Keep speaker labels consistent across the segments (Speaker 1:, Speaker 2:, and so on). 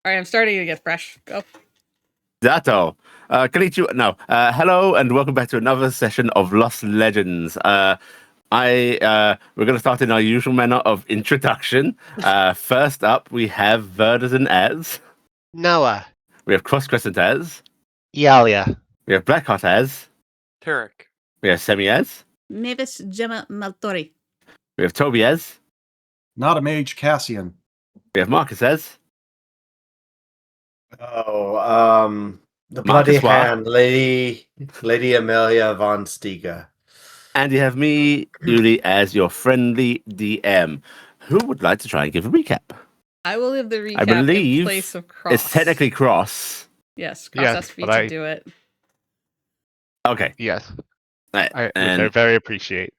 Speaker 1: All right, I'm starting to get fresh. Go.
Speaker 2: Dato. Konnichiwa. No. Hello and welcome back to another session of Lost Legends. We're going to start in our usual manner of introduction. First up, we have Verdazin as.
Speaker 3: Noah.
Speaker 2: We have Cross Crescent as.
Speaker 3: Iala.
Speaker 2: We have Blackheart as.
Speaker 4: Taryc.
Speaker 2: We have Sammi as.
Speaker 1: Mavis, Jemma, Maltori.
Speaker 2: We have Tobias.
Speaker 5: Not a mage, Cassian.
Speaker 2: We have Markus as.
Speaker 6: The bloody
Speaker 2: Markus,
Speaker 6: hand, Lady Emalia von Steiger.
Speaker 2: And you have me, Yuli, as your friendly DM. Who would like to try and give a recap?
Speaker 1: I will give the recap
Speaker 2: I believe
Speaker 1: in place of Cross.
Speaker 2: It's technically Cross.
Speaker 1: Yes, Cross has for you to do it.
Speaker 2: Okay.
Speaker 3: Yes.
Speaker 2: Right.
Speaker 3: I very appreciate.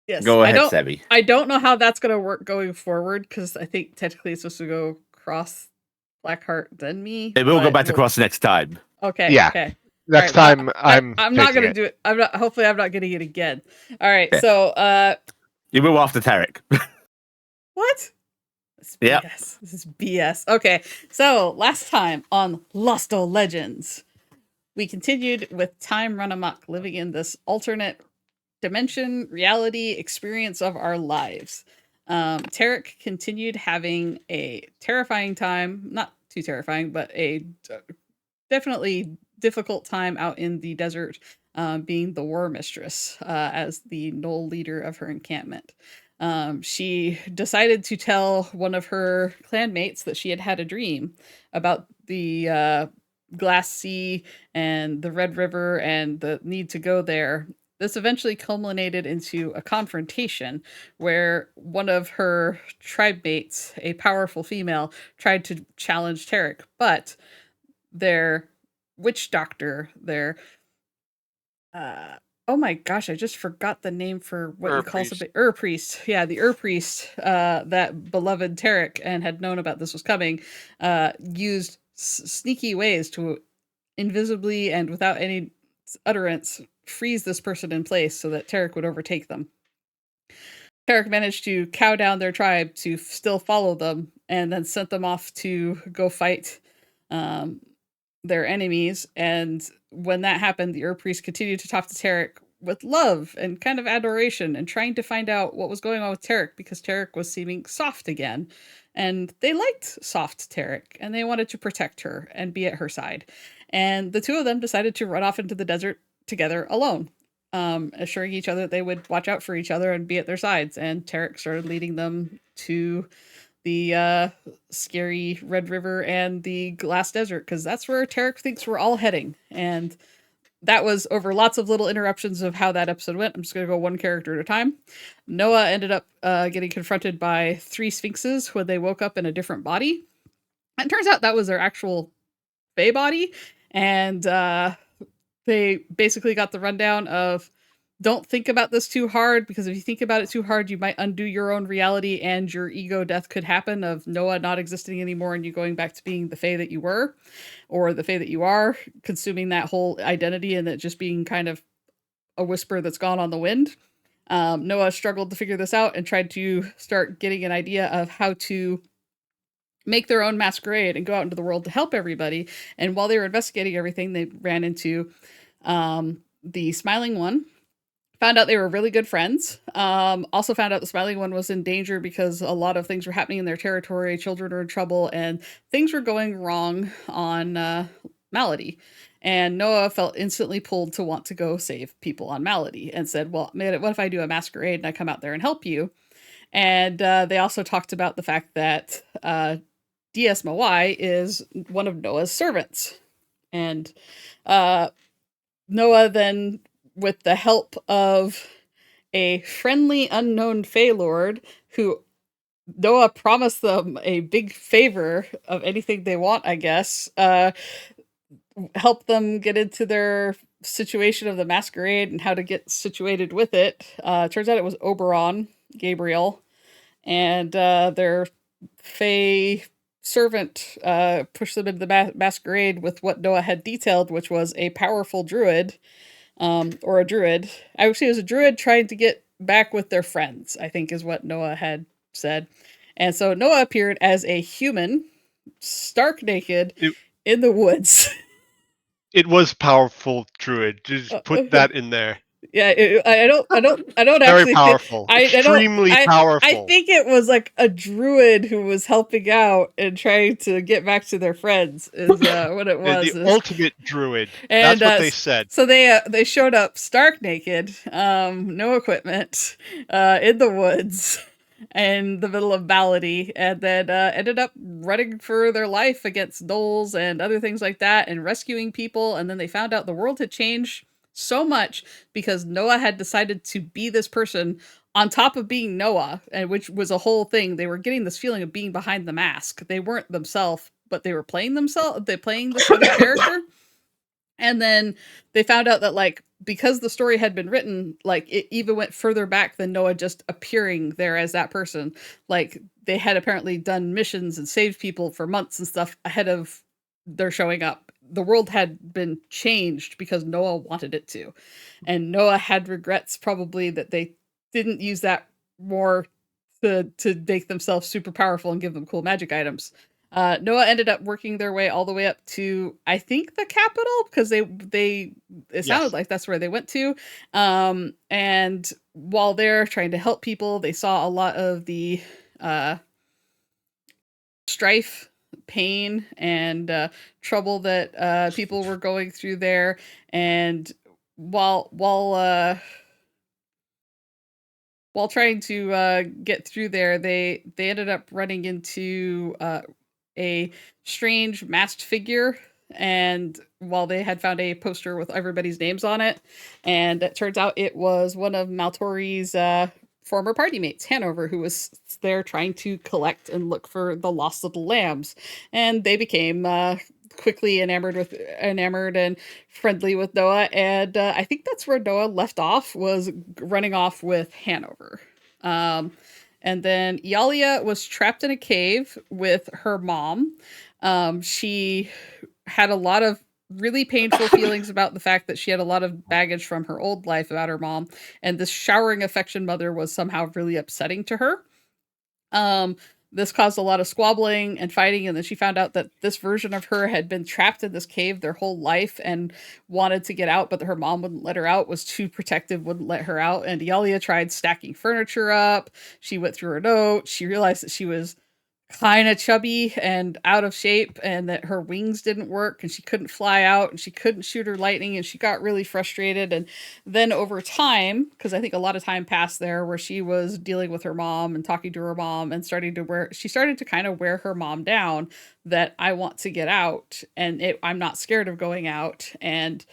Speaker 1: Yes.
Speaker 2: Go ahead, Sammi.
Speaker 1: I don't know how that's going to work going forward because I think technically it's supposed to go Cross, Blackheart, then me.
Speaker 2: It will go back to Cross next time.
Speaker 1: Okay.
Speaker 3: Yeah.
Speaker 1: Okay.
Speaker 3: Next time I'm
Speaker 1: not going to do it. Hopefully I'm not getting it again. All right.
Speaker 2: Yeah.
Speaker 1: So
Speaker 2: you will after Taryc.
Speaker 1: What? This is BS.
Speaker 2: Yep.
Speaker 1: This is BS. Okay. So last time on Lost Legends, we continued with time run amok, living in this alternate dimension, reality, experience of our lives. Taryc continued having a terrifying time, not too terrifying, but a definitely difficult time out in the desert, being the war mistress as the Knoll leader of her encampment. She decided to tell one of her clanmates that she had had a dream about the Glass Sea and the Red River and the need to go there. This eventually culminated into a confrontation where one of her tribe mates, a powerful female, tried to challenge Taryc, but their witch doctor, their oh my gosh, I just forgot the name for what you call something. Priest. Yeah, the Priest that beloved Taryc and had known about this was coming, used sneaky ways to invisibly and without any utterance freeze this person in place so that Taryc would overtake them. Taryc managed to cow down their tribe to still follow them and then sent them off to go fight their enemies. And when that happened, the Priest continued to talk to Taryc with love and kind of adoration and trying to find out what was going on with Taryc because Taryc was seeming soft again. And they liked soft Taryc and they wanted to protect her and be at her side. And the two of them decided to run off into the desert together alone, assuring each other that they would watch out for each other and be at their sides. And Taryc started leading them to the scary Red River and the Glass Desert, because that's where Taryc thinks we're all heading. And that was over lots of little interruptions of how that episode went. I'm just going to go one character at a time. Noah ended up getting confronted by 3 sphinxes when they woke up in a different body. And it turns out that was their actual Fae body. And they basically got the rundown of, don't think about this too hard, because if you think about it too hard, you might undo your own reality and your ego death could happen of Noah not existing anymore and you going back to being the Fae that you were, or the Fae that you are, consuming that whole identity and it just being kind of a whisper that's gone on the wind. Noah struggled to figure this out and tried to start getting an idea of how to make their own masquerade and go out into the world to help everybody. And while they were investigating everything, they ran into the Smiling One, found out they were really good friends. Also found out the Smiling One was in danger because a lot of things were happening in their territory. Children were in trouble and things were going wrong on Malady. And Noah felt instantly pulled to want to go save people on Malady and said, well, man, what if I do a masquerade and I come out there and help you? And they also talked about the fact that DS Mawai is one of Noah's servants. And Noah then, with the help of a friendly unknown Fae Lord, who Noah promised them a big favor of anything they want, I guess, help them get into their situation of the masquerade and how to get situated with it. Turns out it was Oberon, Gabriel, and their Fae servant pushed them into the masquerade with what Noah had detailed, which was a powerful druid, or a druid. I would say it was a druid trying to get back with their friends, I think is what Noah had said. And so Noah appeared as a human stark naked
Speaker 3: It-
Speaker 1: in the woods.
Speaker 3: It was powerful, Druid. Just put that in there.
Speaker 1: Yeah, I don't
Speaker 3: Very
Speaker 1: actually
Speaker 3: powerful.
Speaker 1: think
Speaker 3: Extremely
Speaker 1: I
Speaker 3: powerful.
Speaker 1: think it was like a druid who was helping out and trying to get back to their friends is what it was.
Speaker 3: The ultimate druid.
Speaker 1: And
Speaker 3: That's what they said.
Speaker 1: so they showed up stark naked, no equipment, in the woods, in the middle of Balady, and then ended up running for their life against gnolls and other things like that, and rescuing people. And then they found out the world had changed so much because Noah had decided to be this person on top of being Noah, and which was a whole thing. They were getting this feeling of being behind the mask. They weren't themselves, but they were playing themselves. They playing this other character. And then they found out that, like, because the story had been written, like, it even went further back than Noah just appearing there as that person. Like, they had apparently done missions and saved people for months and stuff ahead of their showing up. The world had been changed because Noah wanted it to. And Noah had regrets probably that they didn't use that more to make themselves super powerful and give them cool magic items. Noah ended up working their way all the way up to, I think, the capital, because it sounded like that's where they went to. And while they're trying to help people, they saw a lot of the strife, pain, and trouble that people were going through there. And while trying to get through there, they ended up running into a strange masked figure, and while they had found a poster with everybody's names on it, and it turns out it was one of Maltori's former party mates, Hanover, who was there trying to collect and look for the lost little lambs, and they became quickly enamored and friendly with Noah, and I think that's where Noah left off, was running off with Hanover. And then Iala was trapped in a cave with her mom. She had a lot of really painful feelings about the fact that she had a lot of baggage from her old life about her mom, and this showering affection mother was somehow really upsetting to her. This caused a lot of squabbling and fighting, and then she found out that this version of her had been trapped in this cave their whole life and wanted to get out, but her mom wouldn't let her out, was too protective, wouldn't let her out. And Iala tried stacking furniture up. She went through her note. She realized that she was kind of chubby and out of shape, and that her wings didn't work, and she couldn't fly out, and she couldn't shoot her lightning, and she got really frustrated. And then over time, because I think a lot of time passed there where she was dealing with her mom and talking to her mom and started to kind of wear her mom down, that I want to get out, and I'm not scared of going out. And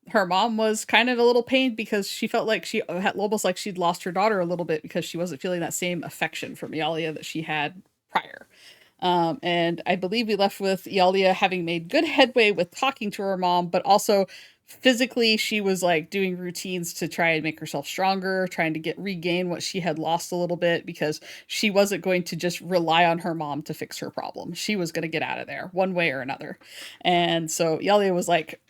Speaker 1: her mom was kind of a little pained because she felt like she had almost like she'd lost her daughter a little bit, because she wasn't feeling that same affection from Iala that she had prior. And I believe we left with Iala having made good headway with talking to her mom, but also physically she was like doing routines to try and make herself stronger, trying to regain what she had lost a little bit, because she wasn't going to just rely on her mom to fix her problem. She was going to get out of there one way or another. And so Iala was like,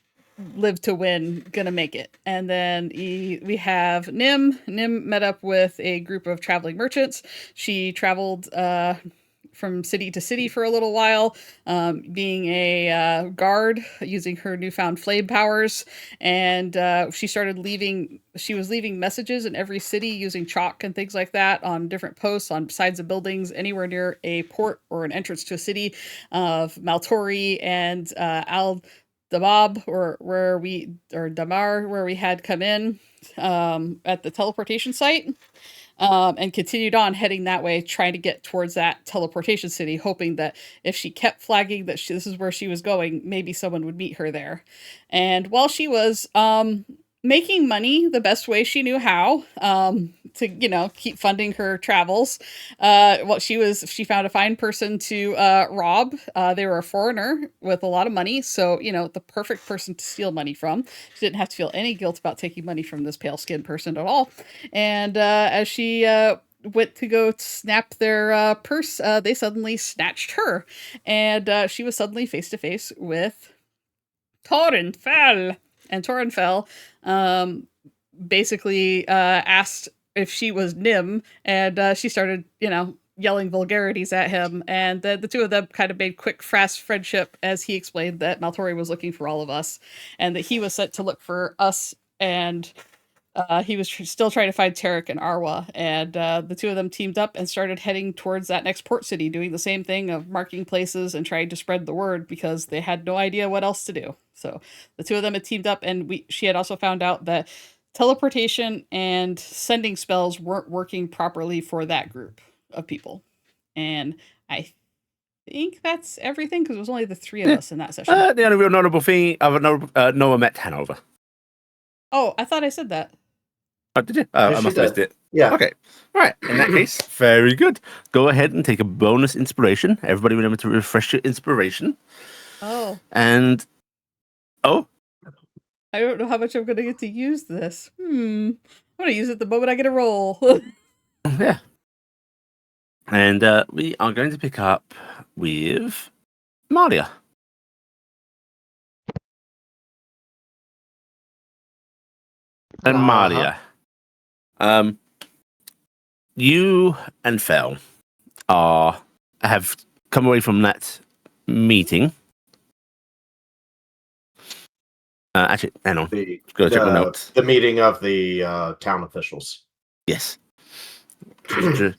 Speaker 1: live to win, gonna make it. And then we have Nim. Nim met up with a group of traveling merchants. She traveled from city to city for a little while, being a guard, using her newfound flame powers. And she was leaving messages in every city using chalk and things like that on different posts on sides of buildings anywhere near a port or an entrance to a city of Maltori and Damar, where we had come in at the teleportation site. And continued on heading that way, trying to get towards that teleportation city, hoping that if she kept flagging that this is where she was going, maybe someone would meet her there. And while she was making money the best way she knew how, to keep funding her travels, she found a fine person to rob. They were a foreigner with a lot of money, so the perfect person to steal money from. She didn't have to feel any guilt about taking money from this pale skinned person at all. And as she went to go snap their purse, they suddenly snatched her, and she was suddenly face to face with Torinfell. And Torinfell basically asked if she was Nim, and she started, yelling vulgarities at him, and the two of them kind of made quick, fast friendship as he explained that Maltori was looking for all of us, and that he was sent to look for us, and he was still trying to find Taryc and Arwa, and the two of them teamed up and started heading towards that next port city, doing the same thing of marking places and trying to spread the word because they had no idea what else to do. So the two of them had teamed up, and she had also found out that teleportation and sending spells weren't working properly for that group of people. And I think that's everything because it was only the three of us in that session.
Speaker 2: The only real notable thing, Noah met Hanover.
Speaker 1: Oh, I thought I said that.
Speaker 2: Oh, did you?
Speaker 6: Yeah,
Speaker 2: I
Speaker 6: she
Speaker 2: must have missed
Speaker 6: did.
Speaker 2: it.
Speaker 6: Yeah.
Speaker 2: Okay. All right. In that case, very good. Go ahead and take a bonus inspiration. Everybody remember to refresh your inspiration.
Speaker 1: Oh.
Speaker 2: And
Speaker 1: I don't know how much I'm going to get to use this. I'm going to use it the moment I get a roll.
Speaker 2: yeah. And we are going to pick up with Emalia. And Emalia. You and Fel have come away from that meeting. Actually, hang on. Go check my notes.
Speaker 6: The meeting of the town officials.
Speaker 2: Yes. You've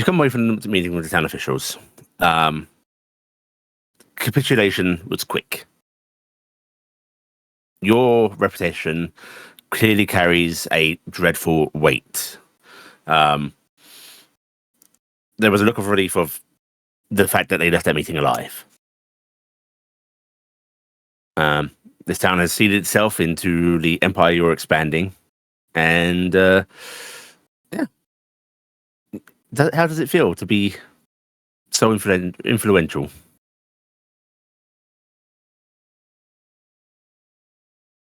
Speaker 2: come away from the meeting with the town officials. Capitulation was quick. Your reputation clearly carries a dreadful weight. There was a look of relief of the fact that they left that meeting alive. This town has seeded itself into the empire you're expanding. And, yeah. How does it feel to be so influential?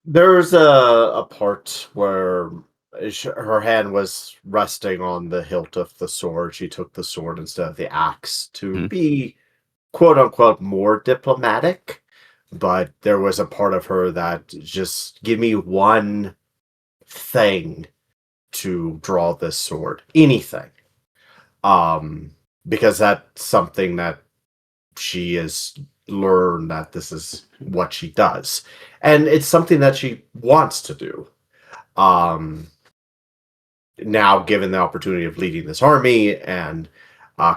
Speaker 6: There's a part where her hand was resting on the hilt of the sword. She took the sword instead of the axe to be, quote unquote, more diplomatic. But there was a part of her that just give me one thing to draw this sword. Anything. Because that's something that she has learned that this is what she does. And it's something that she wants to do. Now, given the opportunity of leading this army and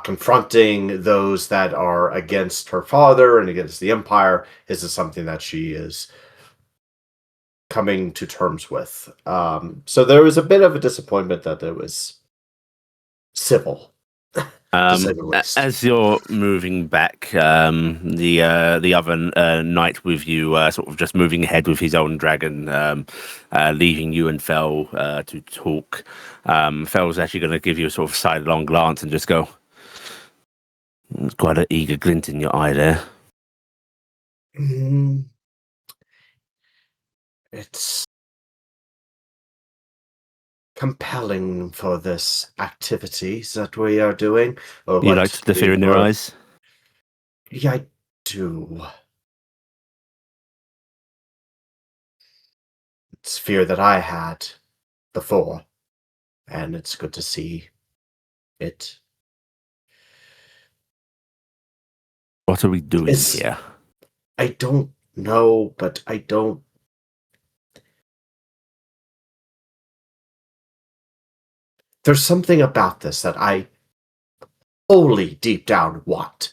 Speaker 6: confronting those that are against her father and against the Empire, this is something that she is coming to terms with. So there was a bit of a disappointment that it was civil.
Speaker 2: As you're moving back, the other knight with you, sort of just moving ahead with his own dragon, leaving you and Fel to talk. Fel's actually going to give you a sort of sidelong glance and just go, "There's quite an eager glint in your eye there."
Speaker 6: It's compelling for this activities that we are doing.
Speaker 2: You liked the fear in your eyes?
Speaker 6: Yeah, I do. It's fear that I had before, and it's good to see it.
Speaker 2: What are we doing here?
Speaker 6: I don't know, but I don't. There's something about this that I only deep down want.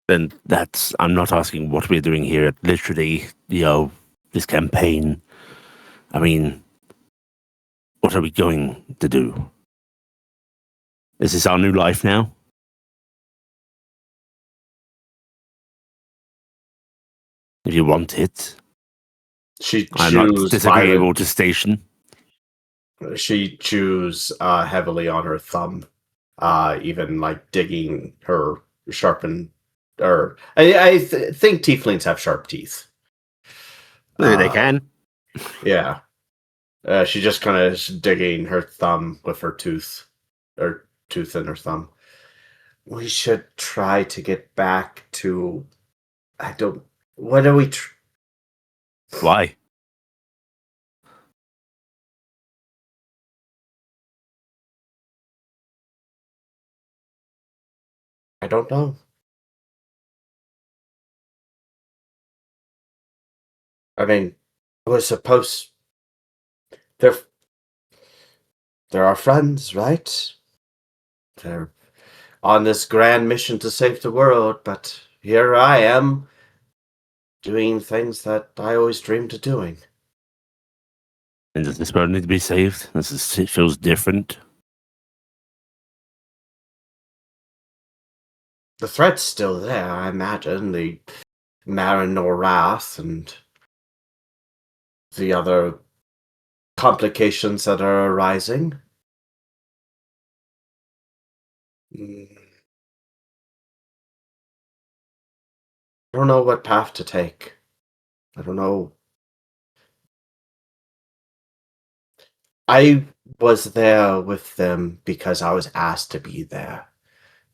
Speaker 2: Then I'm not asking what we're doing here. Literally, this campaign. I mean, what are we going to do? Is this our new life now? If you want it. I'm not disagreeable to station.
Speaker 6: She chews heavily on her thumb, even like digging her sharpened. Or I think tieflings have sharp teeth.
Speaker 2: They can.
Speaker 6: Yeah. She just kind of is digging her thumb with her tooth, or tooth in her thumb. We should try to get back to. What do we?
Speaker 2: Why?
Speaker 6: I don't know. I mean, we're supposed... They're our friends, right? They're on this grand mission to save the world, but here I am, doing things that I always dreamed of doing.
Speaker 2: And does this world need to be saved? It feels different.
Speaker 6: The threat's still there, I imagine. The Marinor Wrath and the other complications that are arising. I don't know what path to take. I don't know. I was there with them because I was asked to be there.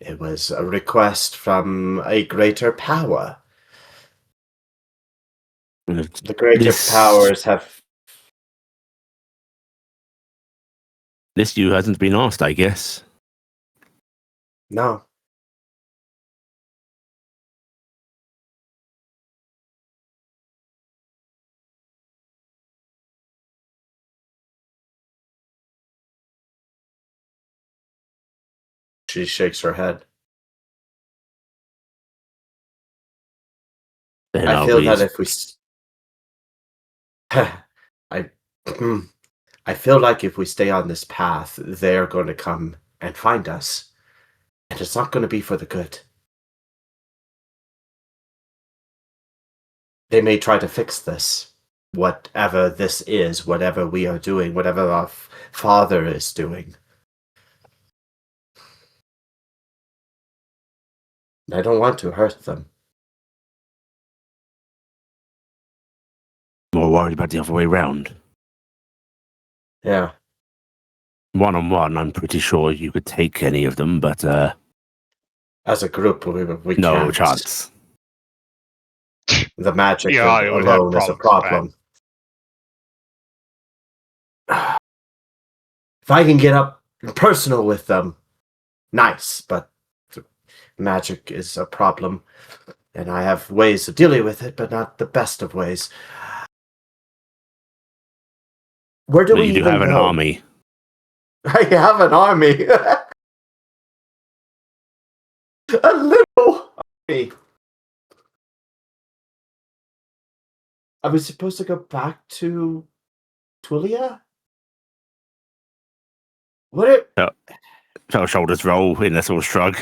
Speaker 6: It was a request from a greater power. The greater powers have...
Speaker 2: This you hasn't been asked, I guess.
Speaker 6: No. She shakes her head.
Speaker 2: Then
Speaker 6: I
Speaker 2: I'll
Speaker 6: feel
Speaker 2: be...
Speaker 6: that if we... I feel like if we stay on this path, they're going to come and find us. And it's not going to be for the good. They may try to fix this. Whatever this is, whatever we are doing, whatever our father is doing. I don't want to hurt them.
Speaker 2: More worried about the other way round.
Speaker 6: Yeah.
Speaker 2: One-on-one, I'm pretty sure you could take any of them, but
Speaker 6: As a group, we
Speaker 2: no
Speaker 6: can't.
Speaker 2: chance.
Speaker 6: The magic
Speaker 3: Yeah, I would have
Speaker 6: alone is a
Speaker 3: problems with
Speaker 6: problem. If I can get up personal with them, nice, but magic is a problem. And I have ways of dealing with it, but not the best of ways. Where do
Speaker 2: But
Speaker 6: we
Speaker 2: you do
Speaker 6: even
Speaker 2: have an
Speaker 6: go?
Speaker 2: army.
Speaker 6: I have an army. A little army. Are we supposed to go back to Talia? What?
Speaker 2: Her shoulders roll in a sort of shrug.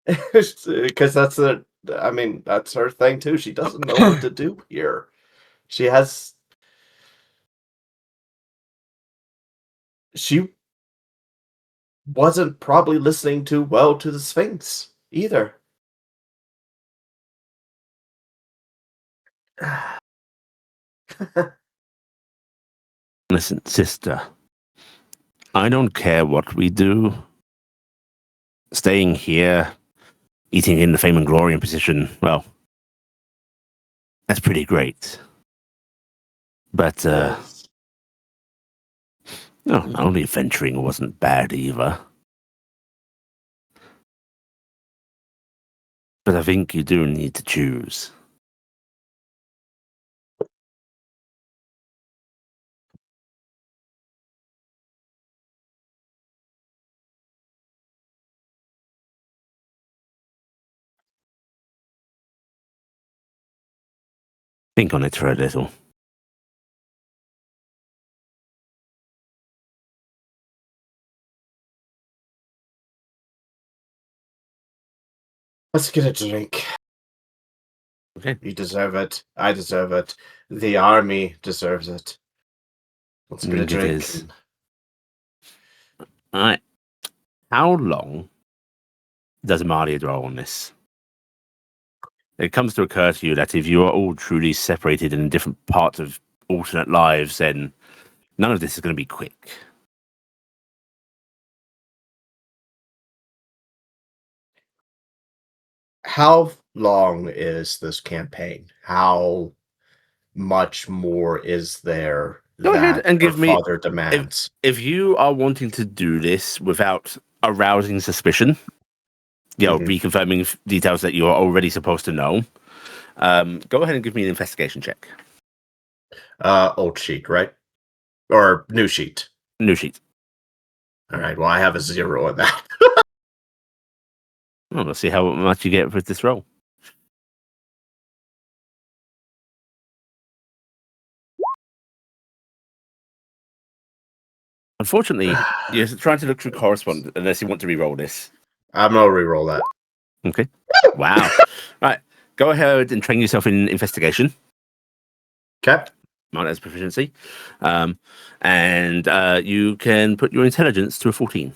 Speaker 6: Because that's that's her thing too. She doesn't know what to do here. She wasn't probably listening too well to the Sphinx either.
Speaker 2: Listen, sister, I don't care what we do. Staying here, eating in the fame and glory and position, well, that's pretty great. But, no, the adventuring wasn't bad either. But I think you do need to choose. Think on it for a little.
Speaker 6: Let's get a drink.
Speaker 2: Okay.
Speaker 6: You deserve it. I deserve it. The army deserves it. Let's get a
Speaker 2: It
Speaker 6: drink.
Speaker 2: is. Alright. How long does Emalia dwell on this? It comes to occur to you that if you are all truly separated in different parts of alternate lives, then none of this is going to be quick.
Speaker 6: How long is this campaign? How much more is there
Speaker 2: Go ahead and give me-
Speaker 6: father demands?
Speaker 2: If you are wanting to do this without arousing suspicion, reconfirming details that you are already supposed to know. Go ahead and give me an investigation check.
Speaker 6: Old sheet, right? Or new sheet?
Speaker 2: New sheet.
Speaker 6: All right, well, I have a 0 on that.
Speaker 2: Well, let's see how much you get with this roll. Unfortunately, you're trying to look through correspondence unless you want to re-roll this.
Speaker 6: I'm going to re-roll that.
Speaker 2: Okay. Wow. Right. Go ahead and train yourself in investigation.
Speaker 6: Okay.
Speaker 2: Mark as proficiency. And you can put your intelligence to a 14.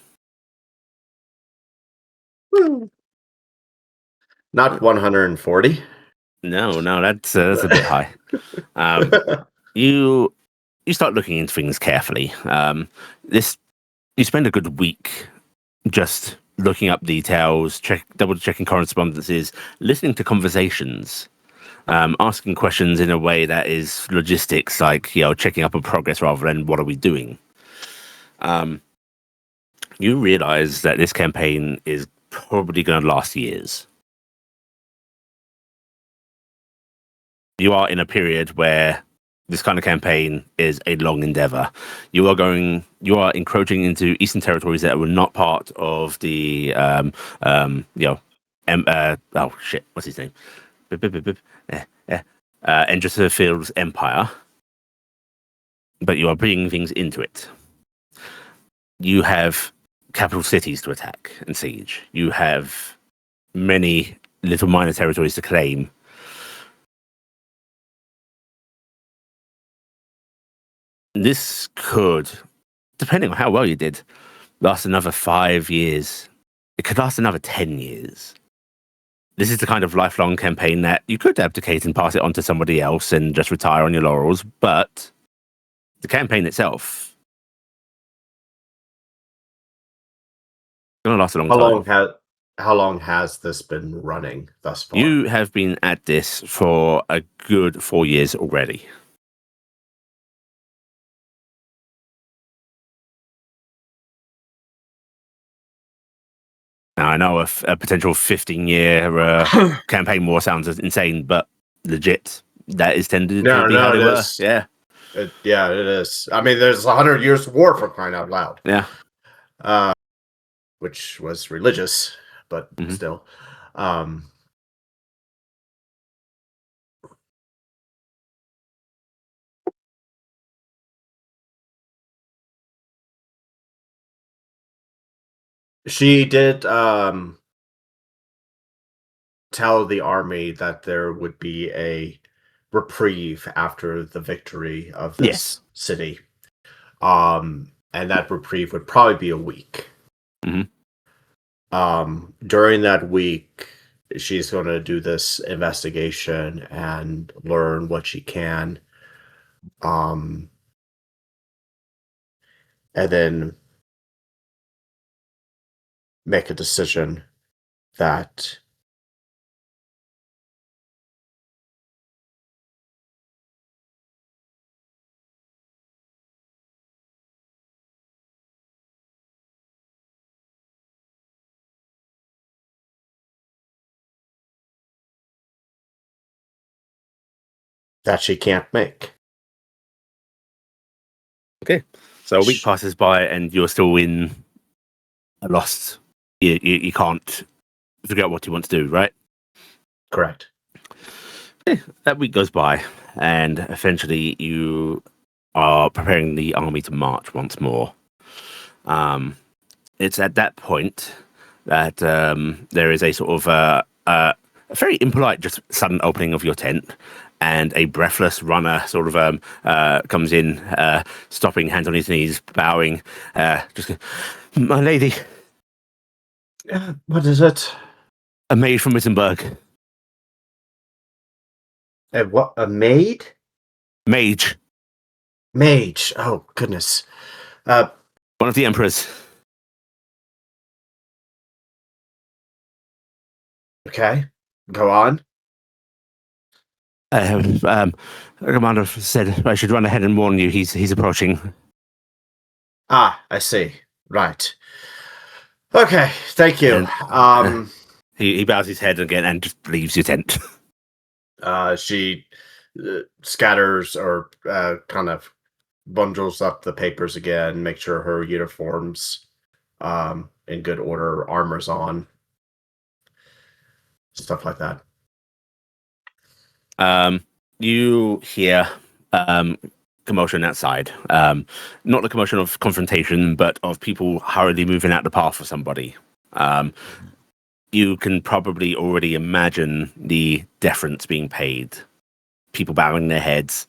Speaker 6: Not 140.
Speaker 2: No, that's a bit high. You start looking into things carefully. You spend a good week just looking up details, double checking correspondences, listening to conversations, asking questions in a way that is logistics, like checking up on progress rather than what are we doing. You realize that this campaign is probably going to last years. You are in a period where this kind of campaign is a long endeavor. You are encroaching into eastern territories that were not part of the what's his name? Endressfield's empire. But you are bringing things into it. You have capital cities to attack and siege. You have many little minor territories to claim. This could, depending on how well you did, last another 5 years. It could last another 10 years. This is the kind of lifelong campaign that you could abdicate and pass it on to somebody else and just retire on your laurels, but the campaign itself is going to last a long time.
Speaker 6: How long has this been running thus far?
Speaker 2: You have been at this for a good 4 years already. Now, I know a potential 15-year campaign war sounds insane, but legit, that is tended to be how they were. Yeah.
Speaker 6: It is. I mean, there's 100 years of war, for crying out loud.
Speaker 2: Yeah.
Speaker 6: Which was religious, but still. She did tell the army that there would be a reprieve after the victory of this city. And that reprieve would probably be a week. During that week, she's going to do this investigation and learn what she can. And then make a decision that she can't make.
Speaker 2: Okay. So a week passes by and you're still in a lost. You can't figure out what you want to do, right?
Speaker 6: Correct.
Speaker 2: Okay. That week goes by and eventually you are preparing the army to march once more. It's at that point that there is a sort of a very impolite, just sudden opening of your tent, and a breathless runner sort of comes in, stopping, hands on his knees, bowing. My lady.
Speaker 6: What is it?
Speaker 2: A maid from Wittenberg.
Speaker 6: What? A maid?
Speaker 2: Mage.
Speaker 6: Mage. Oh, goodness.
Speaker 2: One of the emperors.
Speaker 6: Okay. Go on.
Speaker 2: The commander said I should run ahead and warn you. He's approaching.
Speaker 6: Ah, I see. Right. Okay. Thank you.
Speaker 2: He bows his head again and just leaves your tent.
Speaker 6: She scatters or kind of bundles up the papers again, make sure her uniform's in good order, armor's on, stuff like that.
Speaker 2: You hear commotion outside. Not the commotion of confrontation, but of people hurriedly moving out the path for somebody. You can probably already imagine the deference being paid. People bowing their heads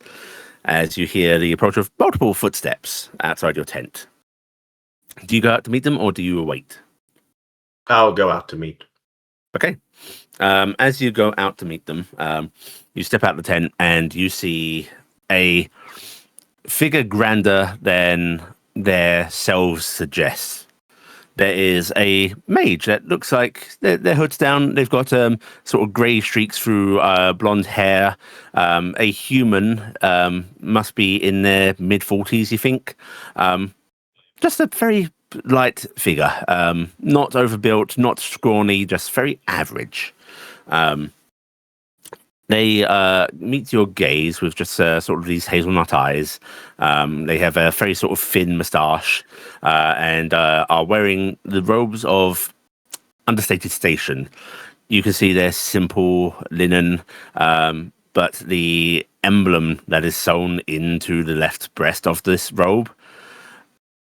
Speaker 2: as you hear the approach of multiple footsteps outside your tent. Do you go out to meet them or do you await?
Speaker 6: I'll go out to meet.
Speaker 2: Okay. As you go out to meet them, you step out the tent and you see a figure grander than their selves suggest. There is a mage that looks like their hood's down. They've got sort of grey streaks through blonde hair. A human, must be in their mid-40s, you think. Just a very light figure. Not overbuilt, not scrawny, just very average. They meet your gaze with just sort of these hazelnut eyes. They have a very sort of thin moustache and are wearing the robes of understated station. You can see their simple linen, but the emblem that is sewn into the left breast of this robe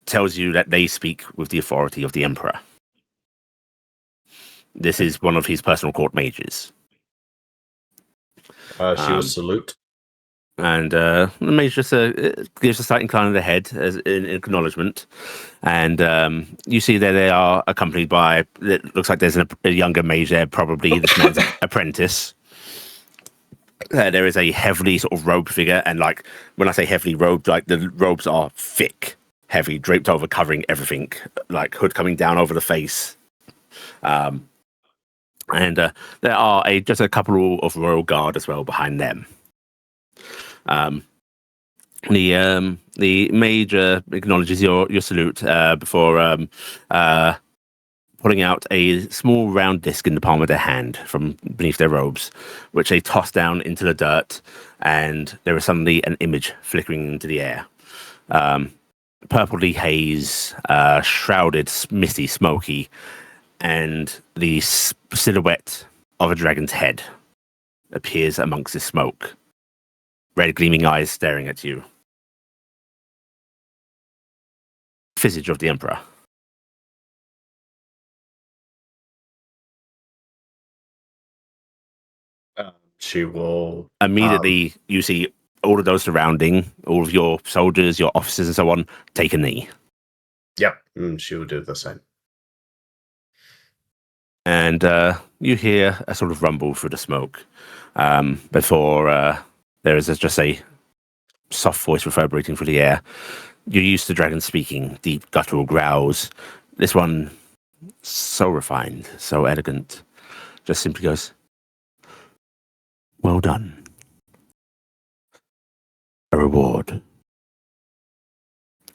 Speaker 2: tells you that they speak with the authority of the Emperor. This is one of his personal court mages.
Speaker 6: She will salute.
Speaker 2: And the mage just gives a slight incline of the head as in acknowledgement. And you see that they are accompanied by, it looks like there's a younger mage there, probably this man's apprentice. There is a heavily sort of robed figure. And like, when I say heavily robed, like the robes are thick, heavy, draped over, covering everything, like hood coming down over the face. And there are just a couple of royal guard as well behind them. The mage acknowledges your salute before pulling out a small round disc in the palm of their hand from beneath their robes, which they toss down into the dirt, and there is suddenly an image flickering into the air. Purpley haze, shrouded, misty, smoky, and the silhouette of a dragon's head appears amongst the smoke. Red gleaming eyes staring at you. Visage of the Emperor.
Speaker 6: She will
Speaker 2: Immediately, you see all of those surrounding, all of your soldiers, your officers, and so on, take a knee.
Speaker 6: Yep, she will do the same.
Speaker 2: And you hear a sort of rumble through the smoke before there is just a soft voice reverberating through the air. You're used to dragons speaking, deep guttural growls. This one, so refined, so elegant, just simply goes, "Well done. A reward."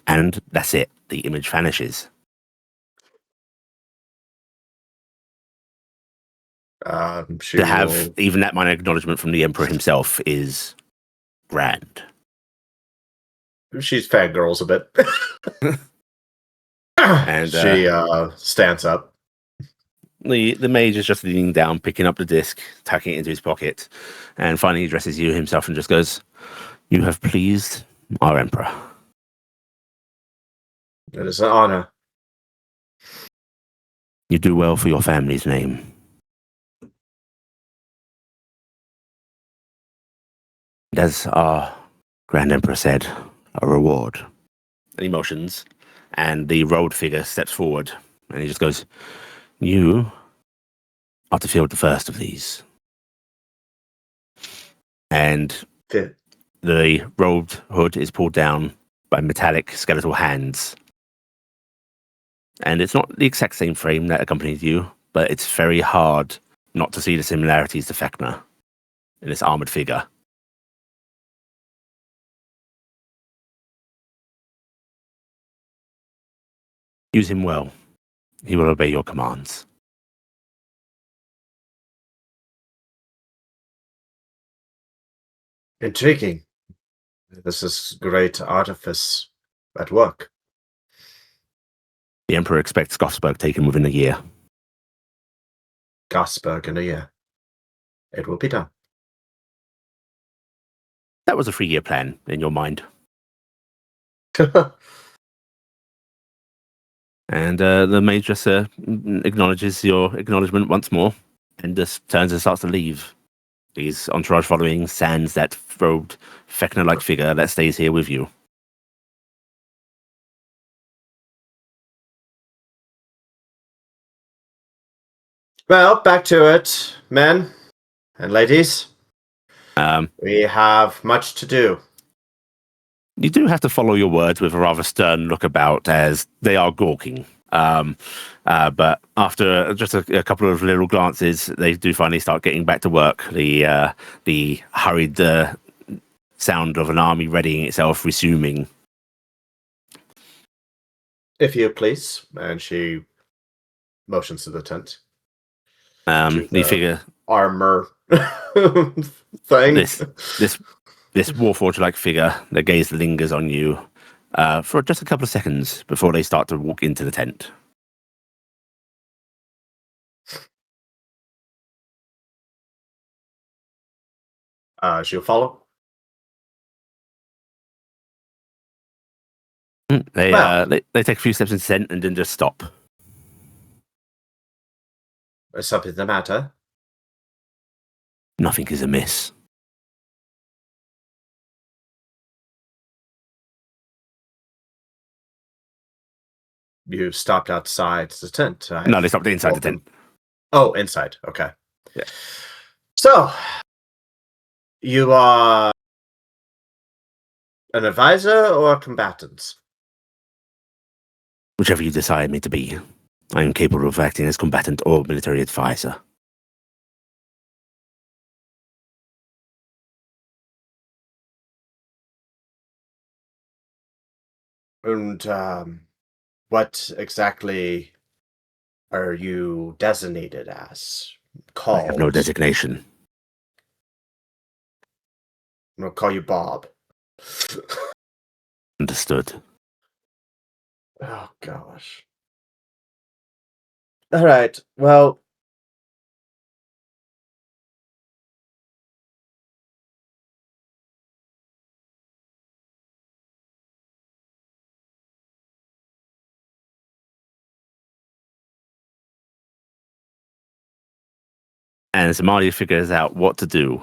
Speaker 2: And that's it. The image vanishes.
Speaker 6: She
Speaker 2: To have
Speaker 6: will...
Speaker 2: even that minor acknowledgement from the Emperor himself is grand.
Speaker 6: She's fangirls a bit.
Speaker 2: And
Speaker 6: she stands up.
Speaker 2: The mage is just leaning down, picking up the disc, tucking it into his pocket, and finally addresses you himself and just goes, "You have pleased our Emperor."
Speaker 6: It is an honor.
Speaker 2: You do well for your family's name. And as our Grand Emperor said, a reward. And he motions, and the robed figure steps forward, and he just goes, "You are to field the first of these." And the robed hood is pulled down by metallic skeletal hands. And it's not the exact same frame that accompanied you, but it's very hard not to see the similarities to Fecna in this armored figure. Use him well. He will obey your commands.
Speaker 6: Intriguing. This is great artifice at work.
Speaker 2: The Emperor expects Gothsburg taken within a year.
Speaker 6: Gothsburg in a year. It will be done.
Speaker 2: That was a 3-year plan in your mind. And the mage just acknowledges your acknowledgement once more and just turns and starts to leave. His entourage following, sans that robed Fechner-like figure that stays here with you.
Speaker 6: Well, back to it, men and ladies. We have much to do.
Speaker 2: You do have to follow your words with a rather stern look about, as they are gawking. But after just a couple of little glances, they do finally start getting back to work. The hurried sound of an army readying itself, resuming.
Speaker 6: If you please. And she motions to the tent.
Speaker 2: The figure
Speaker 6: armor thing.
Speaker 2: This warforged-like figure, the gaze lingers on you for just a couple of seconds before they start to walk into the tent.
Speaker 6: She'll follow.
Speaker 2: They take a few steps in descent and then just stop.
Speaker 6: Is something the matter?
Speaker 2: Nothing is amiss.
Speaker 6: You stopped outside the tent.
Speaker 2: No, they stopped inside the tent.
Speaker 6: Oh, inside. Okay.
Speaker 2: Yeah.
Speaker 6: So, you are an advisor or a combatant?
Speaker 2: Whichever you decide me to be. I am capable of acting as combatant or military advisor.
Speaker 6: And what exactly are you designated as? Called?
Speaker 2: I have no designation.
Speaker 6: I'll call you Bob.
Speaker 2: Understood.
Speaker 6: Oh, gosh. All right. Well,
Speaker 2: And as Emalia figures out what to do,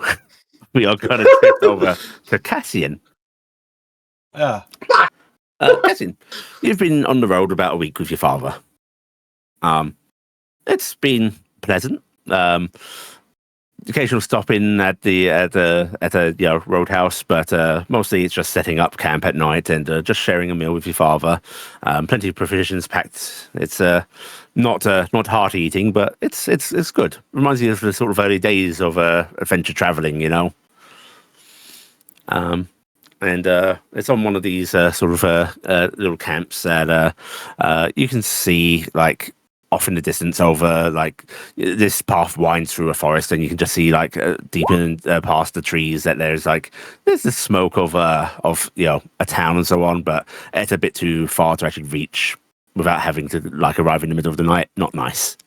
Speaker 2: we are going to drift over to Cassian. Cassian, you've been on the road about a week with your father. It's been pleasant. Occasional stopping at a roadhouse, but mostly it's just setting up camp at night and just sharing a meal with your father. Plenty of provisions packed. It's not hearty eating, but it's good. Reminds you of the sort of early days of adventure traveling, you know. And it's on one of these sort of little camps that you can see, like, off in the distance over, like, this path winds through a forest, and you can just see, like, deep in past the trees that there's the smoke of a town and so on, but it's a bit too far to actually reach without having to, like, arrive in the middle of the night. Not nice.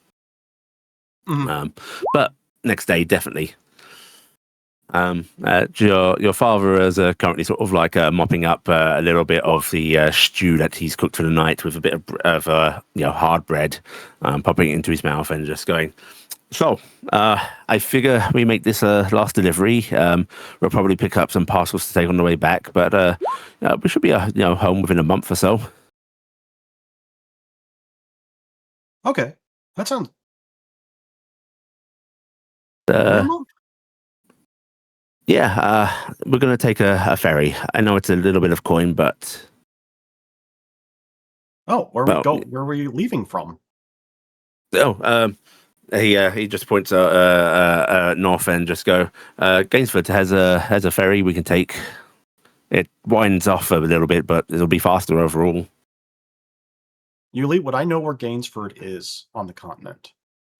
Speaker 5: Mhm.
Speaker 2: But next day, definitely. Your father is currently sort of like mopping up a little bit of the stew that he's cooked for the night with a bit of hard bread, popping it into his mouth and just going, so I figure we make this last delivery. We'll probably pick up some parcels to take on the way back, but we should be home within a month or so.
Speaker 5: Okay, that sounds.
Speaker 2: Yeah, we're going to take a ferry. I know it's a little bit of coin, but...
Speaker 5: Oh, where were you leaving from?
Speaker 2: Oh, he just points north and just go, Gainsford has a ferry we can take. It winds off a little bit, but it'll be faster overall.
Speaker 5: Yuli, would I know where Gainsford is on the continent?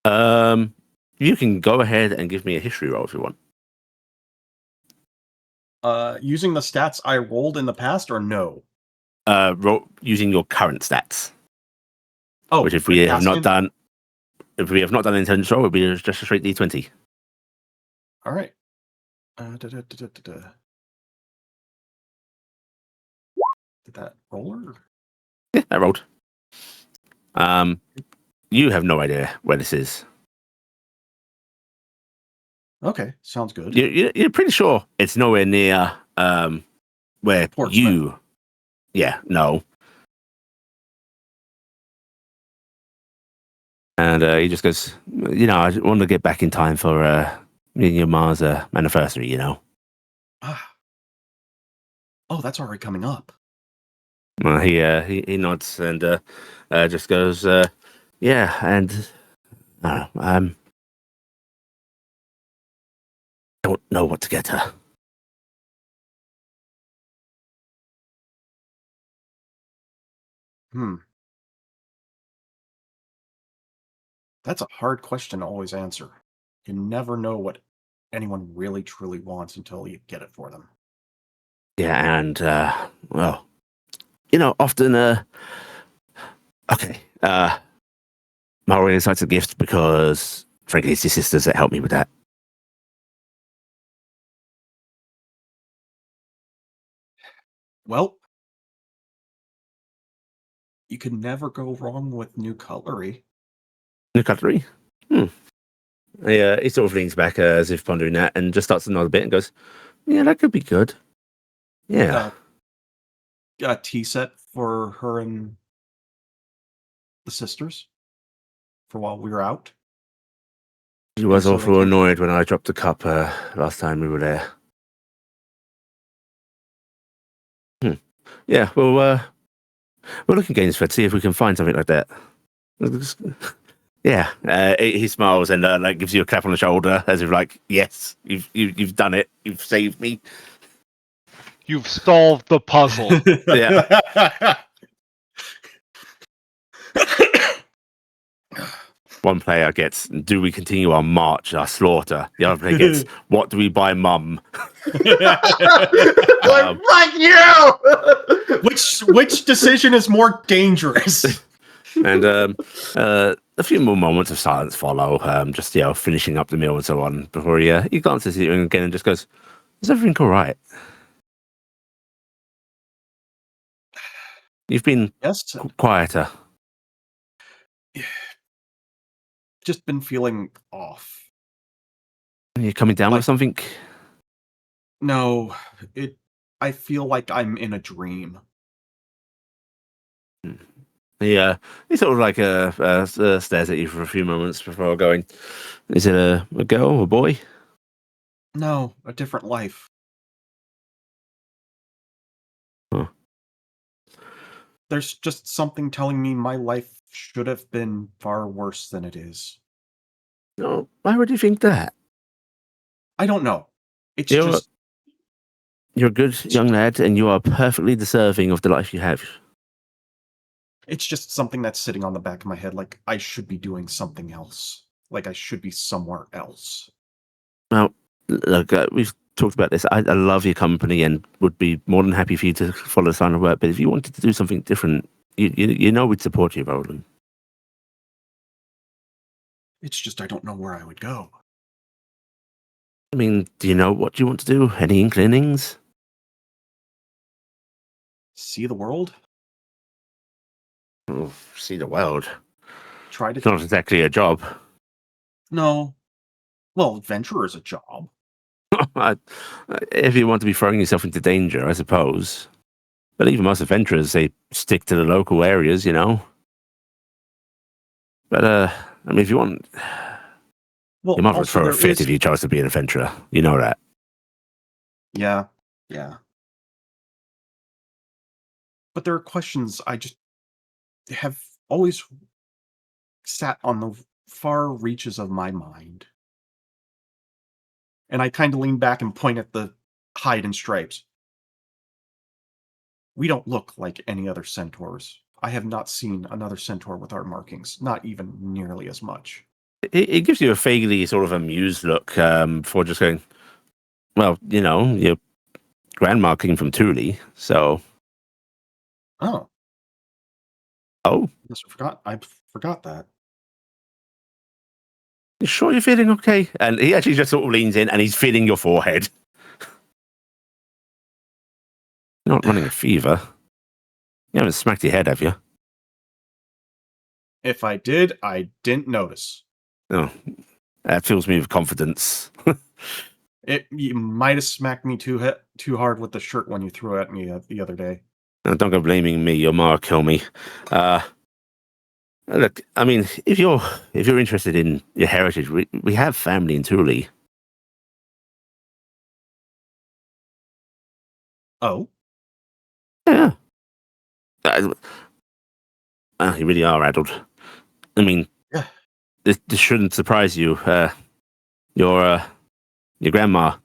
Speaker 2: You can go ahead and give me a history roll if you want.
Speaker 5: Using the stats I rolled in the past, or no?
Speaker 2: Using your current stats.
Speaker 5: Oh,
Speaker 2: Which, if
Speaker 5: for
Speaker 2: we have not
Speaker 5: Cassian?
Speaker 2: done, intelligence roll, it would be just a straight D20.
Speaker 5: All right. Did that roll? Or?
Speaker 2: Yeah, I rolled. You have no idea where this is.
Speaker 5: Okay, sounds good.
Speaker 2: You're pretty sure it's nowhere near where
Speaker 5: Portsmouth.
Speaker 2: you. Yeah, no. And he just goes, I want to get back in time for me and your Ma's anniversary,
Speaker 5: Ah. Oh, that's already coming up.
Speaker 2: Well, he nods and just goes, yeah, and I don't know what to get her.
Speaker 5: That's a hard question to always answer. You never know what anyone really truly wants until you get it for them.
Speaker 2: Yeah, and well, often okay, Maltori decides a gift because frankly it's his sisters that help me with that.
Speaker 5: Well, you can never go wrong with new cutlery.
Speaker 2: New cutlery? He sort of leans back as if pondering that and just starts to nod a bit and goes, yeah, that could be good. Yeah.
Speaker 5: A tea set for her and the sisters for while we were out.
Speaker 2: She was
Speaker 5: so
Speaker 2: awful annoyed when I dropped a cup last time we were there. Yeah, well, we're looking games for to see if we can find something like that. Yeah, he smiles and gives you a clap on the shoulder as if yes, you've done it, you've saved me,
Speaker 3: you've solved the puzzle.
Speaker 2: Yeah. One player gets, do we continue our march, our slaughter? The other player gets, what do we buy, mum?
Speaker 6: Fuck you!
Speaker 5: Which decision is more dangerous?
Speaker 2: And a few more moments of silence follow, just finishing up the meal and so on, before he glances at you again and just goes, is everything all right? You've been quieter.
Speaker 5: Just been feeling off.
Speaker 2: Are you coming down with something?
Speaker 5: No, I feel like I'm in a dream.
Speaker 2: He sort of stares at you for a few moments before going, is it a girl or a boy?
Speaker 5: No, a different life.
Speaker 2: Huh.
Speaker 5: There's just something telling me my life should have been far worse than it is.
Speaker 2: No, why would you think that?
Speaker 5: I don't know.
Speaker 2: You're a good young lad and you are perfectly deserving of the life you have.
Speaker 5: It's just something that's sitting on the back of my head, like I should be doing something else. Like I should be somewhere else.
Speaker 2: Well, look, we've talked about this. I love your company and would be more than happy for you to follow the line of work. But if you wanted to do something different, we'd support you, Roland.
Speaker 5: It's just I don't know where I would go.
Speaker 2: I mean, do you know what you want to do? Any inclinings?
Speaker 5: See the world?
Speaker 2: Oh, see the world.
Speaker 5: Try to.
Speaker 2: It's not exactly a job.
Speaker 5: No. Well, adventure is a job.
Speaker 2: If you want to be throwing yourself into danger, I suppose. But even most adventurers, they stick to the local areas, But, I mean, if you want...
Speaker 5: Well,
Speaker 2: you might as well throw a fit if you chose to be an adventurer. You know that.
Speaker 5: Yeah. But there are questions I just have always sat on the far reaches of my mind. And I kind of lean back and point at the hide and stripes. We don't look like any other centaurs. I have not seen another centaur with our markings, not even nearly as much.
Speaker 2: It gives you a vaguely sort of amused look before just going, well, you're grandma came from Thule, so...
Speaker 5: Oh,
Speaker 2: Oh,
Speaker 5: I forgot that.
Speaker 2: you sure you're feeling okay? And he actually just sort of leans in and he's feeling your forehead. You're not running a fever. You haven't smacked your head, have you?
Speaker 5: If I did, I didn't notice.
Speaker 2: Oh, that fills me with confidence.
Speaker 5: You might have smacked me too hard with the shirt when you threw it at me the other day.
Speaker 2: No, don't go blaming me. Your ma kill me. Look, I mean, if you're interested in your heritage, we have family in Thule.
Speaker 5: Oh,
Speaker 2: Yeah. You really are addled. I mean,
Speaker 5: yeah.
Speaker 2: this shouldn't surprise you. Your grandma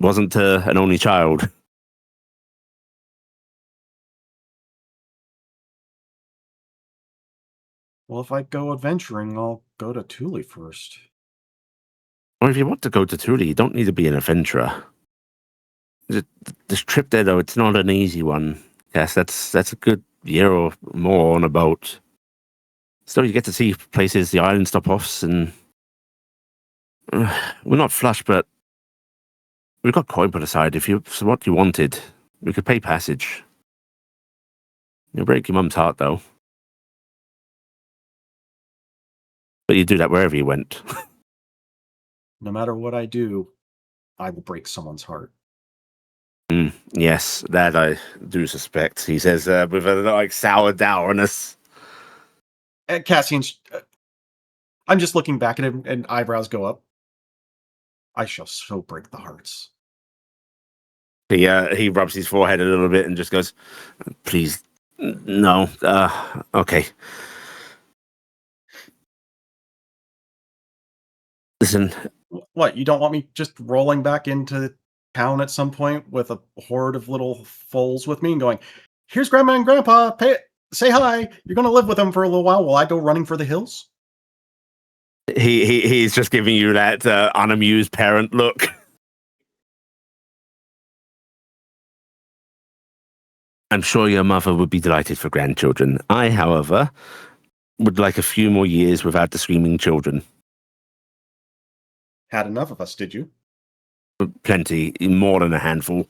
Speaker 2: wasn't an only child.
Speaker 5: Well, if I go adventuring, I'll go to Thule first.
Speaker 2: Or if you want to go to Thule, you don't need to be an adventurer. This trip there, though, it's not an easy one. Yes, that's a good year or more on a boat. Still, you get to see places, the island stop-offs, and we're not flush, but we've got coin put aside. If it's what you wanted, we could pay passage. You'll break your mum's heart, though. But you do that wherever you went.
Speaker 5: No matter what I do, I will break someone's heart.
Speaker 2: Yes, that I do suspect. He says with a sour dourness.
Speaker 5: Cassian's. I'm just looking back at him, and eyebrows go up. I shall so break the hearts.
Speaker 2: He rubs his forehead a little bit and just goes, "Please, no. Okay. Listen."
Speaker 5: What, you don't want me just rolling back into town at some point with a horde of little foals with me and going, "Here's Grandma and Grandpa. Say hi. You're going to live with them for a little while while I go running for the hills?"
Speaker 2: He's just giving you that unamused parent look. I'm sure your mother would be delighted for grandchildren. I, however, would like a few more years without the screaming children.
Speaker 5: Had enough of us, did you?
Speaker 2: Plenty, more than a handful.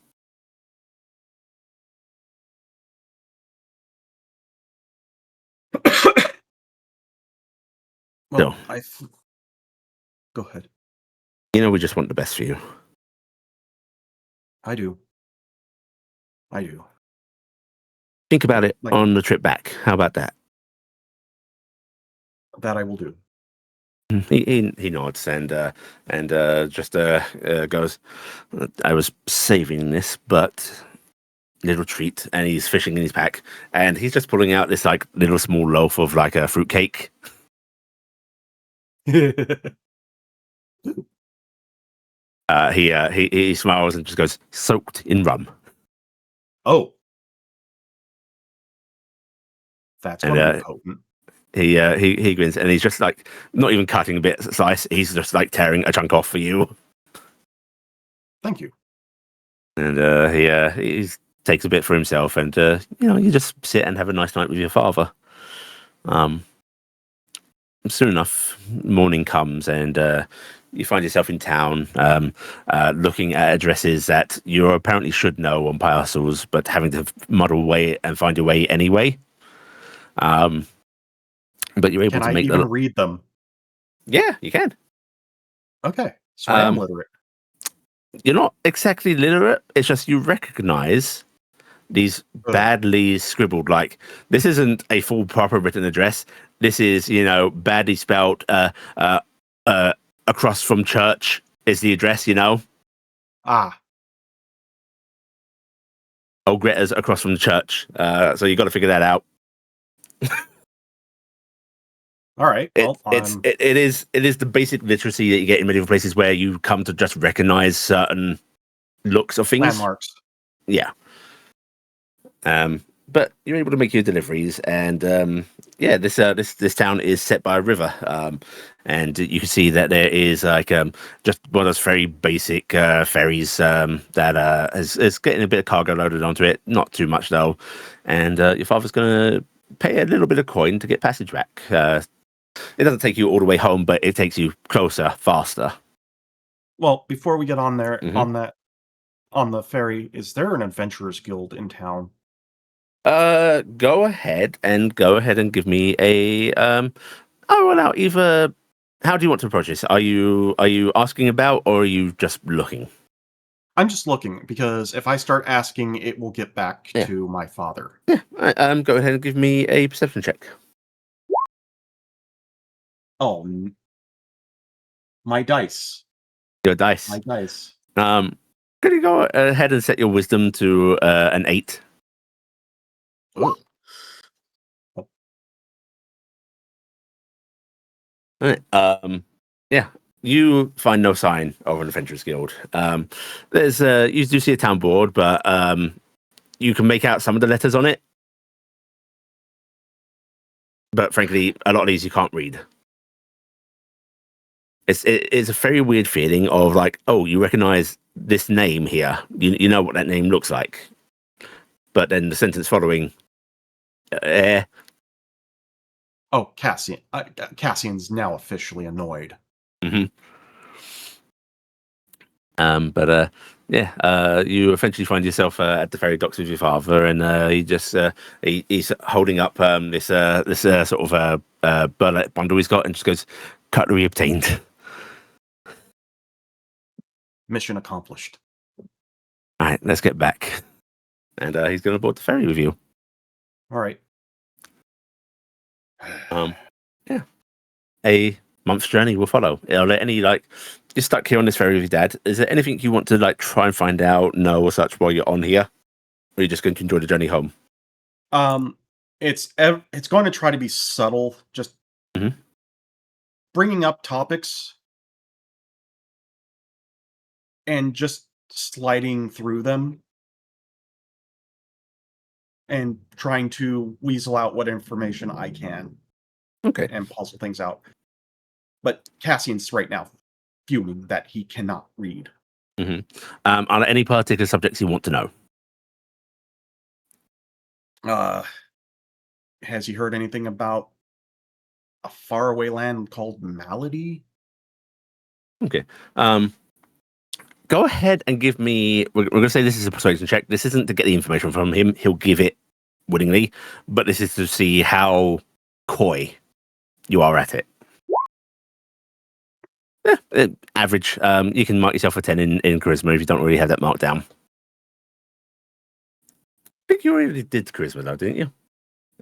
Speaker 5: Well,
Speaker 2: No.
Speaker 5: Go ahead.
Speaker 2: You know, we just want the best for you.
Speaker 5: I do.
Speaker 2: Think about it on the trip back. How about that?
Speaker 5: That I will do.
Speaker 2: He nods and just goes, "I was saving this, but little treat." And he's fishing in his pack, and he's just pulling out this like little small loaf of like a fruit cake. He smiles and just goes, "Soaked in rum."
Speaker 5: Oh, that's
Speaker 2: And,
Speaker 5: going to be potent.
Speaker 2: He grins and he's just like not even cutting a bit slice. He's just like tearing a chunk off for you.
Speaker 5: Thank you.
Speaker 2: And he takes a bit for himself, and you just sit and have a nice night with your father. Soon enough, morning comes, and you find yourself in town, looking at addresses that you apparently should know on parcels, but having to muddle away and find your way anyway. But you're able
Speaker 5: Can
Speaker 2: to
Speaker 5: I
Speaker 2: make
Speaker 5: even read them?
Speaker 2: Yeah, you can.
Speaker 5: Okay, so I am literate.
Speaker 2: You're not exactly literate. It's just you recognize these badly scribbled. Like, this isn't a full proper written address. This is, badly spelled. Across from church is the address.
Speaker 5: Ah.
Speaker 2: Oh, Greta's across from the church. So you got to figure that out.
Speaker 5: All right. Well,
Speaker 2: it is the basic literacy that you get in medieval places where you come to just recognize certain looks of things.
Speaker 5: Landmarks.
Speaker 2: Yeah. but you're able to make your deliveries, and this town is set by a river, and you can see that there is like just one of those very basic ferries that is getting a bit of cargo loaded onto it, not too much though, and your father's going to pay a little bit of coin to get passage back. It doesn't take you all the way home, but it takes you closer, faster.
Speaker 5: Well, before we get on there,
Speaker 2: Mhm.
Speaker 5: on the ferry, is there an adventurers guild in town?
Speaker 2: Go ahead and give me a oh well, now either. How do you want to approach this? Are you asking about, or are you just looking?
Speaker 5: I'm just looking because if I start asking, it will get back
Speaker 2: Yeah.
Speaker 5: to my father.
Speaker 2: Yeah. Go ahead and give me a perception check.
Speaker 5: Oh, my dice.
Speaker 2: Your dice.
Speaker 5: My dice.
Speaker 2: Could you go ahead and set your wisdom to an 8?
Speaker 6: Ooh.
Speaker 2: Alright, yeah, you find no sign of an adventurers guild. There's you do see a town board, but you can make out some of the letters on it. But frankly, a lot of these you can't read. It's a very weird feeling of like, oh, you recognize this name here. You know what that name looks like. But then the sentence following,
Speaker 5: Oh, Cassian. Cassian's now officially annoyed.
Speaker 2: Mm-hmm. You eventually find yourself at the ferry docks with your father, and he's holding up this sort of burlap bundle he's got, and just goes, "Cutlery obtained."
Speaker 5: Mission accomplished.
Speaker 2: All right, let's get back. And he's going to board the ferry with you.
Speaker 5: All right.
Speaker 2: Yeah. A month's journey will follow. Are there any you're stuck here on this ferry with your dad? Is there anything you want to try and find out, know, or such while you're on here? Or are you just going to enjoy the journey home?
Speaker 5: It's going to try to be subtle, just bringing up topics and just sliding through them and trying to weasel out what information I can.
Speaker 2: Okay.
Speaker 5: And puzzle things out. But Cassian's right now fuming that he cannot read.
Speaker 2: Mm-hmm. Are there any particular subjects you want to know?
Speaker 5: Has he heard anything about a faraway land called Malady?
Speaker 2: Okay. Go ahead and give me. We're going to say this is a persuasion check. This isn't to get the information from him. He'll give it willingly, but this is to see how coy you are at it. Yeah, average. You can mark yourself a 10 in charisma if you don't already have that marked down. I think you already did charisma though, didn't you?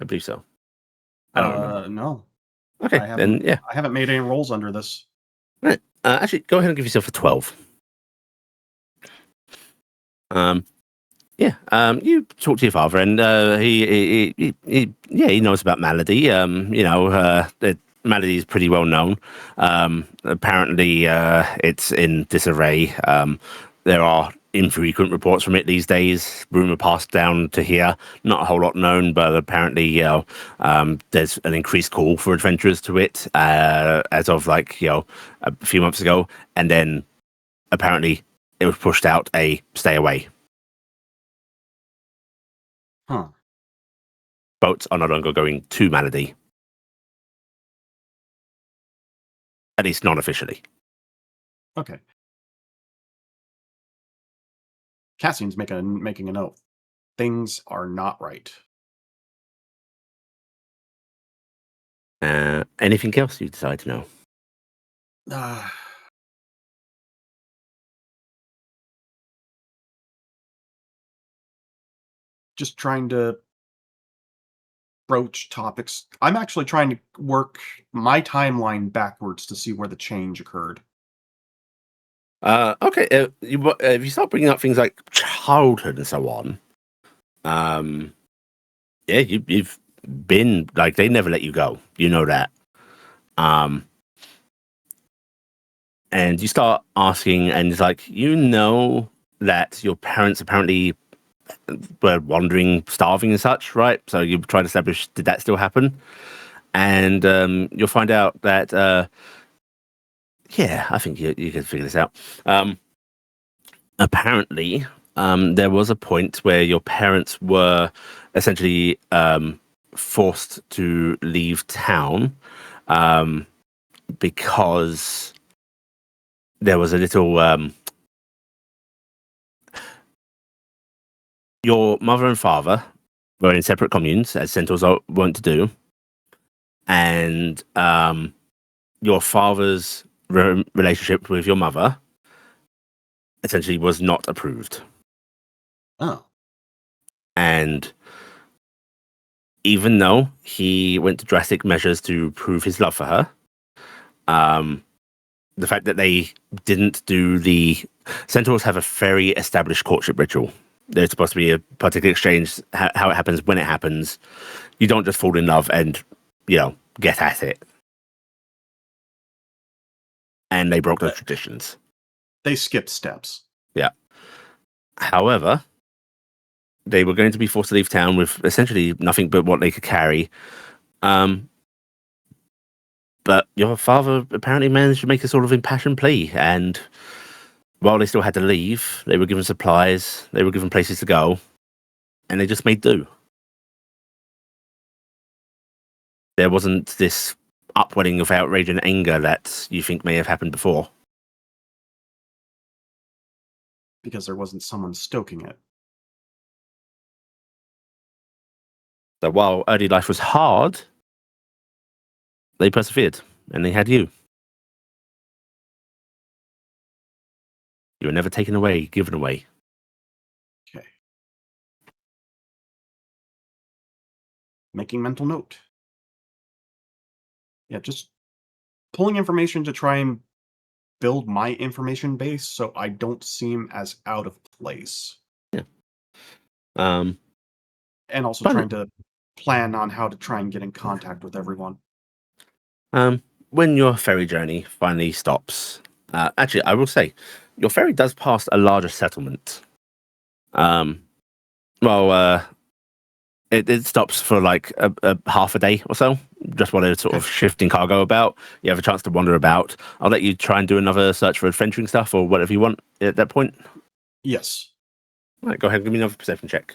Speaker 2: I believe so. I don't remember.
Speaker 5: No.
Speaker 2: Okay, then yeah.
Speaker 5: I haven't made any rolls under this.
Speaker 2: Right. Actually, go ahead and give yourself a 12. You talk to your father, and he knows about Malady. Malady is pretty well known. Apparently, it's in disarray. There are infrequent reports from it these days. Rumor passed down to here. Not a whole lot known, but apparently, there's an increased call for adventurers to it as of a few months ago, and then apparently it was pushed out a stay away.
Speaker 5: Huh.
Speaker 2: Boats are no longer going to Malady. At least non-officially.
Speaker 5: Okay. Cassian's making a note. Things are not right.
Speaker 2: Anything else you decide to know?
Speaker 5: Just trying to broach topics. I'm actually trying to work my timeline backwards to see where the change occurred.
Speaker 2: Okay. If you start bringing up things like childhood and so on, you've been they never let you go. You know that. And you start asking, and it's that your parents apparently were wandering, starving and such, right? So you try to establish, did that still happen? And you'll find out that, I think you can figure this out. Apparently, there was a point where your parents were essentially forced to leave town because there was a little... your mother and father were in separate communes, as centaurs are wont to do, and your father's relationship with your mother essentially was not approved.
Speaker 5: Oh.
Speaker 2: And even though he went to drastic measures to prove his love for her, the fact that they didn't do the... Centaurs have a very established courtship ritual. There's supposed to be a particular exchange, how it happens, when it happens. You don't just fall in love and, get at it. And they broke those traditions.
Speaker 5: They skipped steps.
Speaker 2: Yeah. However, they were going to be forced to leave town with essentially nothing but what they could carry. But your father apparently managed to make a sort of impassioned plea, and while they still had to leave, they were given supplies, they were given places to go, and they just made do. There wasn't this upwelling of outrage and anger that you think may have happened before.
Speaker 5: Because there wasn't someone stoking it.
Speaker 2: So while early life was hard, they persevered, and they had you. You were never taken away, given away.
Speaker 5: Okay. Making mental note. Yeah, just pulling information to try and build my information base so I don't seem as out of place.
Speaker 2: Yeah.
Speaker 5: And also trying to plan on how to try and get in contact with everyone.
Speaker 2: When your ferry journey finally stops, actually, I will say, your ferry does pass a larger settlement. It stops for like a half a day or so, just while they're sort of shifting cargo about. You have a chance to wander about. I'll let you try and do another search for adventuring stuff or whatever you want at that point.
Speaker 5: Yes.
Speaker 2: All right, go ahead and give me another perception check.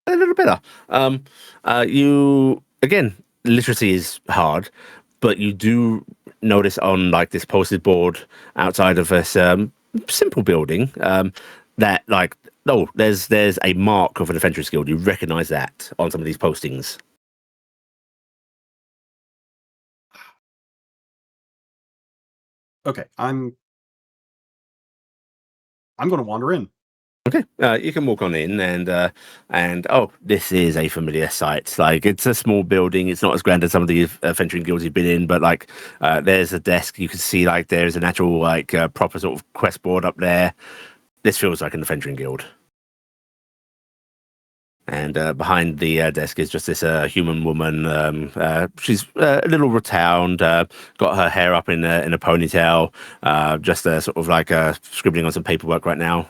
Speaker 2: A little better. You, again, literacy is hard, but you do notice on like this posted board outside of this simple building that like, there's a mark of an adventurous guild. You recognize that on some of these postings.
Speaker 5: Okay, I'm going to wander in.
Speaker 2: Okay, you can walk on in, and this is a familiar sight. Like, it's a small building. It's not as grand as some of the adventuring guilds you've been in, but like, there's a desk. You can see like there's an actual like proper sort of quest board up there. This feels like an adventuring guild. And behind the desk is just this human woman. She's a little rotund, got her hair up in a ponytail, just sort of like scribbling on some paperwork right now.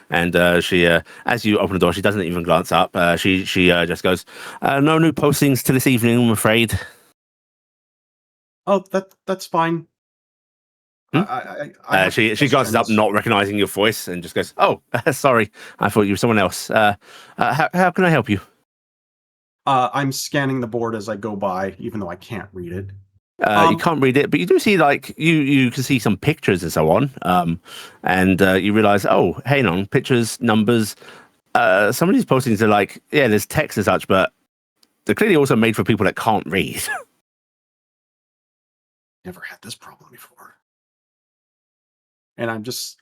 Speaker 2: And she, as you open the door, she doesn't even glance up. She just goes, "No new postings till this evening, I'm afraid."
Speaker 5: Oh, that's fine.
Speaker 2: She glances up, not recognizing your voice, and just goes, "Oh, sorry, I thought you were someone else. How can I help you?"
Speaker 5: I'm scanning the board as I go by, even though I can't read it.
Speaker 2: You can't read it, but you do see like you can see some pictures and so on. And you realize, oh, hang on, pictures, numbers. Some of these postings are like, yeah, there's text and such, but they're clearly also made for people that can't read.
Speaker 5: Never had this problem before. And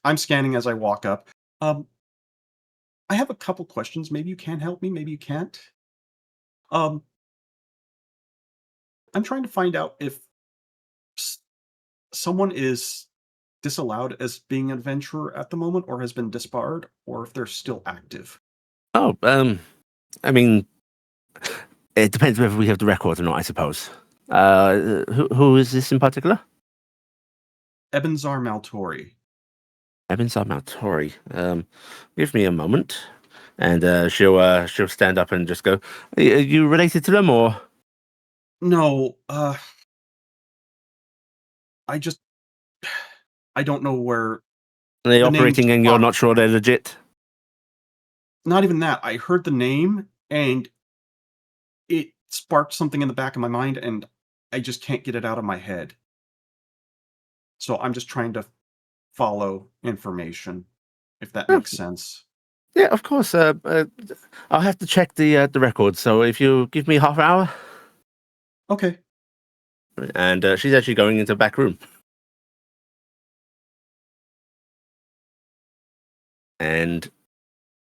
Speaker 5: I'm scanning as I walk up. I have a couple questions. Maybe you can help me, maybe you can't. I'm trying to find out if someone is disallowed as being an adventurer at the moment, or has been disbarred, or if they're still active.
Speaker 2: Oh, I mean, it depends whether we have the record or not, I suppose. Who is this in particular?
Speaker 5: Ebenzar Maltori.
Speaker 2: Ebinsar Maltori. Give me a moment. And she'll stand up and just go, are you related to them, or?
Speaker 5: No, I don't know where.
Speaker 2: Are they
Speaker 5: The
Speaker 2: operating
Speaker 5: name's
Speaker 2: and you're
Speaker 5: Fox.
Speaker 2: not sure they're legit?
Speaker 5: Not even that. I heard the name and it sparked something in the back of my mind, and I just can't get it out of my head. So I'm just trying to follow information, if that
Speaker 2: Oh.
Speaker 5: makes sense.
Speaker 2: Yeah, of course. I'll have to check the records. So if you give me half an hour,
Speaker 5: Okay.
Speaker 2: and she's actually going into the back room. And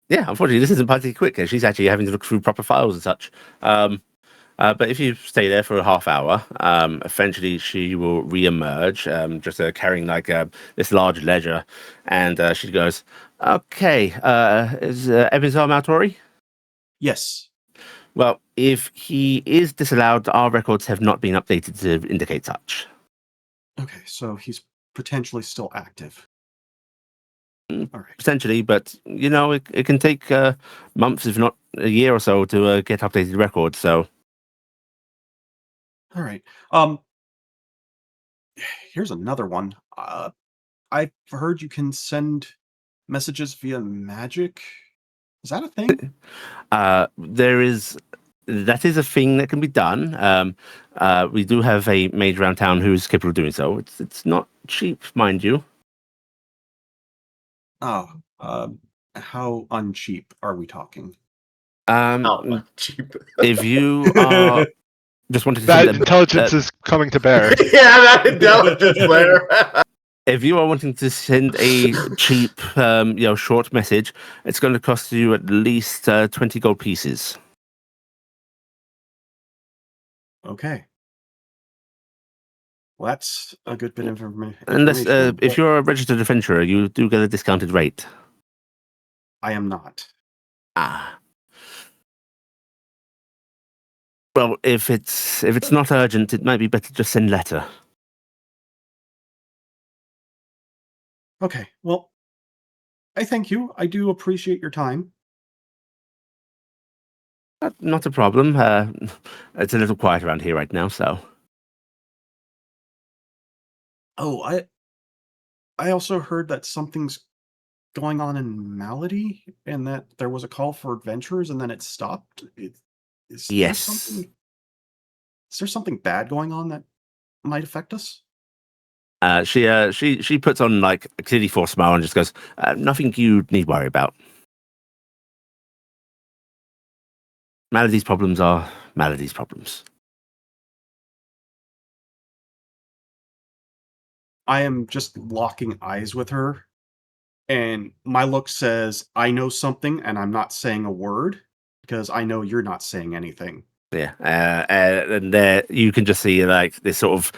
Speaker 2: yeah, unfortunately, this isn't particularly quick. She's actually having to look through proper files and such. But if you stay there for a half hour, eventually she will re-emerge, just carrying like this large ledger, and she goes, "Okay, is Ebinsar Maltori?"
Speaker 5: Yes.
Speaker 2: Well, if he is disallowed, our records have not been updated to indicate such.
Speaker 5: Okay, so he's potentially still active.
Speaker 2: Mm.
Speaker 5: All right.
Speaker 2: Potentially, but you know, it can take months, if not a year or so, to get updated records. So,
Speaker 5: All right. Here's another one. I've heard you can send messages via magic. Is that a thing?
Speaker 2: that is a thing that can be done. We do have a mage around town who is capable of doing so. It's not cheap, mind you.
Speaker 5: Oh, how uncheap are we talking?
Speaker 6: Oh, cheap.
Speaker 2: If you are just wanted to
Speaker 3: That
Speaker 2: send
Speaker 3: intelligence is coming to bear.
Speaker 6: Yeah, that intelligence there.
Speaker 2: if you are wanting to send a cheap, short message, it's going to cost you at least 20 gold pieces.
Speaker 5: Okay. Well, that's a good bit of
Speaker 2: Unless,
Speaker 5: information.
Speaker 2: if
Speaker 5: but
Speaker 2: you're a registered adventurer, you do get a discounted rate.
Speaker 5: I am not.
Speaker 2: Ah. Well, if it's not urgent, it might be better to just send letter.
Speaker 5: Okay. Well, I thank you. I do appreciate your time.
Speaker 2: Not a problem. It's a little quiet around here right now, so.
Speaker 5: Oh, I also heard that something's going on in Malady, and that there was a call for adventurers, and then it stopped. Is there
Speaker 2: Yes.
Speaker 5: something bad going on that might affect us?
Speaker 2: She puts on like a clearly forced smile and just goes, nothing you need worry about. Malady's problems are Malady's problems.
Speaker 5: I am just locking eyes with her, and my look says, I know something, and I'm not saying a word, because I know you're not saying anything.
Speaker 2: Yeah, and there you can just see like this sort of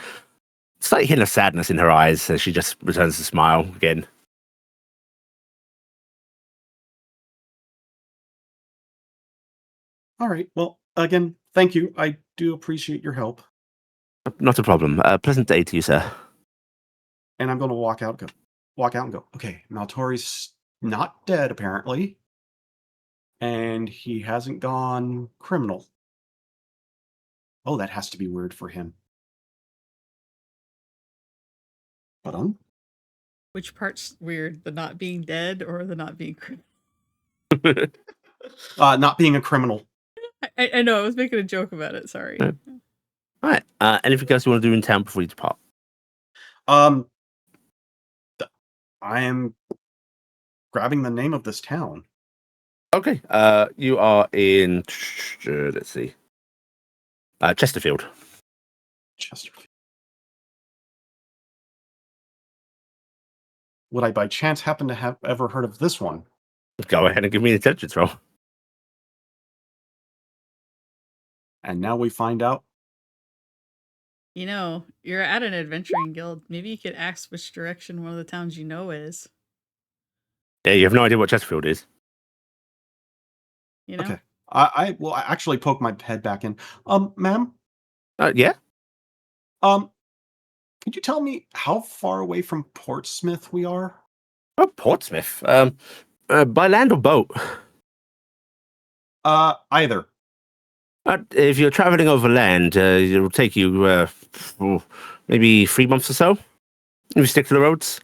Speaker 2: slight hint of sadness in her eyes as she just returns the smile again.
Speaker 5: All right. Well, again, thank you. I do appreciate your help.
Speaker 2: Not a problem. Pleasant day to you, sir.
Speaker 5: And I'm going to walk out and go, okay, Maltori's not dead, apparently. And he hasn't gone criminal. Oh, that has to be weird for him. But
Speaker 1: Which part's weird? The not being dead or the not being criminal?
Speaker 5: not being a criminal.
Speaker 1: I know, I was making a joke about it, sorry.
Speaker 2: All right. Anything else you want to do in town before you depart?
Speaker 5: I am grabbing the name of this town.
Speaker 2: Okay. You are in. Let's see. Chesterfield.
Speaker 5: Chesterfield. Would I by chance happen to have ever heard of this one?
Speaker 2: Go ahead and give me an intelligence roll.
Speaker 5: And now we find out.
Speaker 1: You know, you're at an adventuring guild. Maybe you could ask which direction one of the towns you know is.
Speaker 2: Yeah, you have no idea what Chesterfield is.
Speaker 1: You know?
Speaker 5: Okay. I will actually poke my head back in. Ma'am?
Speaker 2: Yeah.
Speaker 5: Could you tell me how far away from Portsmouth we are?
Speaker 2: Oh, Portsmouth. By land or boat?
Speaker 5: Either.
Speaker 2: If you're traveling over land, it'll take you maybe 3 months or so. If you stick to the roads.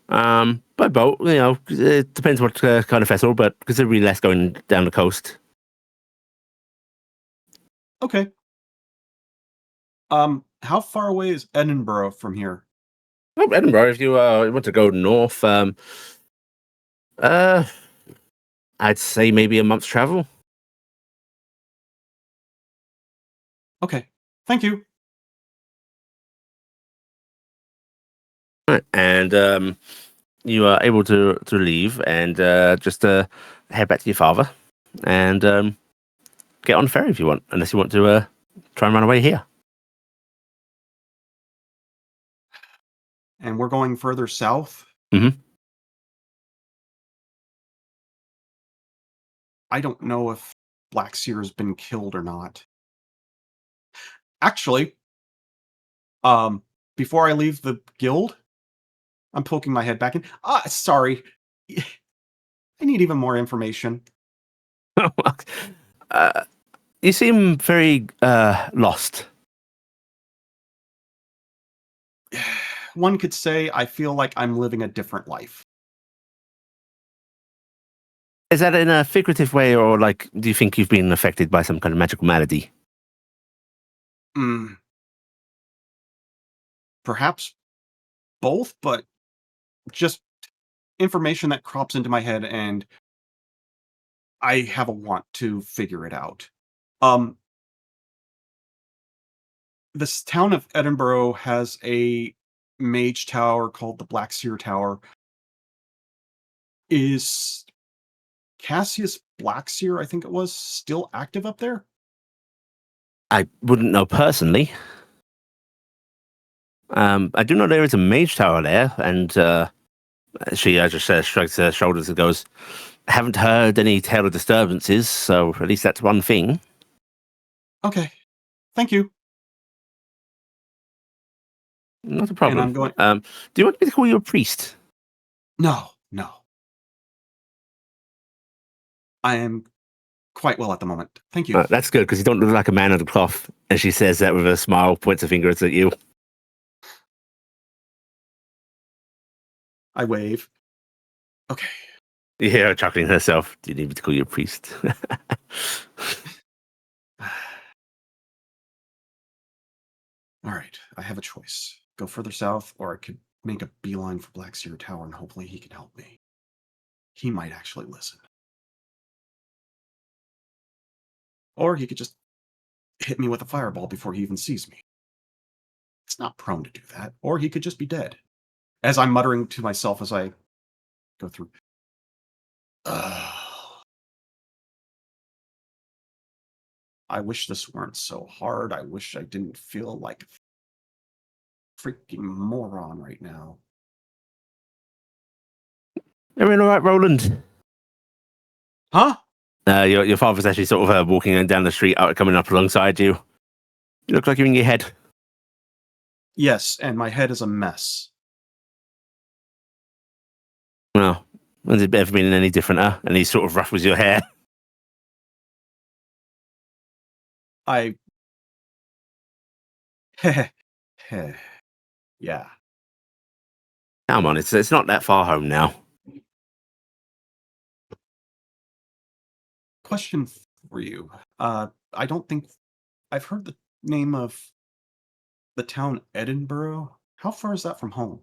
Speaker 2: By boat, it depends what kind of vessel, but considerably less going down the coast.
Speaker 5: Okay. How far away is Edinburgh from here?
Speaker 2: Oh, Edinburgh, if you want to go north, I'd say maybe a month's travel.
Speaker 5: Okay. Thank you.
Speaker 2: Right. And you are able to leave and just head back to your father and get on the ferry if you want, unless you want to try and run away here.
Speaker 5: And we're going further south?
Speaker 2: Mm-hmm.
Speaker 5: I don't know if Blackseer's been killed or not. Actually, before I leave the guild, I'm poking my head back in. Sorry. I need even more information.
Speaker 2: You seem very lost.
Speaker 5: One could say I feel like I'm living a different life.
Speaker 2: Is that in a figurative way, or like, do you think you've been affected by some kind of magical malady?
Speaker 5: Perhaps both, but just information that crops into my head and I have a want to figure it out. This town of Edinburgh has a mage tower called the Blackseer Tower. Is Cassius Blackseer, I think it was, still active up there?
Speaker 2: I wouldn't know personally. I do know there is a mage tower there, and she just shrugs her shoulders and goes, "Haven't heard any tale of disturbances, so at least that's one thing."
Speaker 5: Okay. Thank you.
Speaker 2: Not a problem.
Speaker 5: And I'm going...
Speaker 2: do you want me to call you a priest?
Speaker 5: No. I am quite well at the moment. Thank you.
Speaker 2: That's good, because you don't look like a man of the cloth. And she says that with a smile, points her fingers at you.
Speaker 5: I wave. Okay.
Speaker 2: You hear her chuckling herself. Do you need me to call you a priest?
Speaker 5: All right. I have a choice. Go further south, or I could make a beeline for Blackseer Tower and hopefully he can help me. He might actually listen. Or he could just hit me with a fireball before he even sees me. It's not prone to do that. Or he could just be dead. As I'm muttering to myself as I go through. I wish this weren't so hard. I wish I didn't feel like a freaking moron right now.
Speaker 2: Everything all right, Roland?
Speaker 5: Huh?
Speaker 2: Your father's actually sort of walking down the street, coming up alongside you. You look like you're in your head.
Speaker 5: Yes, and my head is a mess.
Speaker 2: Well, has it ever been any different, huh? And he sort of ruffles your hair.
Speaker 5: Yeah.
Speaker 2: Come on, it's not that far home now.
Speaker 5: Question for you. I don't think I've heard the name of the town Edinburgh. How far is that from home?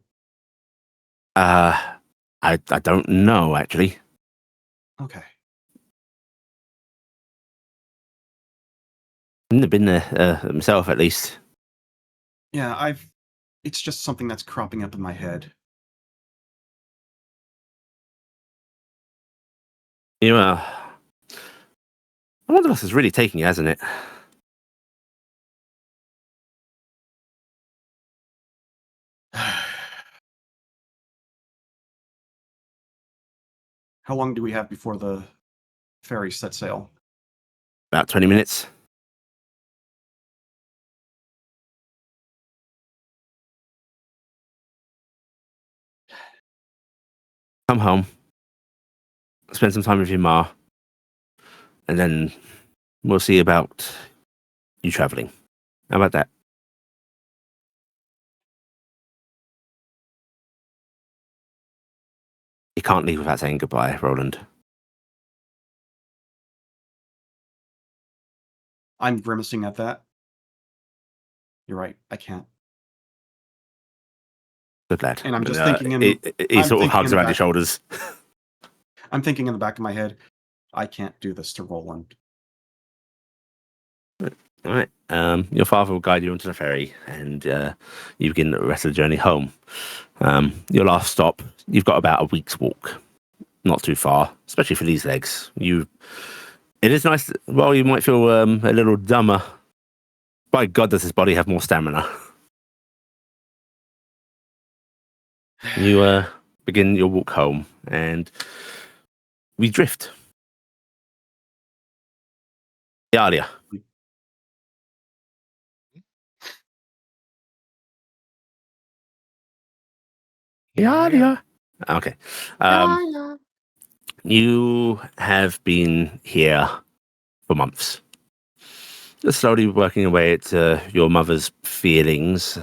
Speaker 2: I don't know, actually.
Speaker 5: Okay.
Speaker 2: I've never been there myself, at least.
Speaker 5: Yeah, it's just something that's cropping up in my head.
Speaker 2: I wonder if this is really taking you, hasn't it?
Speaker 5: How long do we have before the ferry set sail?
Speaker 2: About 20 minutes. come home, spend some time with your ma, and then we'll see about you traveling. How about that? You can't leave without saying goodbye, Roland.
Speaker 5: I'm grimacing at that. You're right. I can't.
Speaker 2: Good lad.
Speaker 5: And I'm just thinking in.
Speaker 2: He
Speaker 5: I'm
Speaker 2: sort of
Speaker 5: thinking
Speaker 2: hugs
Speaker 5: in the
Speaker 2: around your
Speaker 5: back-
Speaker 2: shoulders.
Speaker 5: I'm thinking in the back of my head, I can't do this to Roland.
Speaker 2: All right. Your father will guide you onto the ferry, and you begin the rest of the journey home. Your last stop, you've got about a week's walk. Not too far, especially for these legs. It is nice. Well, you might feel a little dumber. By God, does his body have more stamina? You begin your walk home, and we drift. Iala. Iala. Okay. You have been here for months. Just slowly working away at your mother's feelings,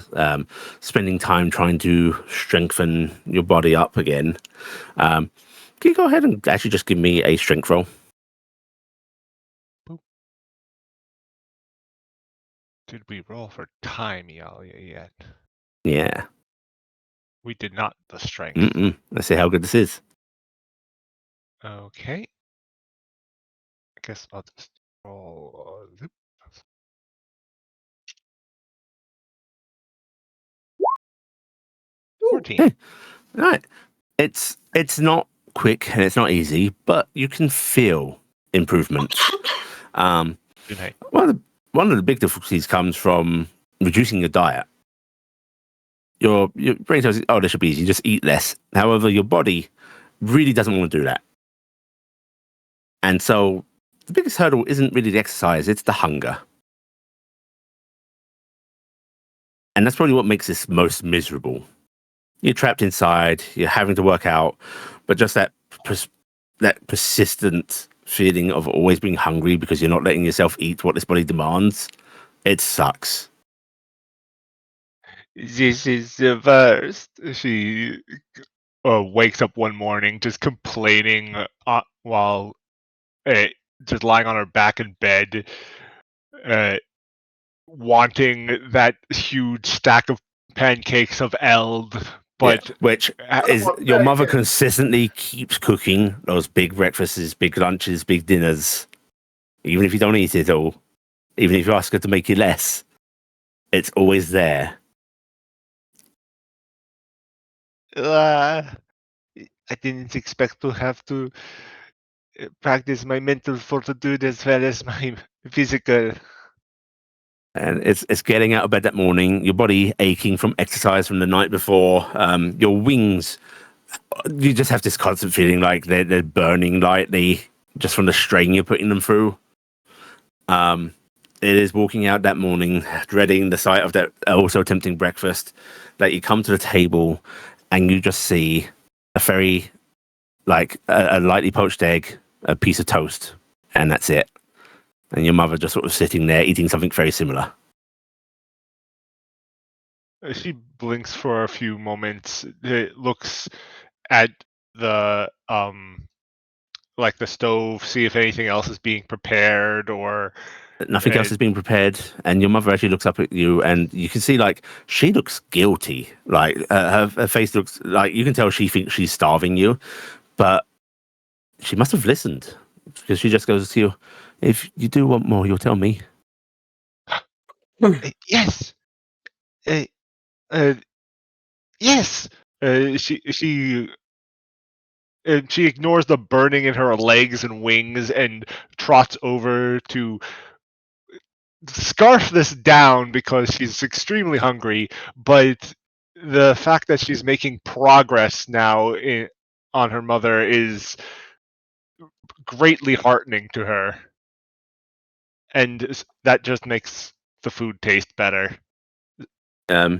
Speaker 2: spending time trying to strengthen your body up again. Can you go ahead and actually just give me a strength roll?
Speaker 3: Did we roll for time, Iala, yet?
Speaker 2: Yeah.
Speaker 3: We did not the strength.
Speaker 2: Let's see how good this is.
Speaker 3: Okay. I guess I'll just roll. 14.
Speaker 2: All right. It's not quick and it's not easy, but you can feel improvement.
Speaker 3: Good night.
Speaker 2: One of the big difficulties comes from reducing your diet. Your brain tells you, oh, this should be easy, just eat less. However, your body really doesn't want to do that. And so the biggest hurdle isn't really the exercise, it's the hunger. And that's probably what makes this most miserable. You're trapped inside, you're having to work out, but just that persistent feeling of always being hungry because you're not letting yourself eat what this body demands, it sucks.
Speaker 3: This is the worst. She wakes up one morning just complaining while just lying on her back in bed, wanting that huge stack of pancakes of Eld, but
Speaker 2: which is your mother consistently keeps cooking those big breakfasts, big lunches, big dinners. Even if you don't eat it all, even if you ask her to make you less, it's always there.
Speaker 3: I didn't expect to have to practice my mental fortitude as well as my physical.
Speaker 2: And it's getting out of bed that morning, your body aching from exercise from the night before, your wings, you just have this constant feeling like they're burning lightly just from the strain you're putting them through. It is walking out that morning, dreading the sight of that also tempting breakfast, that you come to the table and you just see a very, like a lightly poached egg, a piece of toast, and that's it. And your mother just sort of sitting there eating something very similar.
Speaker 3: She blinks for a few moments. It looks at the like the stove, see if anything else is being prepared or
Speaker 2: nothing else is being prepared. And your mother actually looks up at you, and you can see like she looks guilty. Like her face looks like you can tell she thinks she's starving you, but she must have listened because she just goes to you. If you do want more, you'll tell me.
Speaker 3: Yes. Yes. She ignores the burning in her legs and wings and trots over to scarf this down because she's extremely hungry. But the fact that she's making progress now on her mother is greatly heartening to her. And that just makes the food taste better.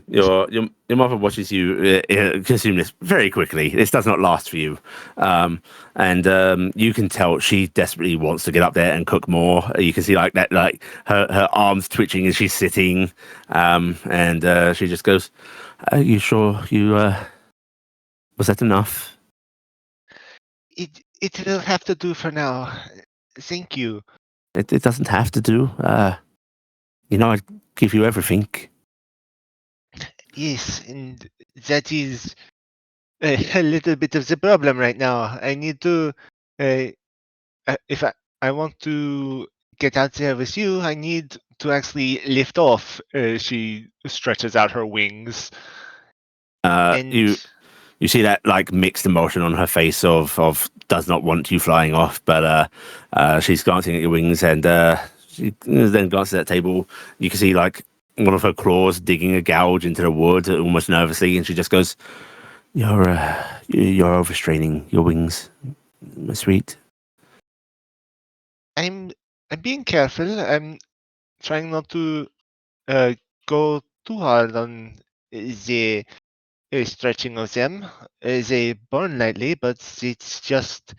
Speaker 2: Your mother watches you consume this very quickly. This does not last for you, and you can tell she desperately wants to get up there and cook more. You can see like that, like her arms twitching as she's sitting, and she just goes, "Are you sure you was that enough?"
Speaker 3: It will have to do for now. Thank you.
Speaker 2: It doesn't have to do. I'd give you everything.
Speaker 3: Yes, and that is a little bit of the problem right now. I need to, if I want to get out there with you, I need to actually lift off. She stretches out her wings. And
Speaker 2: You see that like mixed emotion on her face of does not want you flying off, but she's glancing at your wings, and she then glances at that table. You can see like one of her claws digging a gouge into the wood almost nervously, and she just goes, You're overstraining your wings, my sweet."
Speaker 3: I'm being careful. I'm trying not to go too hard on the stretching of them. They burn lightly, but it's just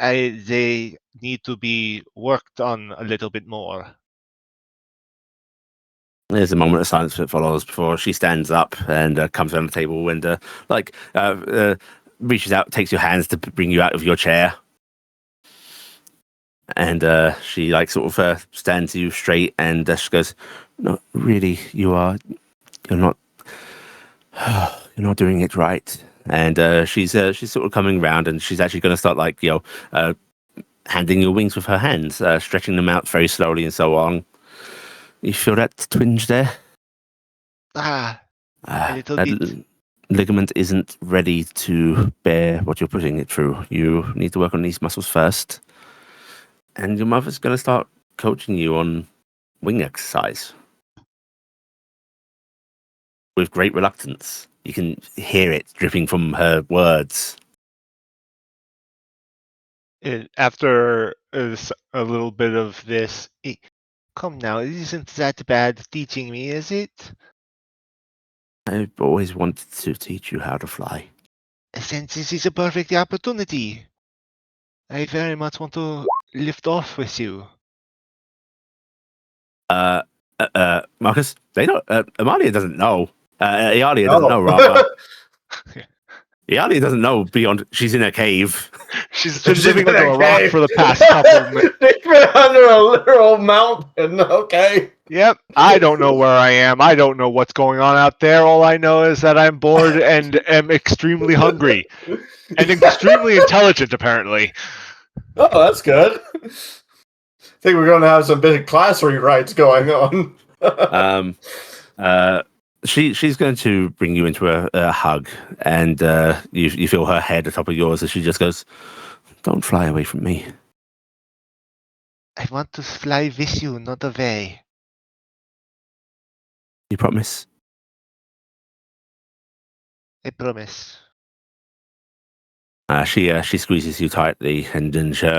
Speaker 3: they need to be worked on a little bit more.
Speaker 2: There's a moment of silence that follows before she stands up and comes around the table and reaches out, takes your hands to bring you out of your chair. And she like sort of stands you straight, and she goes, "No, really, you're not doing it right." And she's sort of coming around, and she's actually going to start like handing your wings with her hands, stretching them out very slowly and so on. You feel that twinge there?
Speaker 3: A little
Speaker 2: that
Speaker 3: bit.
Speaker 2: Ligament isn't ready to bear what you're putting it through. You need to work on these muscles first. And your mother's going to start coaching you on wing exercise. With great reluctance. You can hear it dripping from her words.
Speaker 3: After a little bit of this, come now, it isn't that bad teaching me, is it?
Speaker 2: I've always wanted to teach you how to fly.
Speaker 3: Since this is a perfect opportunity, I very much want to lift off with you.
Speaker 2: Markus, they don't. Emalia doesn't know. Iala doesn't know, rather. Iala doesn't know beyond. She's in a cave.
Speaker 3: She's been living under a rock for the past couple minutes.
Speaker 6: They've been under a literal mountain. Okay.
Speaker 3: Yep. I don't know where I am. I don't know what's going on out there. All I know is that I'm bored and am extremely hungry. And extremely intelligent, apparently.
Speaker 6: Oh, that's good. I think we're going to have some big class rewrites going on.
Speaker 2: She's going to bring you into a hug, and you feel her head atop of yours as she just goes, "Don't fly away from me."
Speaker 3: I want to fly with you, not away.
Speaker 2: You promise?
Speaker 3: I promise.
Speaker 2: She squeezes you tightly, and then she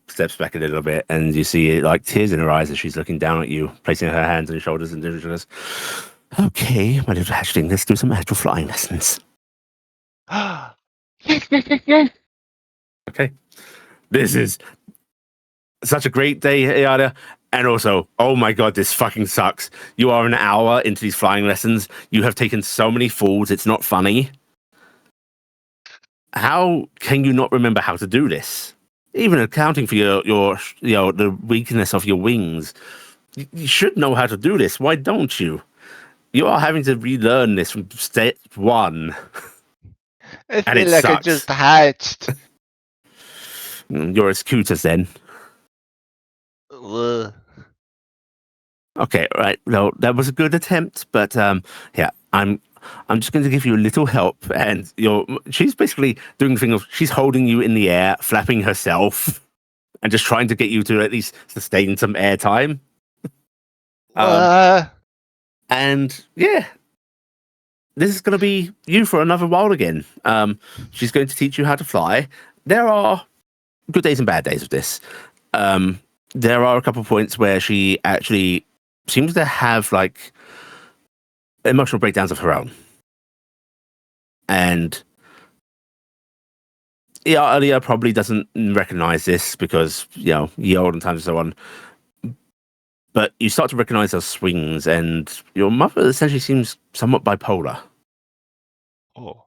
Speaker 2: steps back a little bit, and you see like tears in her eyes as she's looking down at you, placing her hands on your shoulders, and then she goes, "Okay, my little hatchling, let's do some actual flying lessons." Okay. This is such a great day, Iala. And also, oh my god, this fucking sucks. You are an hour into these flying lessons. You have taken so many falls, it's not funny. How can you not remember how to do this? Even accounting for your the weakness of your wings. You should know how to do this. Why don't you? You are having to relearn this from step one.
Speaker 3: I
Speaker 2: And it
Speaker 3: feel like I
Speaker 2: sucks.
Speaker 3: just hatched.
Speaker 2: You're as cute as then.
Speaker 3: Ugh.
Speaker 2: Okay, right. No, that was a good attempt, but yeah, I'm just going to give you a little help, and she's basically doing the thing of she's holding you in the air, flapping herself, and just trying to get you to at least sustain some airtime. And yeah, this is going to be you for another while again. She's going to teach you how to fly. There are good days and bad days of this. There are a couple of points where she actually seems to have like emotional breakdowns of her own. And Iala probably doesn't recognize this because, ye olden times and so on. But you start to recognize those swings, and your mother essentially seems somewhat bipolar.
Speaker 3: Oh.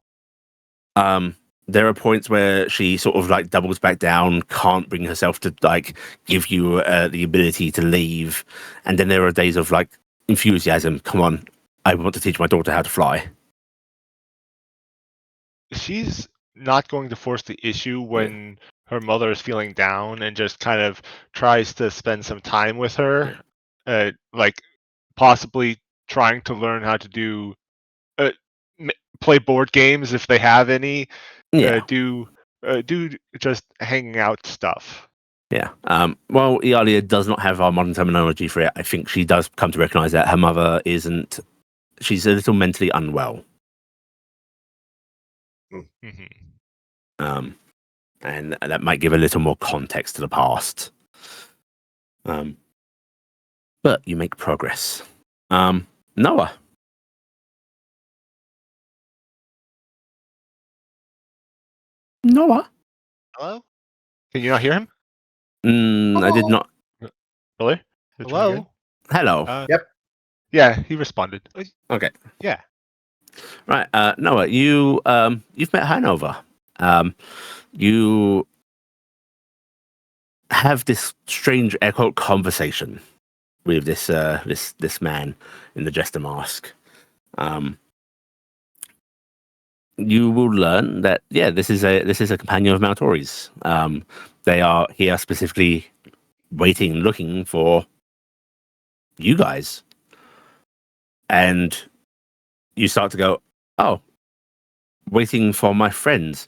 Speaker 2: There are points where she sort of like doubles back down, can't bring herself to like give you the ability to leave. And then there are days of like enthusiasm. Come on, I want to teach my daughter how to fly.
Speaker 3: She's not going to force the issue when her mother is feeling down and just kind of tries to spend some time with her, like possibly trying to learn how to do play board games if they have any. Do just hanging out stuff.
Speaker 2: Yeah. Well, Iala does not have our modern terminology for it. I think she does come to recognize that her mother isn't. She's a little mentally unwell.
Speaker 3: Mm-hmm.
Speaker 2: And that might give a little more context to the past. But you make progress. Noah. Noah?
Speaker 4: Hello?
Speaker 3: Can you not hear him?
Speaker 2: I did not.
Speaker 3: Really?
Speaker 4: Hello?
Speaker 2: Hello.
Speaker 6: Yep.
Speaker 3: Yeah, he responded.
Speaker 2: Okay.
Speaker 3: Yeah.
Speaker 2: Right. Noah, you've met Hanover. You have this strange air quote conversation with this man in the jester mask. You will learn that this is a companion of Maltori's. They are here specifically waiting, looking for you guys, and you start to go, oh, waiting for my friends.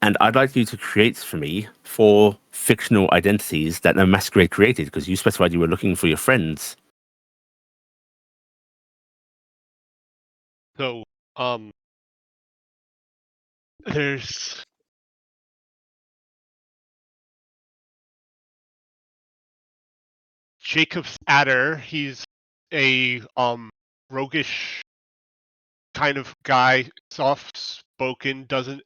Speaker 2: And I'd like you to create for me 4 fictional identities that the masquerade created, because you specified you were looking for your friends.
Speaker 4: So, there's Jacob's Adder. He's a roguish kind of guy, soft spoken, doesn't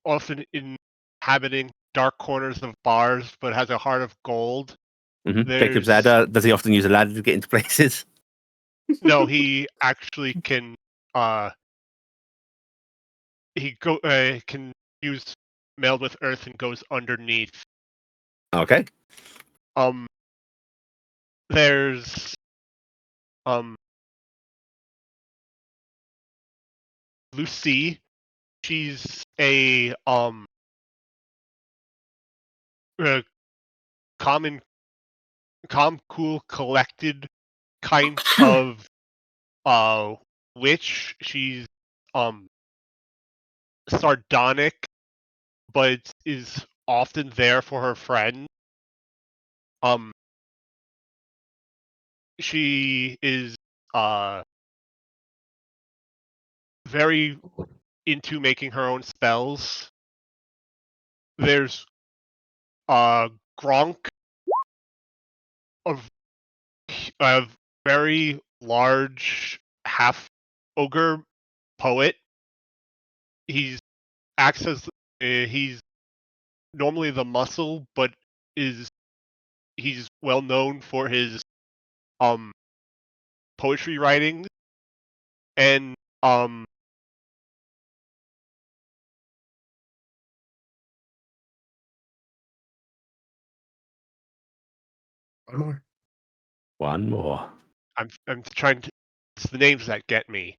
Speaker 4: often inhabiting dark corners of bars, but has a heart of gold.
Speaker 2: Jacob's Adder, does he often use a ladder to get into places?
Speaker 4: No, he actually can can use Meld with Earth and goes underneath.
Speaker 2: Okay.
Speaker 4: There's Lucy. She's a calm, cool, collected kind of witch. She's sardonic, but is often there for her friends. She is very into making her own spells. There's Gronk, a very large half ogre poet. He's normally the muscle, but he's well known for his poetry writing. And
Speaker 2: One more.
Speaker 4: I'm trying to. It's the names that get me.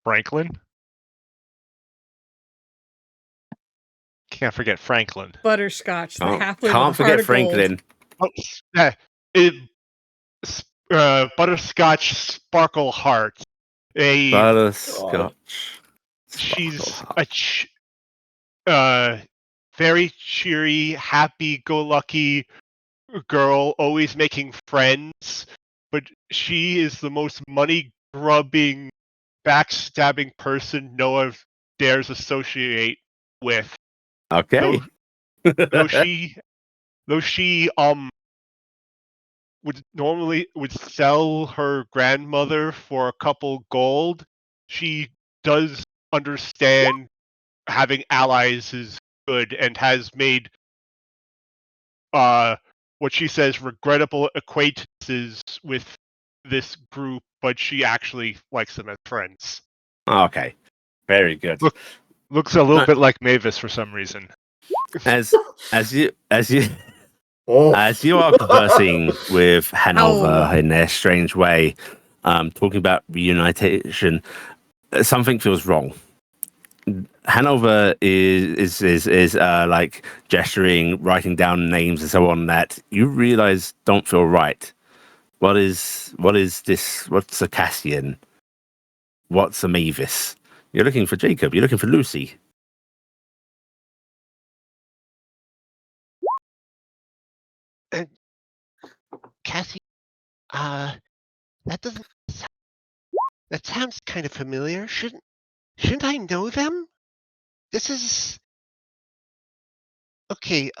Speaker 3: Franklin? Can't forget Franklin.
Speaker 1: Butterscotch, the halfling
Speaker 2: Can't
Speaker 1: with a heart
Speaker 2: forget
Speaker 1: of
Speaker 2: Franklin.
Speaker 4: Butterscotch Sparkle Heart.
Speaker 2: Butterscotch.
Speaker 4: She's a very cheery, happy-go-lucky girl, always making friends, but she is the most money-grubbing, backstabbing person Noah dares associate with.
Speaker 2: Okay.
Speaker 4: Though she would sell her grandmother for a couple gold, she does understand having allies is good and has made what she says regrettable acquaintances with this group, but she actually likes them as friends.
Speaker 2: Okay, very good.
Speaker 3: Looks a little
Speaker 2: Uh,
Speaker 3: bit like Mavis for some reason.
Speaker 2: As you
Speaker 6: Oh.
Speaker 2: as you are conversing with Hanover
Speaker 1: Ow.
Speaker 2: in their strange way, talking about reunitation, something feels wrong. Hanover is like gesturing, writing down names and so on that you realize don't feel right. What is this? What's a Cassian? What's a Mavis? You're looking for Jacob. You're looking for Lucy.
Speaker 7: Cassie, that doesn't. That sounds kind of familiar. Shouldn't I know them? This is okay.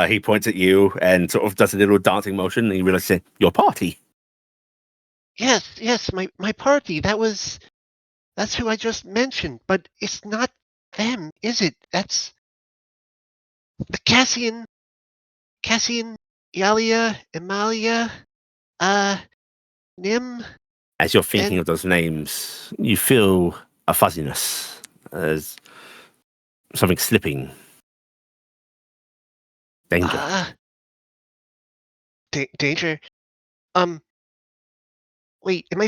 Speaker 2: He points at you and sort of does a little dancing motion, and you realize your party.
Speaker 7: Yes, my party. That's who I just mentioned. But it's not them, is it? That's the Cassian, Iala, Emalia, Nim.
Speaker 2: As you're thinking
Speaker 7: And
Speaker 2: of those names, you feel a fuzziness, as something slipping. Danger.
Speaker 7: Danger. Wait, am I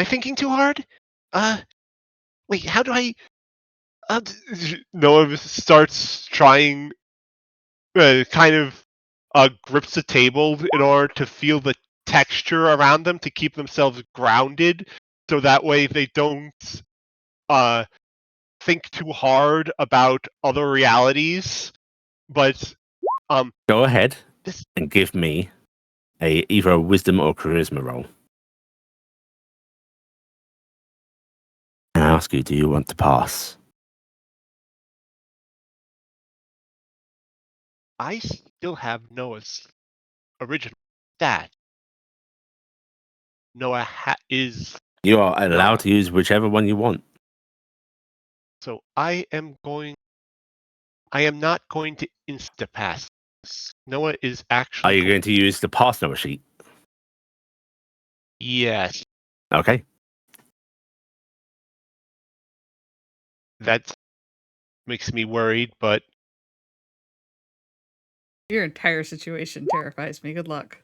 Speaker 7: thinking too hard? Wait, how do I?
Speaker 4: Noah starts trying, kind of grips the table in order to feel the texture around them to keep themselves grounded, so that way they don't think too hard about other realities. But
Speaker 2: Go ahead
Speaker 7: This-
Speaker 2: and give me either a wisdom or charisma roll. And I ask you, do you want to pass?
Speaker 4: I still have Noah's original stat. Noah is
Speaker 2: You are allowed to use whichever one you want.
Speaker 4: so I am not going to insta-pass this. Noah is
Speaker 2: Are
Speaker 4: actually
Speaker 2: you going to use the pass Noah sheet?
Speaker 4: Yes.
Speaker 2: Okay.
Speaker 4: That makes me worried, but
Speaker 1: Your entire situation terrifies me. Good luck.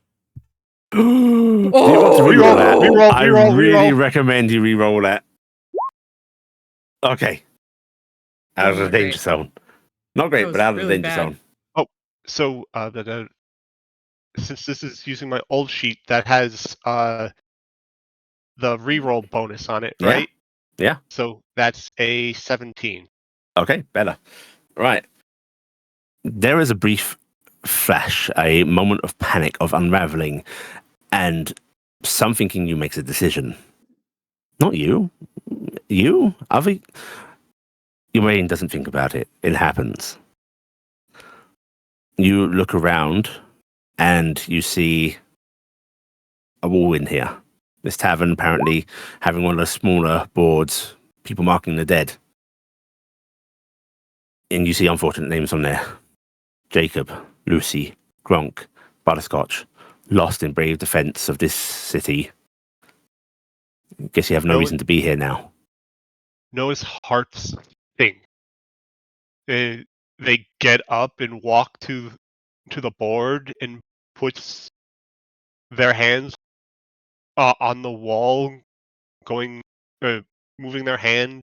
Speaker 2: Do you want to
Speaker 1: Oh,
Speaker 2: reroll
Speaker 1: no.
Speaker 2: that? I
Speaker 3: Reroll.
Speaker 2: really recommend you reroll that. Okay. Out of the
Speaker 1: Not
Speaker 2: danger
Speaker 1: great.
Speaker 2: zone. Not great,
Speaker 1: That
Speaker 2: but out of
Speaker 1: was
Speaker 2: the
Speaker 1: really
Speaker 2: danger
Speaker 1: bad.
Speaker 2: zone.
Speaker 4: so since this is using my old sheet that has the reroll bonus on it,
Speaker 2: Yeah.
Speaker 4: right?
Speaker 2: Yeah.
Speaker 4: So that's a 17.
Speaker 2: Okay, better. Right. There is a brief flash, a moment of panic, of unraveling, and something in you makes a decision. Not you. You? Your brain doesn't think about it. It happens. You look around and you see a wall in here. This tavern apparently having one of the smaller boards, people marking the dead. And you see unfortunate names on there. Jacob, Lucy, Gronk, Butterscotch, lost in brave defense of this city. Guess you have no reason to be here now.
Speaker 4: Noah's heart's thing. They get up and walk to the board and puts their hands on the wall, going moving their hand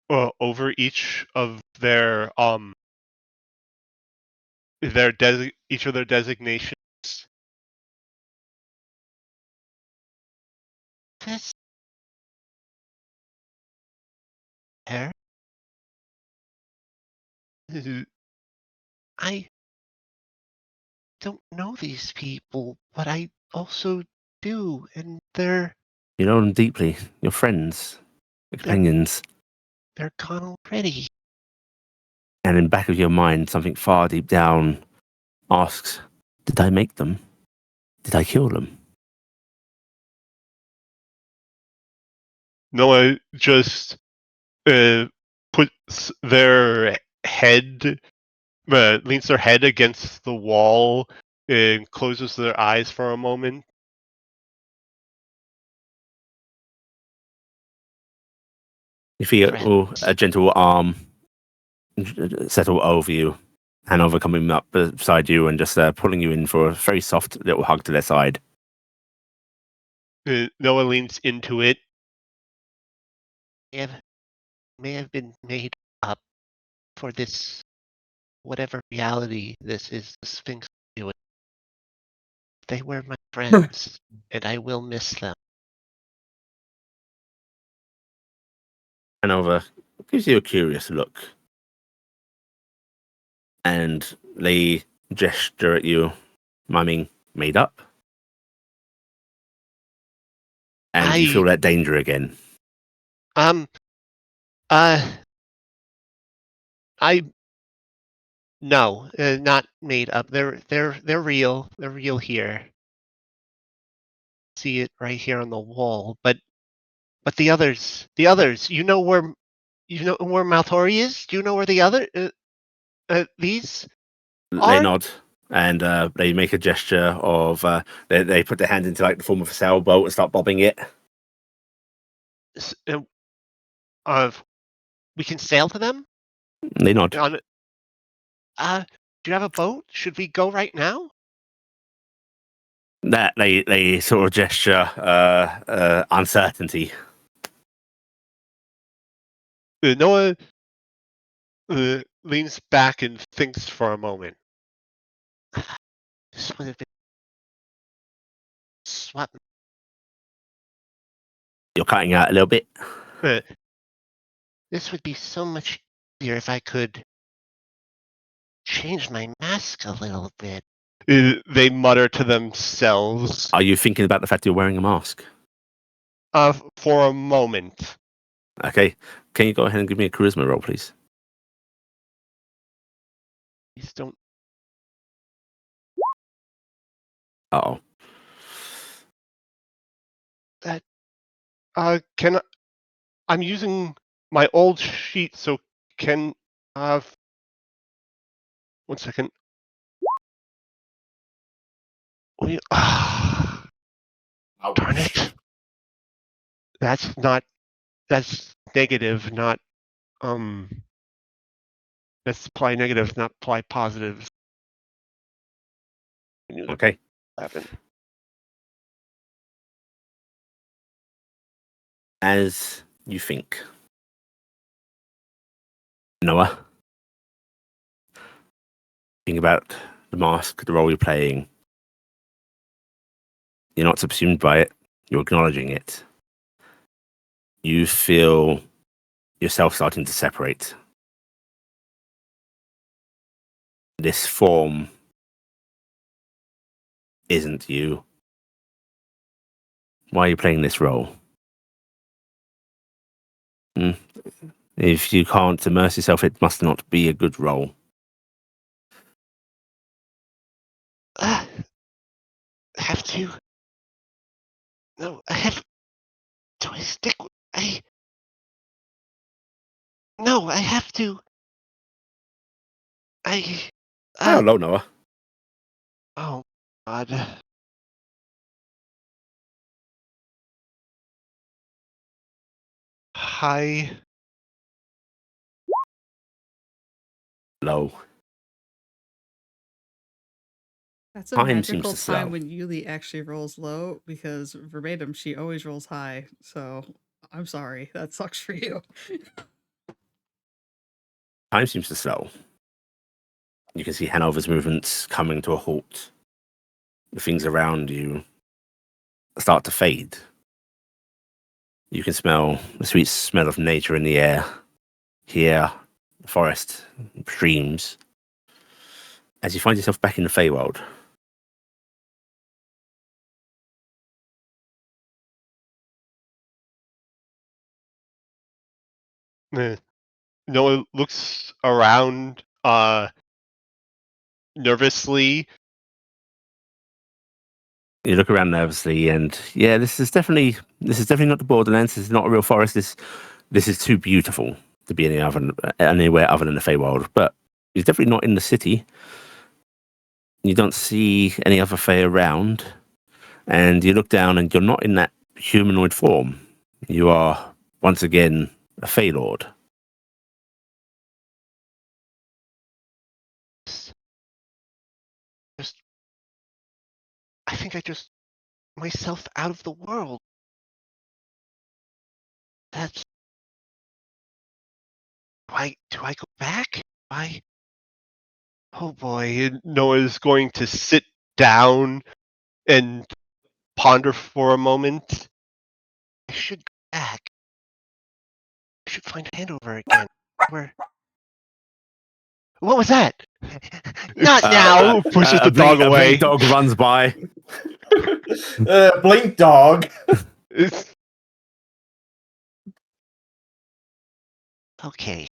Speaker 4: over each of their each of their designations.
Speaker 7: this hair. I don't know these people, but I also do, and they're
Speaker 2: You know them deeply. Your friends, your companions.
Speaker 7: they're gone already.
Speaker 2: And in back of your mind, something far deep down asks, did I make them? Did I kill them?
Speaker 4: Noah just puts their head, leans their head against the wall and closes their eyes for a moment.
Speaker 2: You feel a gentle arm settle over you, Hanover coming up beside you and just pulling you in for a very soft little hug to their side.
Speaker 4: Noah leans into it.
Speaker 7: May have been made up for this, whatever reality this is, the Sphinx doing. They were my friends, and I will miss them.
Speaker 2: Hanover gives you a curious look. And they gesture at you, miming made up. And you feel that danger again.
Speaker 7: No, not made up. They're real. They're real here. See it right here on the wall. But the others, you know where Maltori is? Do you know where the other these
Speaker 2: They
Speaker 7: are?
Speaker 2: nod and they make a gesture of they put their hand into like the form of a sailboat and start bobbing it.
Speaker 7: We can sail to them?
Speaker 2: They nod.
Speaker 7: Do you have a boat? Should we go right now?
Speaker 2: That they sort of gesture uncertainty.
Speaker 4: Noah leans back and thinks for a moment.
Speaker 7: This would have been swap.
Speaker 2: You're cutting out a little bit.
Speaker 7: This would be so much easier if I could change my mask a little bit.
Speaker 4: They mutter to themselves.
Speaker 2: Are you thinking about the fact you're wearing a mask?
Speaker 4: For a moment.
Speaker 2: Okay. Can you go ahead and give me a charisma roll, please?
Speaker 7: Please don't.
Speaker 2: Uh-oh.
Speaker 4: I'm using my old sheet, so can have 1 second. Darn it. That's negative, not that's apply negative, not apply positive.
Speaker 2: Okay.
Speaker 4: 11.
Speaker 2: As you think, Noah, think about the mask, the role you're playing. You're not subsumed by it. You're acknowledging it. You feel yourself starting to separate. This form isn't you. Why are you playing this role? If you can't immerse yourself, it must not be a good role.
Speaker 7: Have to. No, I have. Do I stick? No, I have to.
Speaker 2: Hello, Noah.
Speaker 7: Oh, God.
Speaker 4: Hi.
Speaker 2: Low.
Speaker 1: That's a
Speaker 2: Time
Speaker 1: magical
Speaker 2: seems to
Speaker 1: time
Speaker 2: slow.
Speaker 1: when Yuli actually rolls low, because verbatim, she always rolls high. So I'm sorry. That sucks for you.
Speaker 2: Time seems to slow. You can see Hanover's movements coming to a halt. The things around you start to fade. You can smell the sweet smell of nature in the air. Hear the forest, streams. As you find yourself back in the Feywild.
Speaker 4: Noah looks around nervously.
Speaker 2: You look around nervously, and yeah, this is definitely not the Borderlands. This is not a real forest. This is too beautiful to be anywhere other than the Feywild. But it's definitely not in the city. You don't see any other Fey around, and you look down, and you're not in that humanoid form. You are once again a Fey Lord.
Speaker 7: I think I just myself out of the world. That's. Do I go back?
Speaker 4: Oh boy, Noah's going to sit down and ponder for a moment.
Speaker 7: I should go back. I should find Hanover again. What was that? Not now!
Speaker 4: Pushes the dog
Speaker 2: A
Speaker 4: away.
Speaker 2: blink dog runs by.
Speaker 6: Blink dog.
Speaker 4: It's-
Speaker 7: Okay.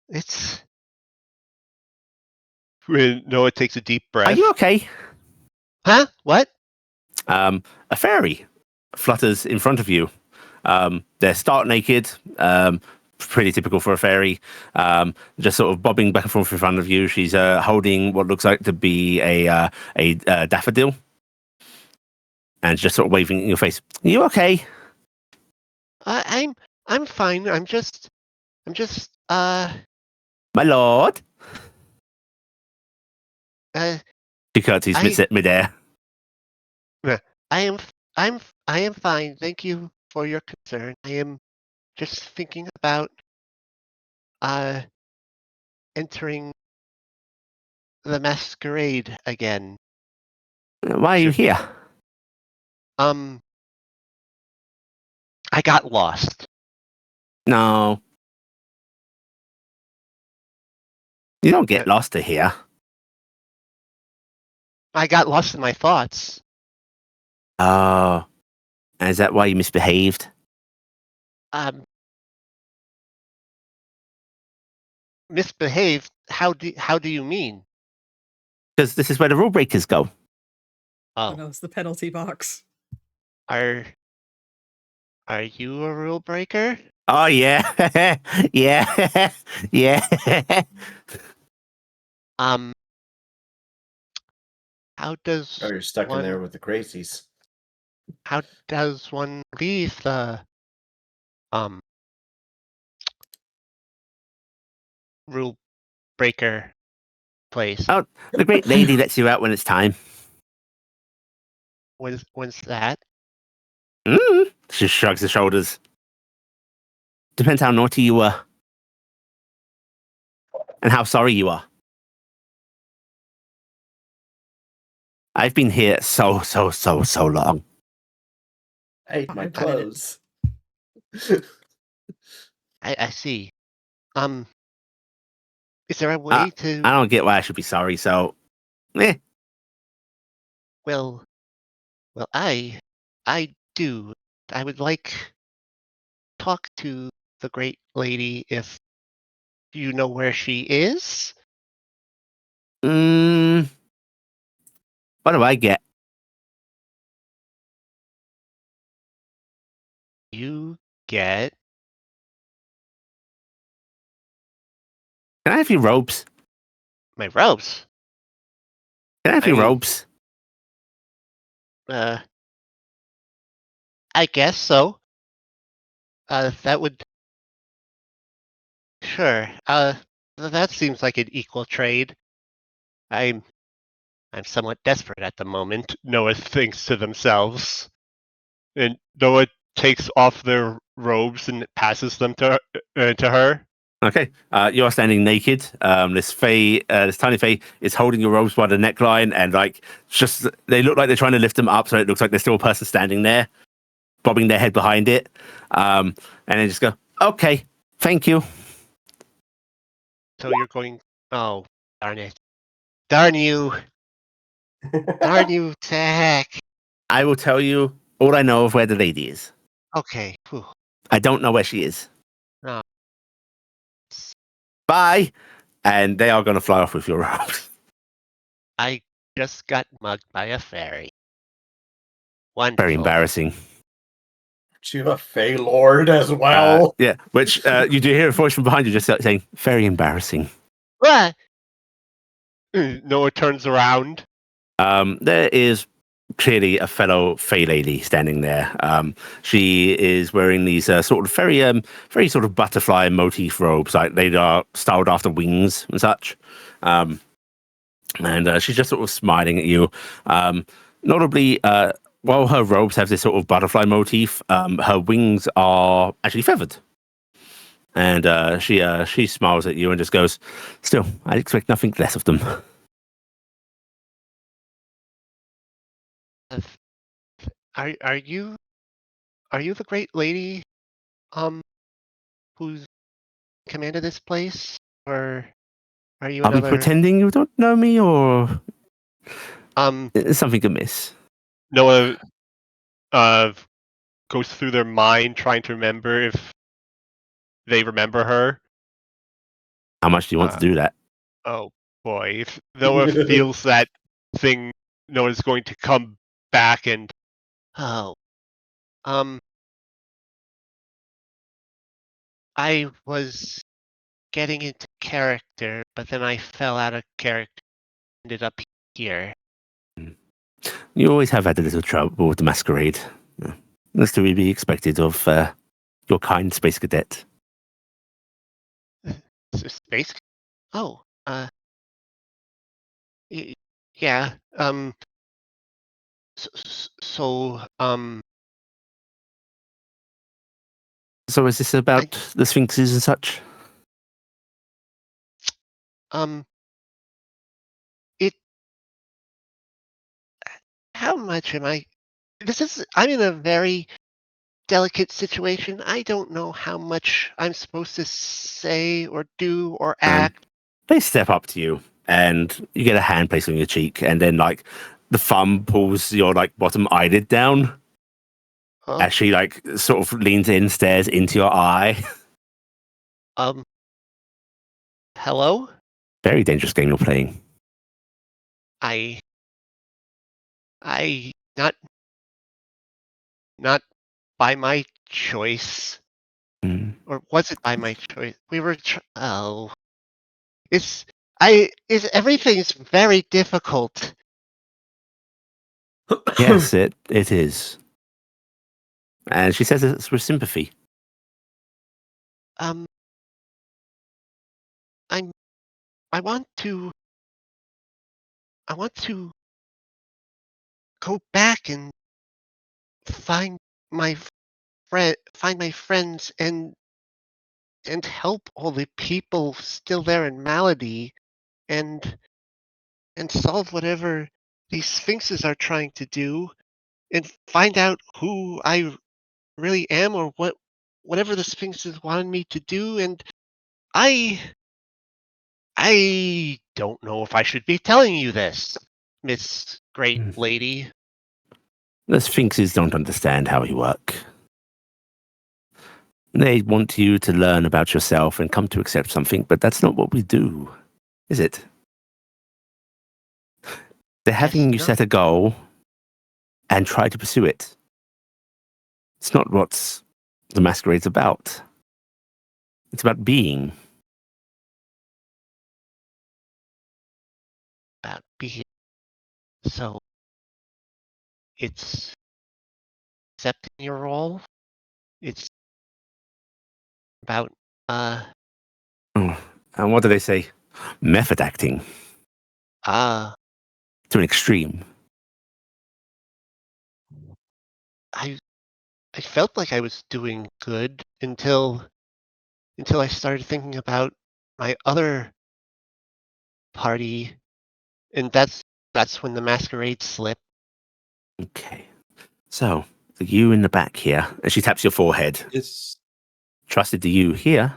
Speaker 7: It's.
Speaker 4: when Noah takes a deep breath.
Speaker 2: Are you okay?
Speaker 7: Huh? What?
Speaker 2: A fairy flutters in front of you. They're stark naked, pretty typical for a fairy. Just sort of bobbing back and forth in front of you. She's holding what looks like to be a daffodil, and just sort of waving in your face. Are you okay?
Speaker 7: I'm fine. I'm just.
Speaker 2: My lord. She curtsies
Speaker 7: I-
Speaker 2: midair.
Speaker 7: I am fine. Thank you for your concern. I am just thinking about entering the masquerade again.
Speaker 2: Why are you here?
Speaker 7: I got lost.
Speaker 2: No. You don't get lost to here.
Speaker 7: I got lost in my thoughts.
Speaker 2: Oh. And is that why you misbehaved?
Speaker 7: Misbehaved? How do you mean?
Speaker 2: Because this is where the rule breakers go.
Speaker 1: Oh
Speaker 7: Oh,
Speaker 1: no, it's the penalty box.
Speaker 7: are you a rule breaker?
Speaker 2: Oh, yeah. Yeah. Yeah.
Speaker 7: How does
Speaker 6: Oh, you're stuck in there with the crazies.
Speaker 7: how does one leave the rule breaker place?
Speaker 2: Oh, the great lady lets you out when it's time.
Speaker 7: When's that?
Speaker 2: She shrugs her shoulders. Depends how naughty you were. And how sorry you are. I've been here so long.
Speaker 6: I ate my
Speaker 1: 5
Speaker 6: clothes.
Speaker 7: I see. Is there a way to?
Speaker 2: I don't get why I should be sorry, so...
Speaker 7: Well, I do. I would like to talk to the great lady if you know where she is.
Speaker 2: What do I get?
Speaker 7: You get
Speaker 2: Can I have your robes?
Speaker 7: my robes.
Speaker 2: Can I have
Speaker 7: I
Speaker 2: your
Speaker 7: mean-
Speaker 2: robes?
Speaker 7: I guess so. That would. Sure. That seems like an equal trade. I'm somewhat desperate at the moment.
Speaker 4: Noah thinks to themselves. And Noah takes off their robes and passes them to her.
Speaker 2: Okay. You are standing naked. This tiny Fae is holding your robes by the neckline, and they look like they're trying to lift them up, so it looks like there's still a person standing there, bobbing their head behind it. And then just go, okay, thank you.
Speaker 7: So you're going. Oh, darn it! Darn you! Darn you, Tech!
Speaker 2: I will tell you all I know of where the lady is.
Speaker 7: Okay. Whew.
Speaker 2: I don't know where she is.
Speaker 7: No.
Speaker 2: Bye. And they are going to fly off with your robes.
Speaker 7: I just got mugged by a fairy. Wonderful.
Speaker 2: Very embarrassing.
Speaker 6: She's a Fey Lord as well.
Speaker 2: Yeah, which you do hear a voice from behind you just saying, very embarrassing.
Speaker 7: What?
Speaker 4: Noah turns around.
Speaker 2: There is clearly a fellow Fey lady standing there. She is wearing these sort of very sort of butterfly motif robes, like they are styled after wings and such. And she's just sort of smiling at you. Notably, while her robes have this sort of butterfly motif, her wings are actually feathered. And she smiles at you and just goes, "Still, I'd expect nothing less of them."
Speaker 7: Are you the great lady who's commanded this place, or are you
Speaker 2: Are we
Speaker 7: another?
Speaker 2: pretending you don't know me, or is something amiss?
Speaker 4: Noah goes through their mind trying to remember if they remember her.
Speaker 2: How much do you want to do that?
Speaker 4: Oh boy, if Noah feels that thing, Noah's going to come back and
Speaker 7: Oh, I was getting into character, but then I fell out of character, ended up here.
Speaker 2: You always have had a little trouble with the masquerade. That's to be expected of your kind space cadet.
Speaker 7: Space? Oh, yeah. So,
Speaker 2: So is this about the Sphinxes and such?
Speaker 7: it. How much am I? I'm in a very delicate situation. I don't know how much I'm supposed to say or do or act.
Speaker 2: They step up to you and you get a hand placed on your cheek, and then like the thumb pulls your like bottom eyelid down.
Speaker 7: Oh,
Speaker 2: As she like sort of leans in, stares into your eye.
Speaker 7: Hello?
Speaker 2: Very dangerous game you're playing.
Speaker 7: I not by my choice. Or was it by my choice? We were everything's very difficult.
Speaker 2: Yes, it is. And she says it's with sympathy.
Speaker 7: I want to go back and find my friends and help all the people still there in Malady and solve whatever these sphinxes are trying to do and find out who I really am or whatever the sphinxes wanted me to do. And I don't know if I should be telling you this, Miss Great Lady.
Speaker 2: The Sphinxes don't understand how we work. They want you to learn about yourself and come to accept something, but that's not what we do, is it? They're having you set a goal and try to pursue it. It's not what the masquerade's about. It's about being.
Speaker 7: About being. So it's accepting your role. It's about
Speaker 2: And what do they say? Method acting.
Speaker 7: to
Speaker 2: an extreme.
Speaker 7: I felt like I was doing good until I started thinking about my other party, and that's when the masquerade slipped.
Speaker 2: Okay. So, you in the back here, and she taps your forehead.
Speaker 5: It's
Speaker 2: Trusted the you here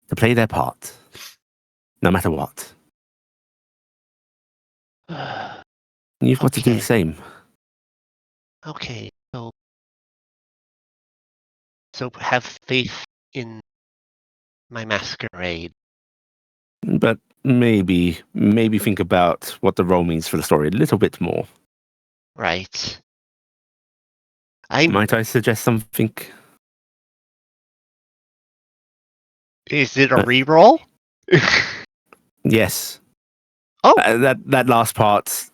Speaker 2: to play their part, no matter what. You've got to do the same.
Speaker 7: Okay, so have faith in my masquerade.
Speaker 2: But maybe think about what the role means for the story a little bit more.
Speaker 7: Right.
Speaker 2: Might I suggest something?
Speaker 7: Is it a reroll?
Speaker 2: Yes.
Speaker 7: Oh.
Speaker 2: That last part's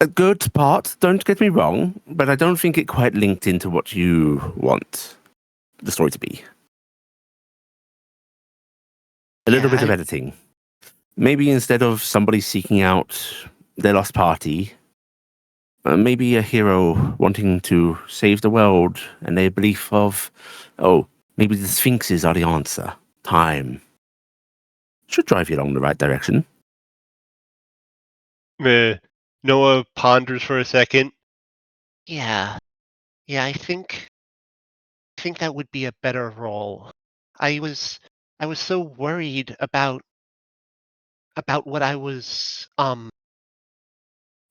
Speaker 2: a good part, don't get me wrong, but I don't think it quite linked into what you want the story to be. A little bit of editing. Maybe instead of somebody seeking out their lost party, maybe a hero wanting to save the world and their belief of, oh, maybe the Sphinxes are the answer. Time. Should drive you along the right direction.
Speaker 4: Noah ponders for a second.
Speaker 7: Yeah. I think that would be a better role. I was so worried about what I was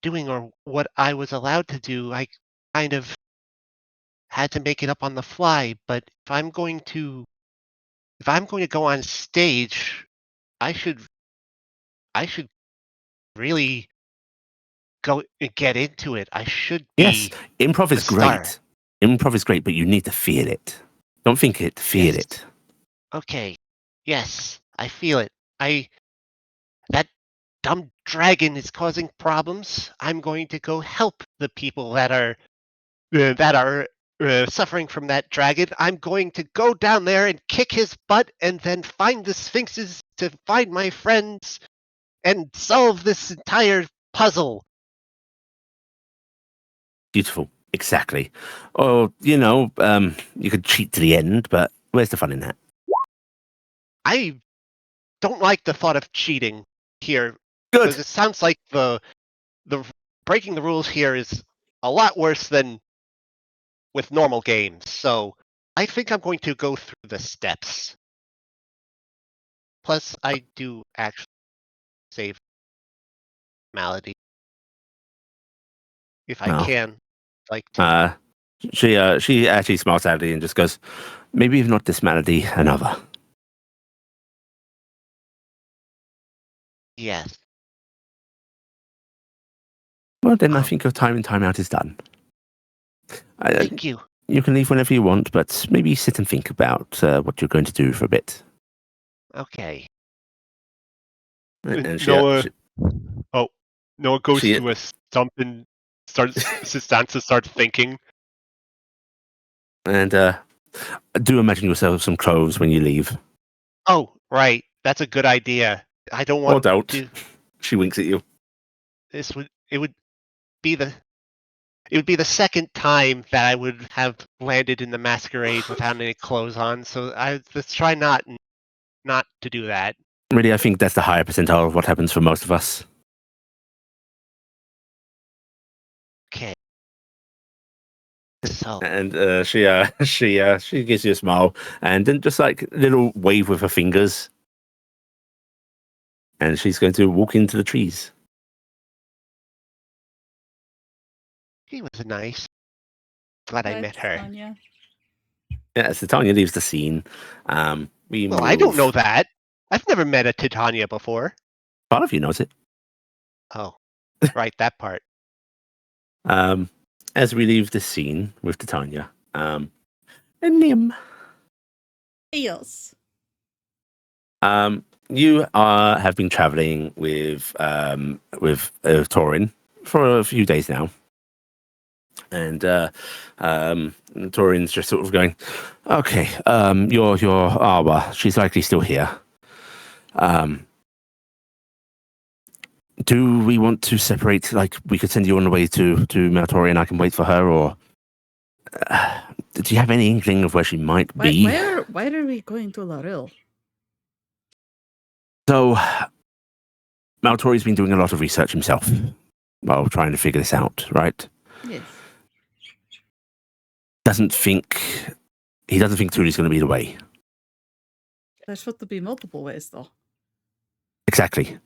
Speaker 7: doing or what I was allowed to do. I kind of had to make it up on the fly, but if I'm going to go on stage, I should really get into it. I should
Speaker 2: Yes,
Speaker 7: be
Speaker 2: improv is
Speaker 7: the star.
Speaker 2: great. Improv is great, but you need to feel it. Don't think it, feel
Speaker 7: Yes.
Speaker 2: it.
Speaker 7: Okay. Yes, I feel it. That dumb dragon is causing problems. I'm going to go help the people that are suffering from that dragon. I'm going to go down there and kick his butt and then find the sphinxes to find my friends and solve this entire puzzle.
Speaker 2: Beautiful. Exactly. Or, you could cheat to the end, but where's the fun in that?
Speaker 7: I don't like the thought of cheating here.
Speaker 2: Good.
Speaker 7: Because it sounds like the breaking the rules here is a lot worse than with normal games. So I think I'm going to go through the steps. Plus, I do actually save Malady. If I can, like to.
Speaker 2: She actually smiles at it and just goes, maybe if not this malady, another.
Speaker 7: Yes.
Speaker 2: Well, then I think your time in, time out is done.
Speaker 7: Thank you.
Speaker 2: You can leave whenever you want, but maybe sit and think about what you're going to do for a bit.
Speaker 7: Okay.
Speaker 2: And
Speaker 4: Noah goes to a stump and sits down to start thinking.
Speaker 2: And do imagine yourself some clothes when you leave.
Speaker 7: Oh, right. That's a good idea. I don't want to.
Speaker 2: She winks at you.
Speaker 7: It would be the second time that I would have landed in the masquerade without any clothes on. So let's try not to do that.
Speaker 2: Really, I think that's the higher percentile of what happens for most of us.
Speaker 7: Okay. So.
Speaker 2: And she gives you a smile and then just like a little wave with her fingers. And she's going to walk into the trees.
Speaker 7: She was nice. Glad I met her.
Speaker 1: Tanya.
Speaker 2: Yeah, as Titania leaves the scene,
Speaker 7: I don't know that. I've never met a Titania before.
Speaker 2: Part of you knows it.
Speaker 7: Oh, right, that part.
Speaker 2: As we leave the scene with Titania, and Nim.
Speaker 1: Yes.
Speaker 2: You have been traveling with Torin for a few days now. And Torin's just sort of going, okay, your Arwa, she's likely still here. Do we want to separate, like, we could send you on the way to Maltori and I can wait for her, or do you have any inkling of where she might be?
Speaker 1: Why are we going to Laril?
Speaker 2: So, Maltori's been doing a lot of research himself while trying to figure this out, right?
Speaker 1: Yes.
Speaker 2: He doesn't think Tuli's going to be the way.
Speaker 1: There's supposed to be multiple ways, though.
Speaker 2: Exactly.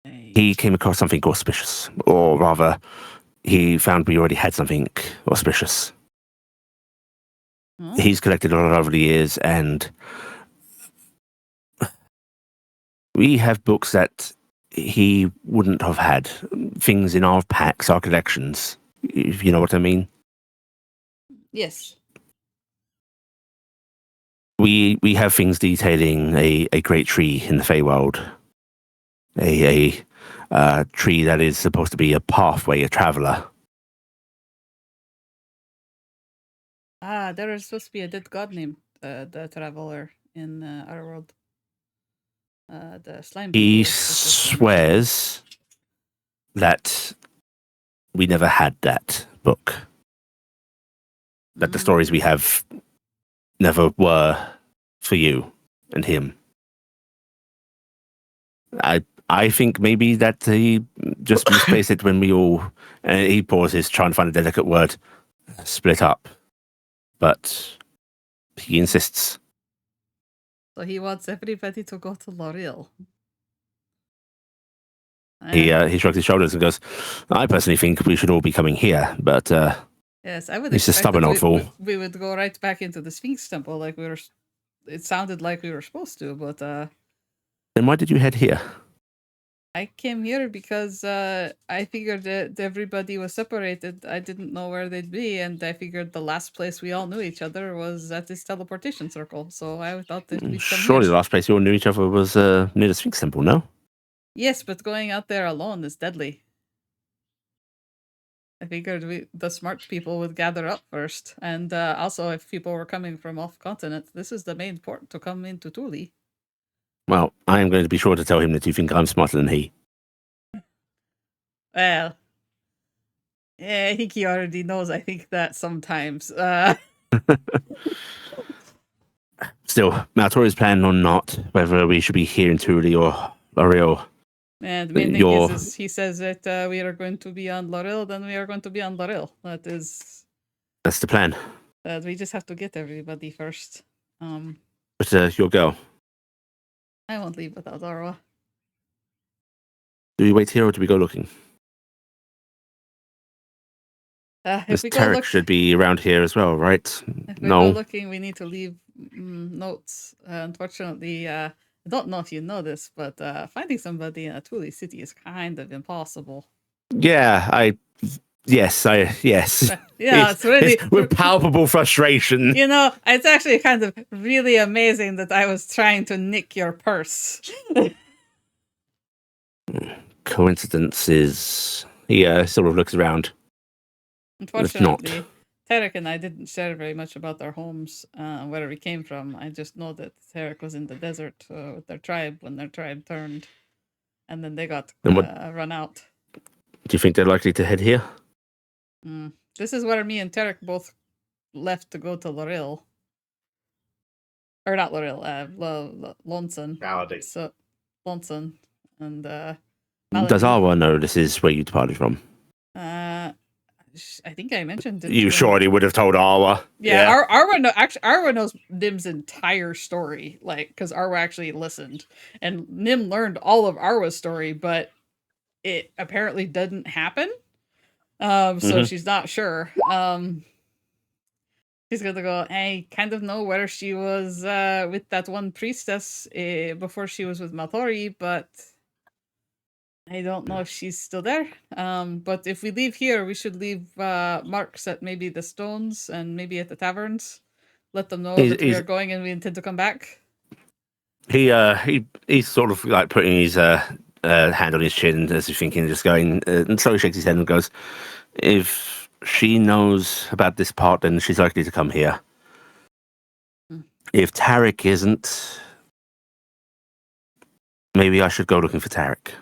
Speaker 2: He came across something auspicious, or rather, he found we already had something auspicious.
Speaker 1: Oh.
Speaker 2: He's collected a lot over the years, and we have books that he wouldn't have had things in our packs, our collections, if you know what I mean.
Speaker 1: Yes.
Speaker 2: We have things detailing a great tree in the Feywild. A tree that is supposed to be a pathway, a traveler.
Speaker 1: There is supposed to be a dead god named the Traveler in our world. The slime people.
Speaker 2: He
Speaker 1: is supposed to mention.
Speaker 2: swears that we never had that book. That the stories we have never were for you and him. I think maybe that he just misplaced it when we all... he pauses, trying to find a delicate word. Split up. But he insists.
Speaker 1: So he wants everybody to go to L'Oreal.
Speaker 2: He shrugs his shoulders and goes, I personally think we should all be coming here, but
Speaker 1: Yes, I would
Speaker 2: he's a
Speaker 1: expect
Speaker 2: stubborn
Speaker 1: that
Speaker 2: old fool.
Speaker 1: we would go right back into the Sphinx Temple like we were... It sounded like we were supposed to, but...
Speaker 2: Then why did you head here?
Speaker 1: I came here because I figured that everybody was separated. I didn't know where they'd be, and I figured the last place we all knew each other was at this teleportation circle. So I thought that we'd come
Speaker 2: Surely
Speaker 1: here.
Speaker 2: the last place you all knew each other was near the Sphinx Temple, no?
Speaker 1: Yes, but going out there alone is deadly. I figured the smart people would gather up first, and also if people were coming from off continent, this is the main port to come into Thule.
Speaker 2: Well, I am going to be sure to tell him that you think I'm smarter than he.
Speaker 1: Well, yeah, I think he already knows. I think that sometimes.
Speaker 2: Still, Maltori's planning on not whether we should be here in Thule or L'Oreal.
Speaker 1: And the main thing is he says that we are going to be on L'Oreal, then we are going to be on L'Oreal. That's
Speaker 2: the plan.
Speaker 1: We just have to get everybody first.
Speaker 2: But you'll go.
Speaker 1: I won't leave without Arwa.
Speaker 2: Do we wait here or do we go looking?
Speaker 1: If we go
Speaker 2: Taryc should be around here as well, right?
Speaker 1: If we go looking, we need to leave notes. Unfortunately, I don't know if you know this, but finding somebody in a Thule city is kind of impossible.
Speaker 2: Yeah, yes.
Speaker 1: Yeah, it's really
Speaker 2: with palpable frustration.
Speaker 1: You know, it's actually kind of really amazing that I was trying to nick your purse.
Speaker 2: Coincidences. He sort of looks around.
Speaker 1: Unfortunately, Taryc and I didn't share very much about our homes, where we came from. I just know that Taryc was in the desert with their tribe when their tribe turned, and then they got run out.
Speaker 2: Do you think they're likely to head here?
Speaker 1: This is where me and Taryc both left to go to L'Oreal. Or not L'Oreal, Lonesome. So, Lonesome. And,
Speaker 2: does Arwa know this is where you departed from?
Speaker 1: I think I mentioned it.
Speaker 2: You surely would have told Arwa.
Speaker 1: Yeah. Arwa knows Nim's entire story, like, because Arwa actually listened. And Nim learned all of Arwa's story, but it apparently didn't happen. So she's not sure. She's gonna go, I kind of know where she was with that one priestess before she was with Maltori, but I don't know if she's still there. But if we leave here, we should leave marks at maybe the stones and maybe at the taverns. Let them know that we are going and we intend to come back.
Speaker 2: He's sort of like putting his hand on his chin as he's thinking, just going, and slowly shakes his head and goes, if she knows about this part, then she's likely to come here. If Taryc isn't, maybe I should go looking for Taryc.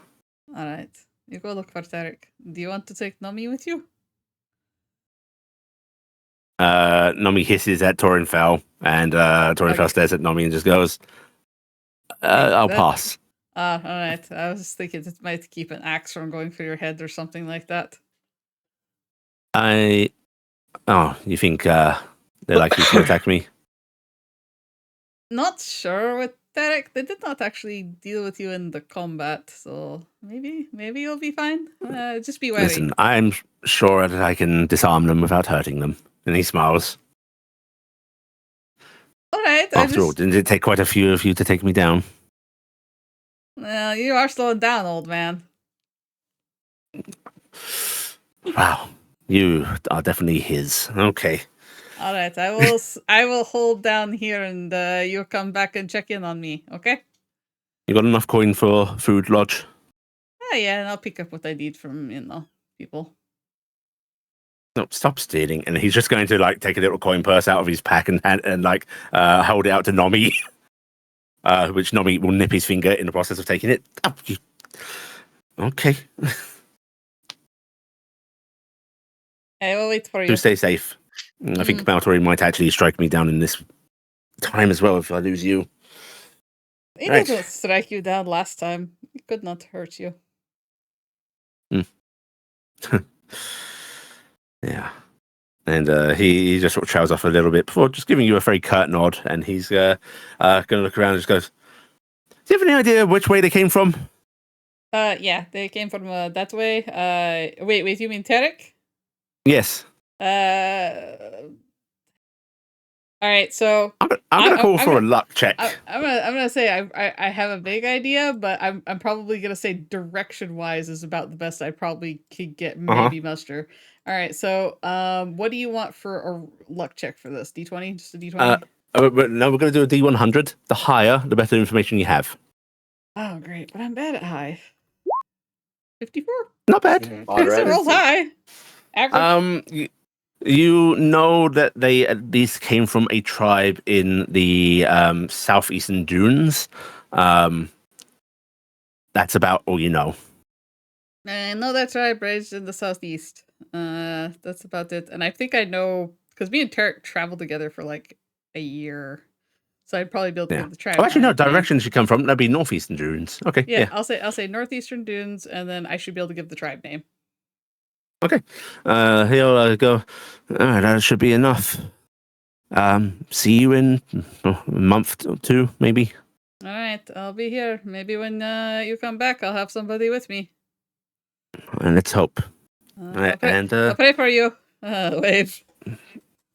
Speaker 1: All right, you go look for Taryc. Do you want to take Nomi with you?
Speaker 2: Nomi hisses at Torinfell, and Torinfell stares at Nomi and just goes, I'll pass.
Speaker 1: All right. I was thinking it might keep an axe from going through your head or something like that.
Speaker 2: You think they're likely to attack me?
Speaker 1: Not sure with Taryc. They did not actually deal with you in the combat, so maybe you'll be fine. Just be wary.
Speaker 2: Listen, I'm sure that I can disarm them without hurting them. And he smiles.
Speaker 1: All right.
Speaker 2: After all, didn't it take quite a few of you to take me down?
Speaker 1: Well, you are slowing down, old man.
Speaker 2: Wow, you are definitely his. Okay.
Speaker 1: All right, I will hold down here, and you come back and check in on me. Okay?
Speaker 2: You got enough coin for food lodge?
Speaker 1: Oh yeah, and I'll pick up what I need from people.
Speaker 2: No, stop stealing. And he's just going to like take a little coin purse out of his pack and hold it out to Nomi. Which Nomi will nip his finger in the process of taking it. Oh, okay.
Speaker 1: I will wait for you.
Speaker 2: Do stay safe. I think Maltori might actually strike me down in this time as well if I lose you.
Speaker 1: He
Speaker 2: Right.
Speaker 1: didn't strike you down last time. He could not hurt you.
Speaker 2: Yeah. And he just sort of trails off a little bit before just giving you a very curt nod. And he's going to look around and just goes, do you have any idea which way they came from?
Speaker 1: Yeah, they came from that way. Wait, you mean Taryc?
Speaker 2: Yes.
Speaker 1: All right, so
Speaker 2: I'm going to call for a luck check.
Speaker 1: I'm gonna say I have a vague idea, but I'm probably gonna say direction wise is about the best I probably could get maybe muster. All right, so what do you want for a luck check for this? D20, just a D20.
Speaker 2: No, we're going to do a D100. The higher, the better information you have.
Speaker 1: Oh, great, but I'm bad at high. 54.
Speaker 2: Not bad.
Speaker 1: It rolls high. Average.
Speaker 2: You know that they at least came from a tribe in the southeastern dunes. That's about all you know.
Speaker 1: I know that tribe raised in the southeast. That's about it. And I think I know because me and Taryc traveled together for like a year, so I'd probably be able to give the tribe.
Speaker 2: Oh, actually, no. Direction should come from that'd be northeastern dunes. Okay.
Speaker 1: Yeah, I'll say northeastern dunes, and then I should be able to give the tribe name.
Speaker 2: Okay. He'll go. All right, that should be enough. See you in a month or two, maybe.
Speaker 1: All right, I'll be here. Maybe when you come back, I'll have somebody with me.
Speaker 2: And let's hope.
Speaker 1: I'll pray for you. Wave.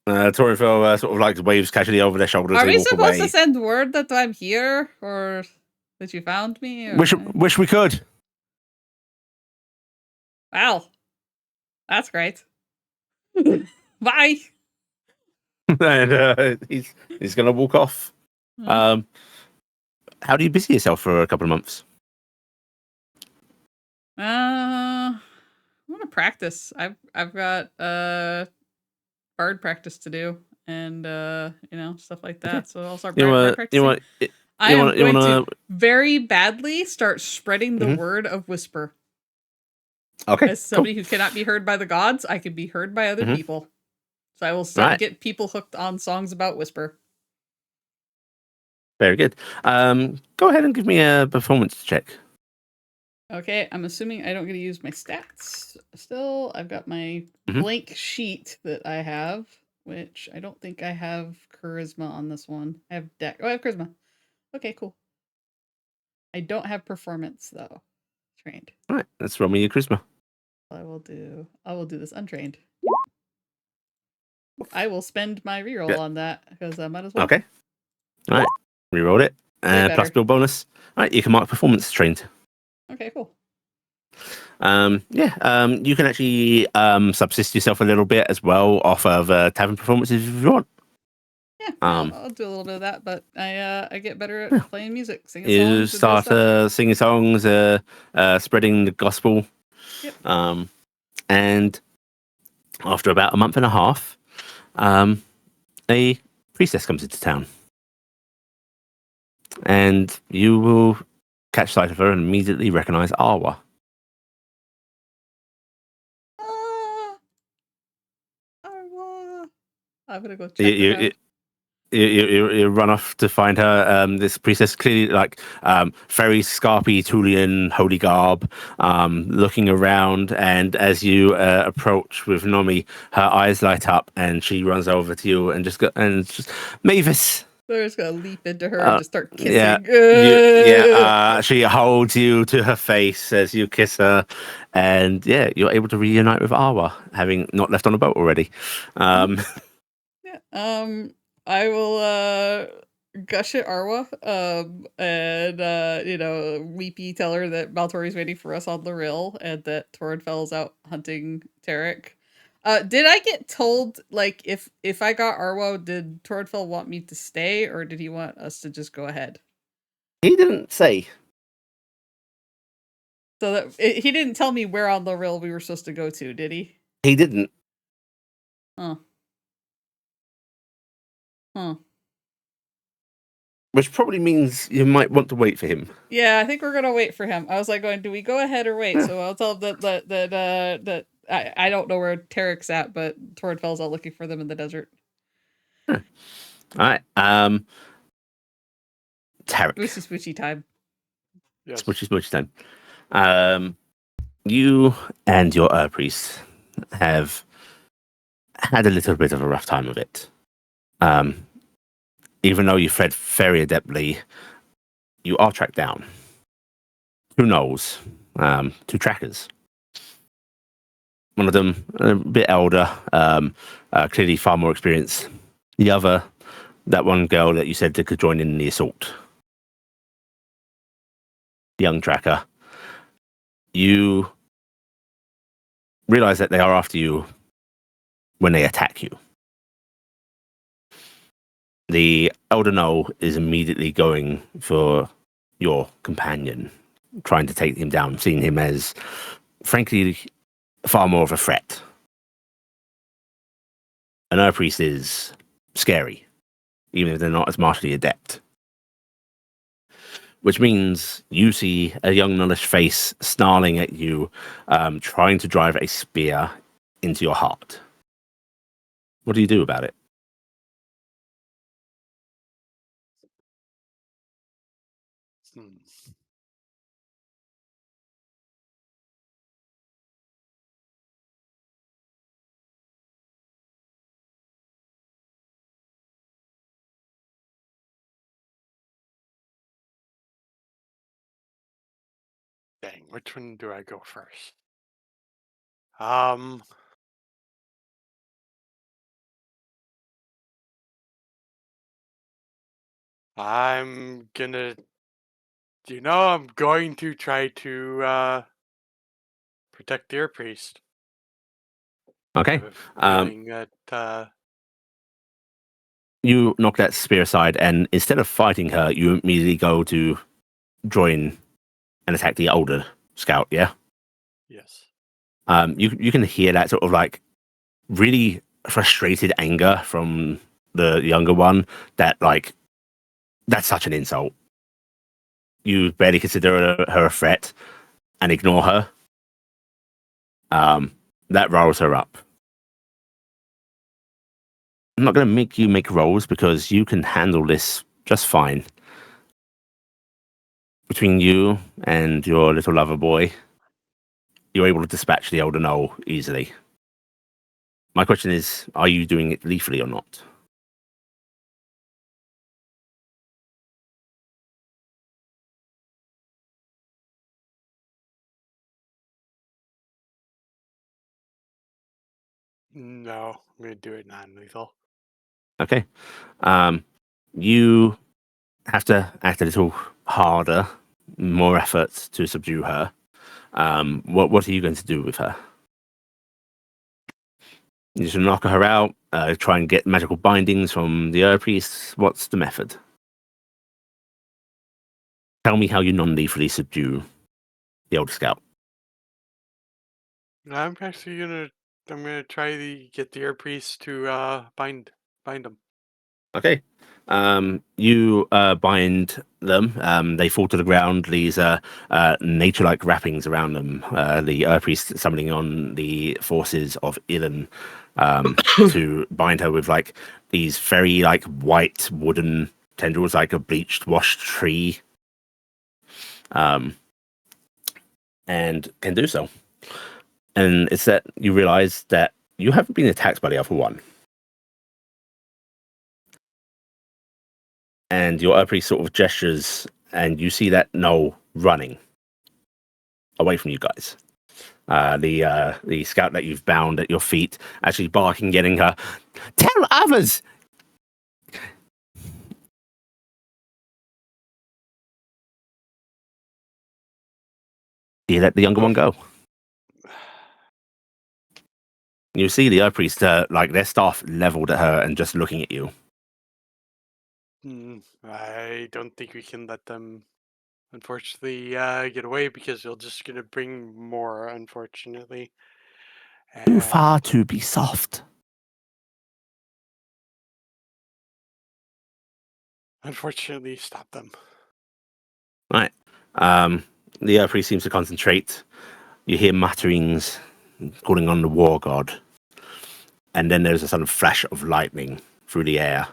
Speaker 2: Torifel sort of like waves casually over their shoulders.
Speaker 1: Are we
Speaker 2: walk
Speaker 1: supposed
Speaker 2: away.
Speaker 1: to send word that I'm here, or that you found me? Or...
Speaker 2: Wish we could.
Speaker 1: Wow, that's great. Bye.
Speaker 2: And he's gonna walk off. How do you busy yourself for a couple of months?
Speaker 1: I want to practice. I've got bard practice to do, and stuff like that. Okay. So I'll start practicing. I am going to very badly start spreading the word of whisper.
Speaker 2: Okay.
Speaker 1: As somebody who cannot be heard by the gods, I can be heard by other people. So I will start to get people hooked on songs about whisper.
Speaker 2: Very good. Go ahead and give me a performance check.
Speaker 1: Okay, I'm assuming I don't get to use my stats still. I've got my blank sheet that I have, which I don't think I have charisma on this one. I have deck. Oh, I have charisma. Okay, cool. I don't have performance though. Trained.
Speaker 2: All right, let's roll me your charisma.
Speaker 1: I will do this untrained. I will spend my reroll on that because I might as well. Okay.
Speaker 2: All right, reroll it. Plus build bonus. All right, you can mark performance trained.
Speaker 1: Okay, cool.
Speaker 2: You can actually subsist yourself a little bit as well off of tavern performances if you want.
Speaker 1: Yeah, I'll do a little bit of that, but I get better at playing music, singing songs.
Speaker 2: You start singing songs, spreading the gospel. Yep. And after about a month and a half, a priestess comes into town. And you will catch sight of her and immediately recognize Arwa.
Speaker 1: Arwa. I'm gonna go check her out.
Speaker 2: You run off to find her. This priestess clearly very scarpy Tulian holy garb, looking around, and as you approach with Nomi, her eyes light up and she runs over to you and just Mavis.
Speaker 1: They're just gonna leap into her and just start kissing.
Speaker 2: She holds you to her face as you kiss her, and you're able to reunite with Arwa, having not left on a boat already.
Speaker 1: I will gush at Arwa, and weepy tell her that Maltori's waiting for us on the Rill, and that Torrenfel's out hunting Taryc. Did I get told, like, if I got Arwa, did Torrenfel want me to stay, or did he want us to just go ahead?
Speaker 2: He didn't say.
Speaker 1: So that he didn't tell me where on the Rill we were supposed to go to, did he?
Speaker 2: He didn't.
Speaker 1: Huh. Huh.
Speaker 2: Which probably means you might want to wait for him.
Speaker 1: Yeah, I think we're gonna wait for him. I was like, going, do we go ahead or wait? So I'll tell him that I don't know where Taryc's at, but Torrenfel's out looking for them in the desert.
Speaker 2: All right. Taryc.
Speaker 1: Spoochy time.
Speaker 4: Yes.
Speaker 2: Spoochy time. You and your priest have had a little bit of a rough time of it. Even though you fled very adeptly, you are tracked down. Who knows? 2 trackers. One of them a bit elder, clearly far more experienced. The other, that one girl that you said that could join in the assault. Young tracker. You realize that they are after you when they attack you. The elder Null is immediately going for your companion, trying to take him down, seeing him as, frankly, far more of a threat. An Earth Priest is scary, even if they're not as martially adept. Which means you see a young Nullish face snarling at you, trying to drive a spear into your heart. What do you do about it?
Speaker 8: Dang, which one do I go first? I'm gonna, I'm going to try to protect the Ear Priest.
Speaker 2: Okay.
Speaker 8: I have a feeling that
Speaker 2: You knock that spear aside, and instead of fighting her, you immediately go to join and attack the older scout, yeah?
Speaker 8: yes.
Speaker 2: You can hear that sort of like really frustrated anger from the younger one, that like, that's such an insult. You barely consider her a threat and ignore her. That riles her up. I'm not going to make you make rolls because you can handle this just fine. Between you and your little lover boy, you're able to dispatch the elder Null easily. My question is, are you doing it lethally or not?
Speaker 8: No, I'm gonna do it non-lethal.
Speaker 2: Okay. You have to act a little harder, more effort to subdue her. What are you going to do with her? You just knock her out, try and get magical bindings from the Earth Priest. What's the method? Tell me how you non-lethally subdue the Elder Scout.
Speaker 8: I'm actually gonna try to get the Ear Priest to bind them.
Speaker 2: Okay. You bind them. They fall to the ground. These nature-like wrappings around them. The Earth Priest summoning on the forces of Ilan to bind her with like these very like white wooden tendrils, like a bleached, washed tree, and can do so. And it's that you realize that you haven't been attacked by the other one. And your Earth Priest sort of gestures, and you see that Null running away from you guys. The scout that you've bound at your feet actually barking, getting her, tell others! You let the younger one go. You see the priest, like their staff leveled at her and just looking at you.
Speaker 8: I don't think we can let them, unfortunately, get away because they're just going to bring more, unfortunately.
Speaker 2: Too far
Speaker 8: And
Speaker 2: to be soft.
Speaker 8: unfortunately, stop them.
Speaker 2: Right. The priest seems to concentrate. You hear mutterings calling on the war god. And then there's a sudden flash of lightning through the air.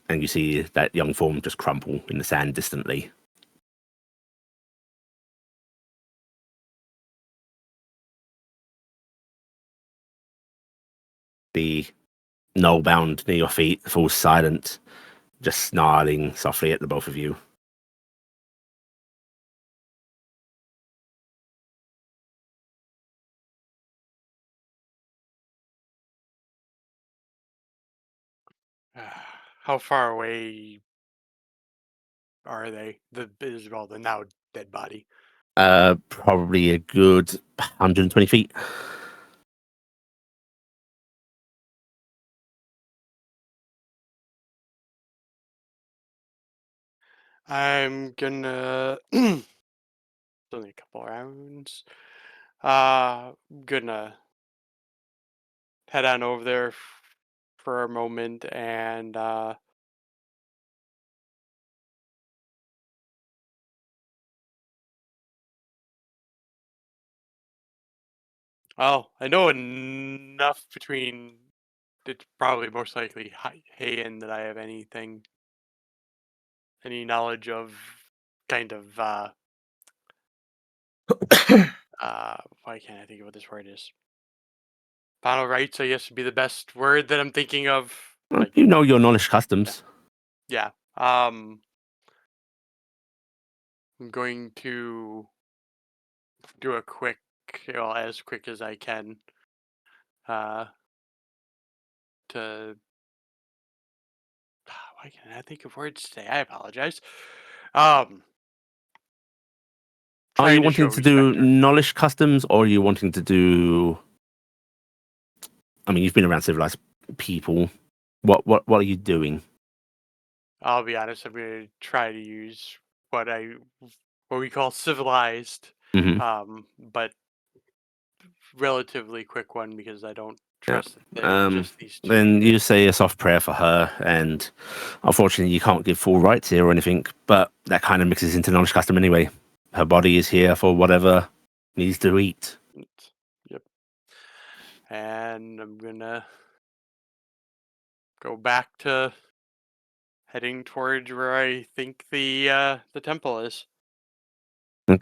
Speaker 2: And you see that young form just crumple in the sand distantly. The knoll bound near your feet falls silent, just snarling softly at the both of you.
Speaker 8: How far away are they? The now dead body.
Speaker 2: Probably a good 120 feet.
Speaker 8: I'm gonna it's only a couple rounds. Gonna head on over there for a moment and I know enough between it's probably most likely Hayen that I have any knowledge of kind of why can't I think of what this word is? Final rights, I guess, would be the best word that I'm thinking of.
Speaker 2: Well, you know your knowledge customs.
Speaker 8: Yeah. I'm going to do a quick, as quick as I can, to. Why can't I think of words today? I apologize.
Speaker 2: Are you wanting to do knowledge customs, or are you wanting to do? I mean, you've been around civilized people. What are you doing?
Speaker 8: I'll be honest. I'm going to try to use what we call civilized, but relatively quick one because I don't trust that they're just these two.
Speaker 2: Then you say a soft prayer for her, and unfortunately you can't give full rights here or anything, but that kind of mixes into knowledge custom anyway. Her body is here for whatever needs to eat.
Speaker 8: Yep. And I'm gonna go back to heading towards where I think the temple is.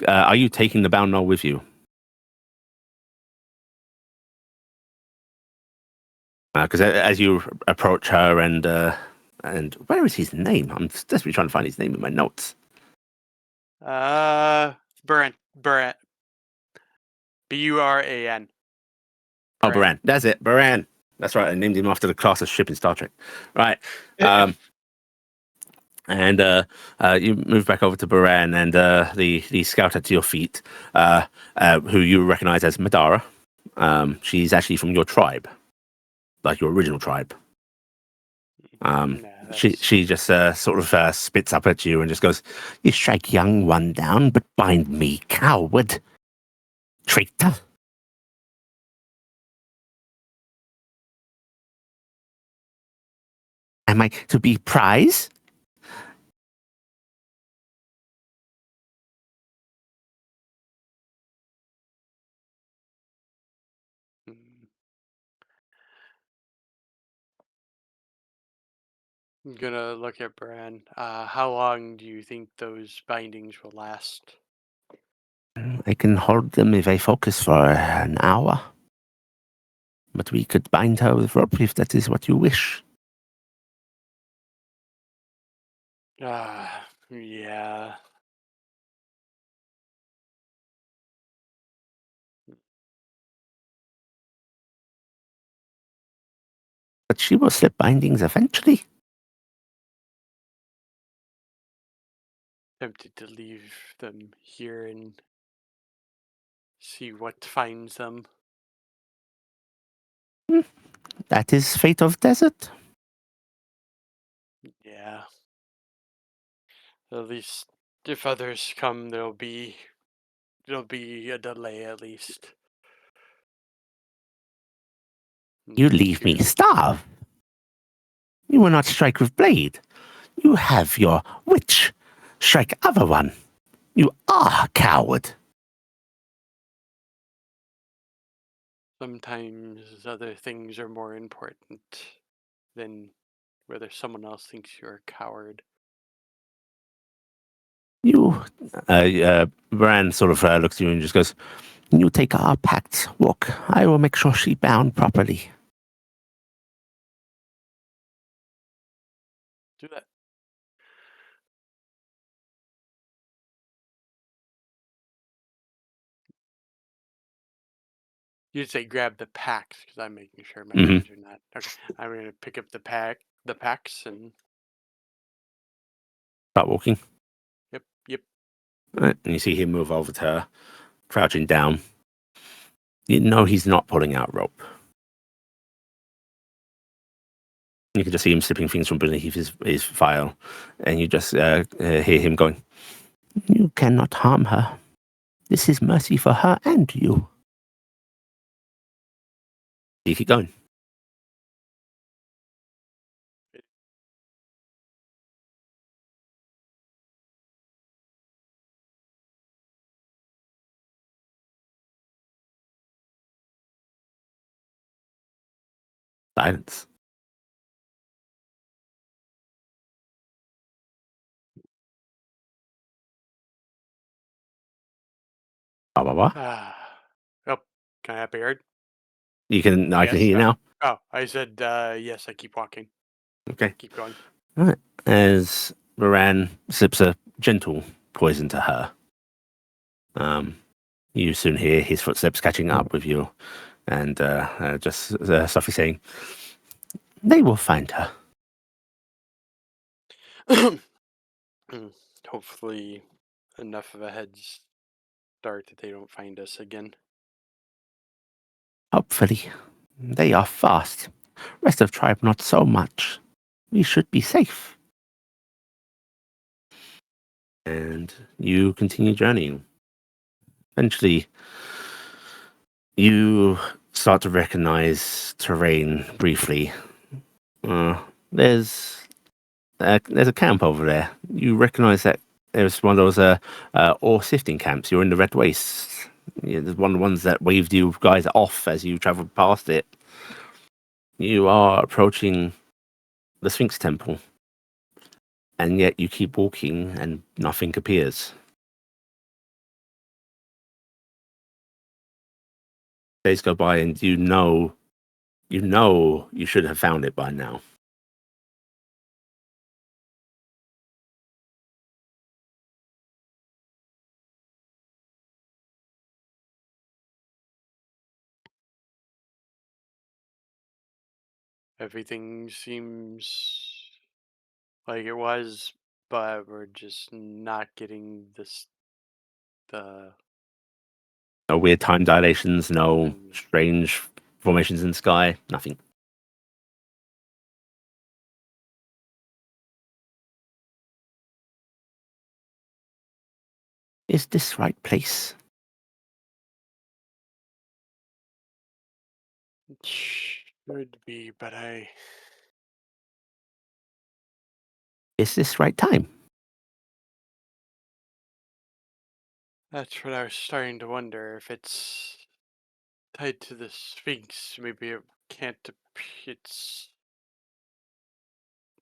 Speaker 2: Are you taking the bound knoll with you? Because as you approach her and where is his name? I'm desperately trying to find his name in my notes.
Speaker 8: Buran. Buran.
Speaker 2: Oh, Buran. That's it. Buran. That's right. I named him after the class of ship in Star Trek. Right. And you move back over to Buran, and the scout at your feet, who you recognize as Madara. She's actually from your tribe, like your original tribe. She just sort of spits up at you and just goes, "You strike young one down, but bind me, coward, traitor." Am I to be prize?
Speaker 8: I'm gonna look at Buran. How long do you think those bindings will last?
Speaker 2: I can hold them if I focus for an hour. But we could bind her with rope if that is what you wish.
Speaker 8: Yeah.
Speaker 2: But she will slip bindings eventually.
Speaker 8: Tempted to leave them here and see what finds them.
Speaker 2: That is fate of desert.
Speaker 8: Yeah. At least if others come, there'll be a delay at least.
Speaker 2: You leave me starve. You will not strike with blade. You have your witch. Strike other one. You are a coward.
Speaker 8: Sometimes other things are more important than whether someone else thinks you're a coward.
Speaker 2: Bran sort of looks at you and just goes, you take our pact walk. I will make sure she bound properly.
Speaker 8: Do that. You'd say grab the packs because I'm making sure my guys are not. Okay, I'm gonna pick up the packs, and
Speaker 2: Start walking.
Speaker 8: Yep.
Speaker 2: Right, and you see him move over to her, crouching down. You know he's not pulling out rope. You can just see him slipping things from beneath his file, and you just hear him going, you cannot harm her. This is mercy for her and you. You keep going. Silence. Blah, blah, blah.
Speaker 8: Oh, can I have a yard?
Speaker 2: I can hear you now.
Speaker 8: Oh, I said yes. I keep walking.
Speaker 2: Okay.
Speaker 8: Keep going.
Speaker 2: All right. As Moran sips a gentle poison to her, you soon hear his footsteps catching up with you, and just softly saying, they will find her.
Speaker 8: Hopefully, enough of a head start that they don't find us again.
Speaker 2: Hopefully. They are fast. Rest of tribe not so much. We should be safe. And you continue journeying. Eventually, you start to recognize terrain briefly. There's a camp over there. You recognize that there's one of those ore sifting camps. You're in the Red Wastes. There's one of the ones that waved you guys off as you traveled past it. You are approaching the Sphinx Temple, and yet you keep walking and nothing appears. Days go by, and you know you should have found it by now.
Speaker 8: Everything seems like it was, but we're just not getting the
Speaker 2: No weird time dilations, no strange formations in the sky, nothing. Is this right place?
Speaker 8: It should be, but
Speaker 2: Is this right time?
Speaker 8: that's what I was starting to wonder, if it's tied to the Sphinx. Maybe it can't. It's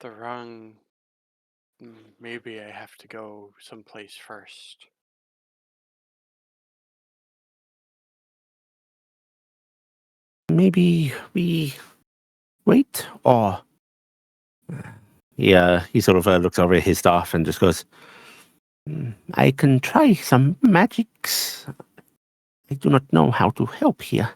Speaker 8: the wrong. Maybe I have to go someplace first.
Speaker 2: Maybe we wait, or he sort of looks over at his staff and just goes, I can try some magics. I do not know how to help here.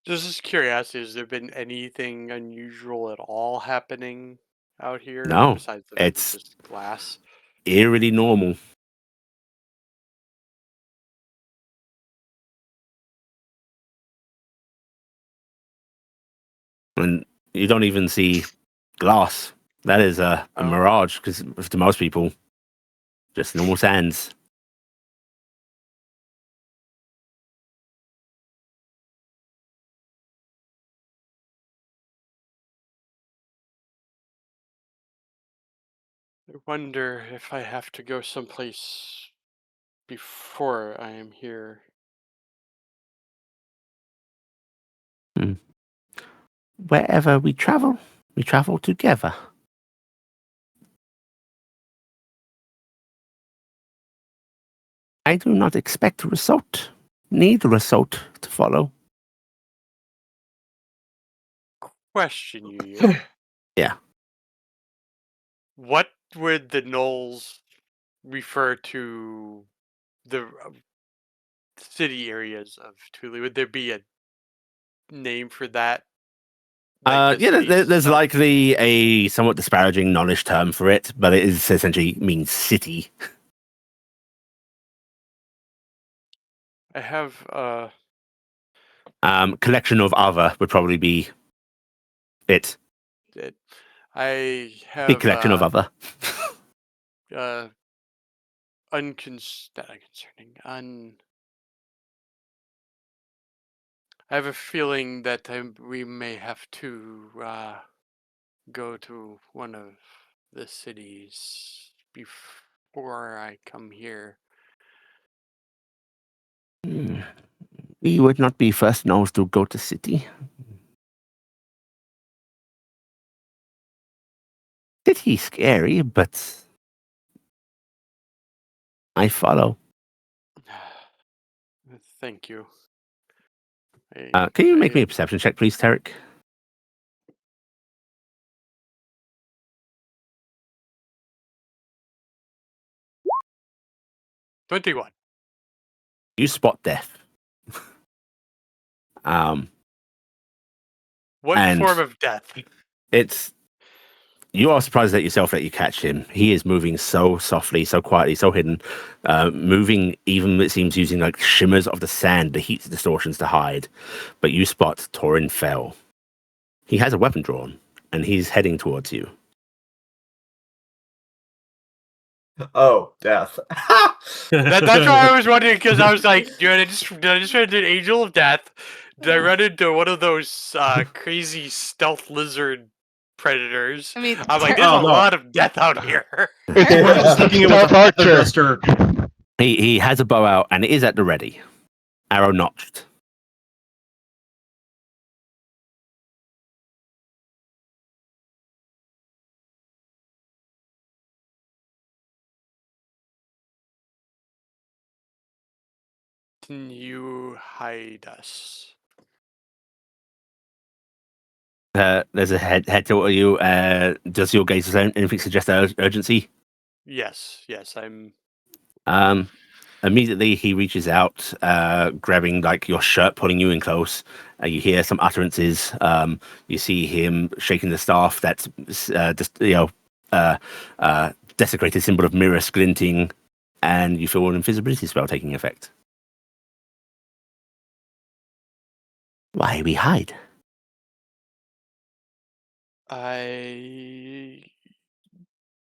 Speaker 8: Just curiosity, has there been anything unusual at all happening out here?
Speaker 2: No,
Speaker 8: besides the fact it's
Speaker 2: it's
Speaker 8: just glass.
Speaker 2: eerily normal. And you don't even see glass. That is a
Speaker 8: Oh.
Speaker 2: mirage, because to most people, just normal sands.
Speaker 8: I wonder if I have to go someplace before I am here.
Speaker 2: Wherever we travel together. I do not expect a result. Need a result to follow.
Speaker 8: Question you.
Speaker 2: Yeah.
Speaker 8: What would the Knolls refer to the city areas of Thule? Would there be a name for that?
Speaker 2: Yeah, there's
Speaker 8: cities?
Speaker 2: likely a somewhat disparaging knowledge term for it, but it is essentially means city.
Speaker 8: I have
Speaker 2: Collection of other would probably be it.
Speaker 8: I have
Speaker 2: Big collection of other.
Speaker 8: not unconcerning. I have a feeling that we may have to go to one of the cities before I come here.
Speaker 2: We would not be first knows to go to city. City scary, but I follow.
Speaker 8: Thank you.
Speaker 2: Can you make me a perception check, please, Taryc?
Speaker 8: $21.
Speaker 2: You spot death.
Speaker 8: What
Speaker 2: and
Speaker 8: form of death?
Speaker 2: It's you are surprised at yourself that you catch him. He is moving so softly, so quietly, so hidden, moving even it seems using like shimmers of the sand, the heat distortions to hide. But you spot Torin Fell. He has a weapon drawn, and he's heading towards you.
Speaker 6: Oh, death.
Speaker 8: That's why I was wondering, because I was like, did I just run into an angel of death? Did I run into one of those crazy stealth lizard predators?
Speaker 1: I mean,
Speaker 8: I'm like, there's
Speaker 5: Oh,
Speaker 8: a
Speaker 5: no.
Speaker 8: lot of death out here.
Speaker 5: We're just thinking it was
Speaker 3: Stealth
Speaker 5: a
Speaker 3: archer.
Speaker 5: duster.
Speaker 2: He has a bow out, and it is at the ready, arrow notched.
Speaker 8: Can you hide us?
Speaker 2: There's a head tilt at you. Does your gaze anything suggest urgency?
Speaker 8: Yes, I'm.
Speaker 2: Immediately he reaches out, grabbing like your shirt, pulling you in close. You hear some utterances. You see him shaking the staff that's desecrated symbol of mirrors glinting, and you feel an invisibility spell taking effect. Why we hide?
Speaker 8: I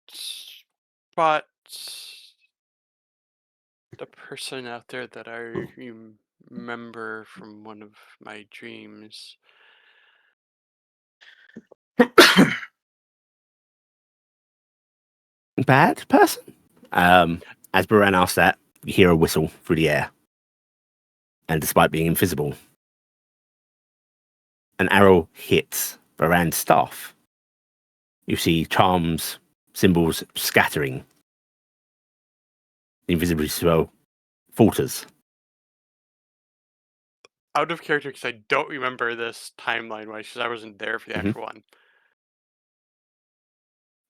Speaker 8: spot the person out there that I remember from one of my dreams.
Speaker 2: Bad person? As Baran asks that, you hear a whistle through the air. And despite being invisible, an arrow hits Baran's staff. You see charms, symbols scattering. The invisibility spell falters.
Speaker 8: Out of character, because I don't remember this timeline-wise, because I wasn't there for the actual one.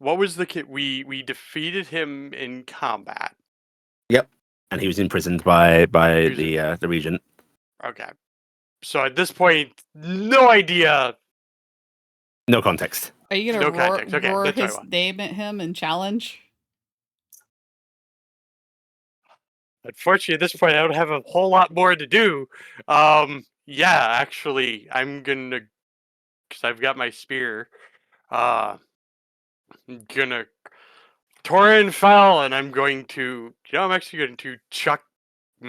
Speaker 8: What was the kid? We defeated him in combat.
Speaker 2: Yep. And he was imprisoned by the regent.
Speaker 8: Okay. So at this point, no idea.
Speaker 2: No context.
Speaker 1: Are you gonna
Speaker 8: No
Speaker 1: roar,
Speaker 8: context. Okay,
Speaker 1: roar
Speaker 8: that's what I
Speaker 1: his
Speaker 8: want.
Speaker 1: name at him and challenge?
Speaker 8: Unfortunately, at this point, I don't have a whole lot more to do. Yeah, actually, I'm gonna, because I've got my spear. I'm gonna Torin fell, and I'm going to. I'm actually going to chuck. I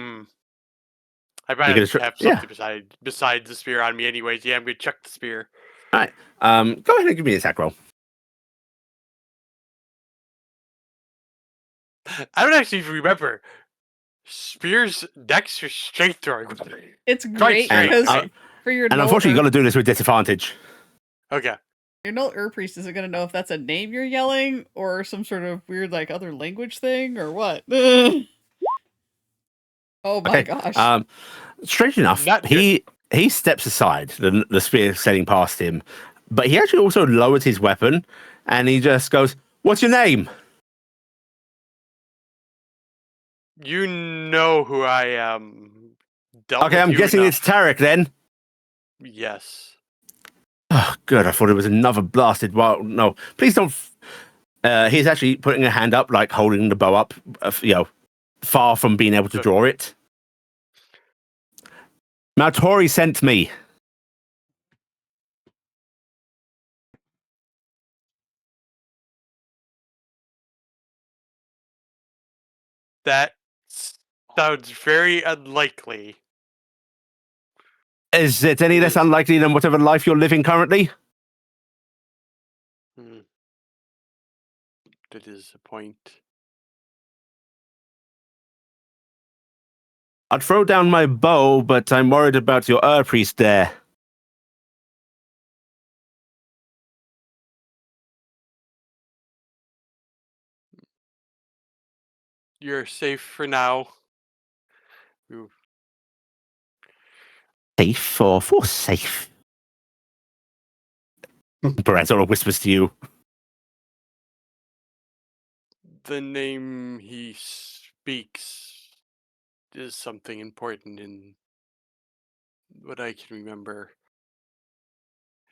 Speaker 8: might
Speaker 2: You're
Speaker 8: have,
Speaker 2: gonna
Speaker 8: have
Speaker 2: yeah.
Speaker 8: something besides the spear on me, anyways. Yeah, I'm gonna chuck the spear.
Speaker 2: All right. Go ahead and give me an attack roll.
Speaker 8: I don't actually remember. Spear's dex or strength throwing.
Speaker 1: It's
Speaker 8: Quite
Speaker 1: great
Speaker 8: straight,
Speaker 1: because
Speaker 8: right?
Speaker 1: for your
Speaker 2: And
Speaker 1: null
Speaker 2: unfortunately, you got
Speaker 1: Ur-
Speaker 2: to do this with disadvantage.
Speaker 8: Okay.
Speaker 1: your null priest isn't gonna know if that's a name you're yelling or some sort of weird like other language thing or what. Oh my
Speaker 2: Okay.
Speaker 1: gosh.
Speaker 2: Strange enough,
Speaker 8: Not good.
Speaker 2: he steps aside, the spear sailing past him, but he actually also lowered his weapon, and he just goes, "What's your name?"
Speaker 8: You know who I am. Dealt
Speaker 2: Okay,
Speaker 8: with
Speaker 2: I'm
Speaker 8: you
Speaker 2: guessing
Speaker 8: enough.
Speaker 2: it's Taryc then.
Speaker 8: Yes.
Speaker 2: Oh, good. I thought it was another blasted wild. No, please don't. He's actually putting a hand up, like holding the bow up, far from being able to draw it. Maltori sent me.
Speaker 8: That sounds very unlikely.
Speaker 2: Is it any less unlikely than whatever life you're living currently?
Speaker 8: That is a point.
Speaker 2: I'd throw down my bow, but I'm worried about your priest there.
Speaker 8: You're safe for now. Ooh.
Speaker 2: Safe or for safe? Brad sort of whispers to you.
Speaker 8: The name he speaks is something important in what I can remember.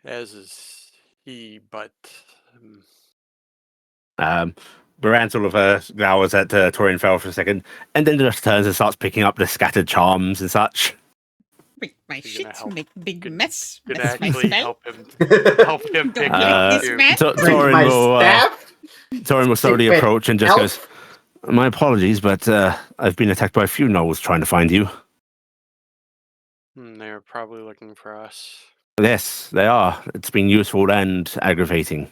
Speaker 8: As is he, but
Speaker 2: Baran sort of glowers at Torian Fell for a second, and then just turns and starts picking up the scattered charms and such.
Speaker 1: Make my
Speaker 8: You're gonna
Speaker 1: shit
Speaker 8: help.
Speaker 1: make big mess.
Speaker 8: Could
Speaker 1: Mess my
Speaker 8: actually
Speaker 1: spell.
Speaker 8: help him pick
Speaker 1: Don't
Speaker 8: it
Speaker 1: like
Speaker 8: up
Speaker 1: this
Speaker 8: too.
Speaker 1: man.
Speaker 6: Bring my staff.
Speaker 2: Torin will slowly
Speaker 6: Stupid
Speaker 2: approach and just
Speaker 6: elf.
Speaker 2: goes, "My apologies, but I've been attacked by a few gnolls trying to find you."
Speaker 8: They're probably looking for us.
Speaker 2: Yes, they are. It's been useful and aggravating.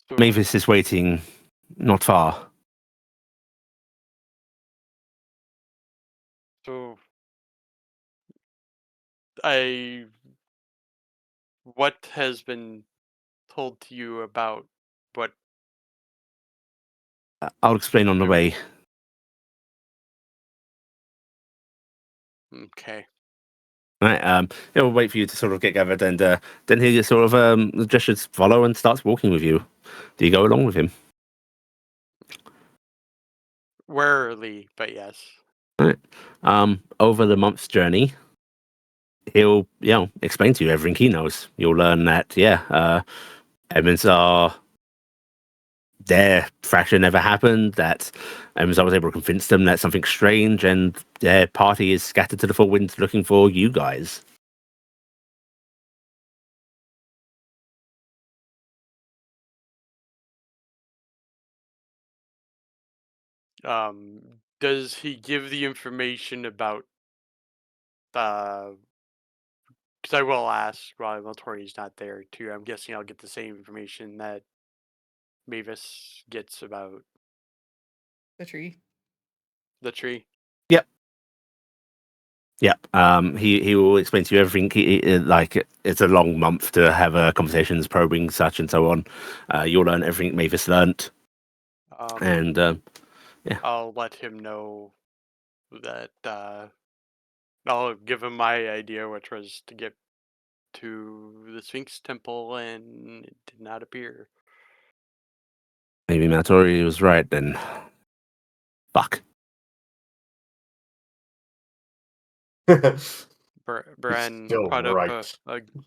Speaker 8: So,
Speaker 2: Mavis is waiting not far.
Speaker 8: so what has been told to you about what?
Speaker 2: I'll explain on the way.
Speaker 8: Okay.
Speaker 2: Right, he'll wait for you to sort of get gathered, and then he just sort of gestures follow and starts walking with you. Do you go along with him?
Speaker 8: Warily, but yes.
Speaker 2: Right. Over the month's journey, he'll explain to you everything he knows. You'll learn that Edmonds are their fracture never happened. That Edmonds was able to convince them that something strange, and their party is scattered to the four winds looking for you guys.
Speaker 8: Does he give the information about because I will ask while Maltori's not there too. I'm guessing I'll get the same information that Mavis gets about
Speaker 1: The tree.
Speaker 8: the tree.
Speaker 2: Yep. He will explain to you everything. Like it's a long month to have conversations, probing such and so on. You'll learn everything Mavis learnt, and
Speaker 8: I'll let him know that I'll give him my idea, which was to get to the Sphinx Temple, and it did not appear.
Speaker 2: maybe Maltori was right then. Fuck.
Speaker 8: Bran
Speaker 6: Still
Speaker 8: brought up a
Speaker 6: right.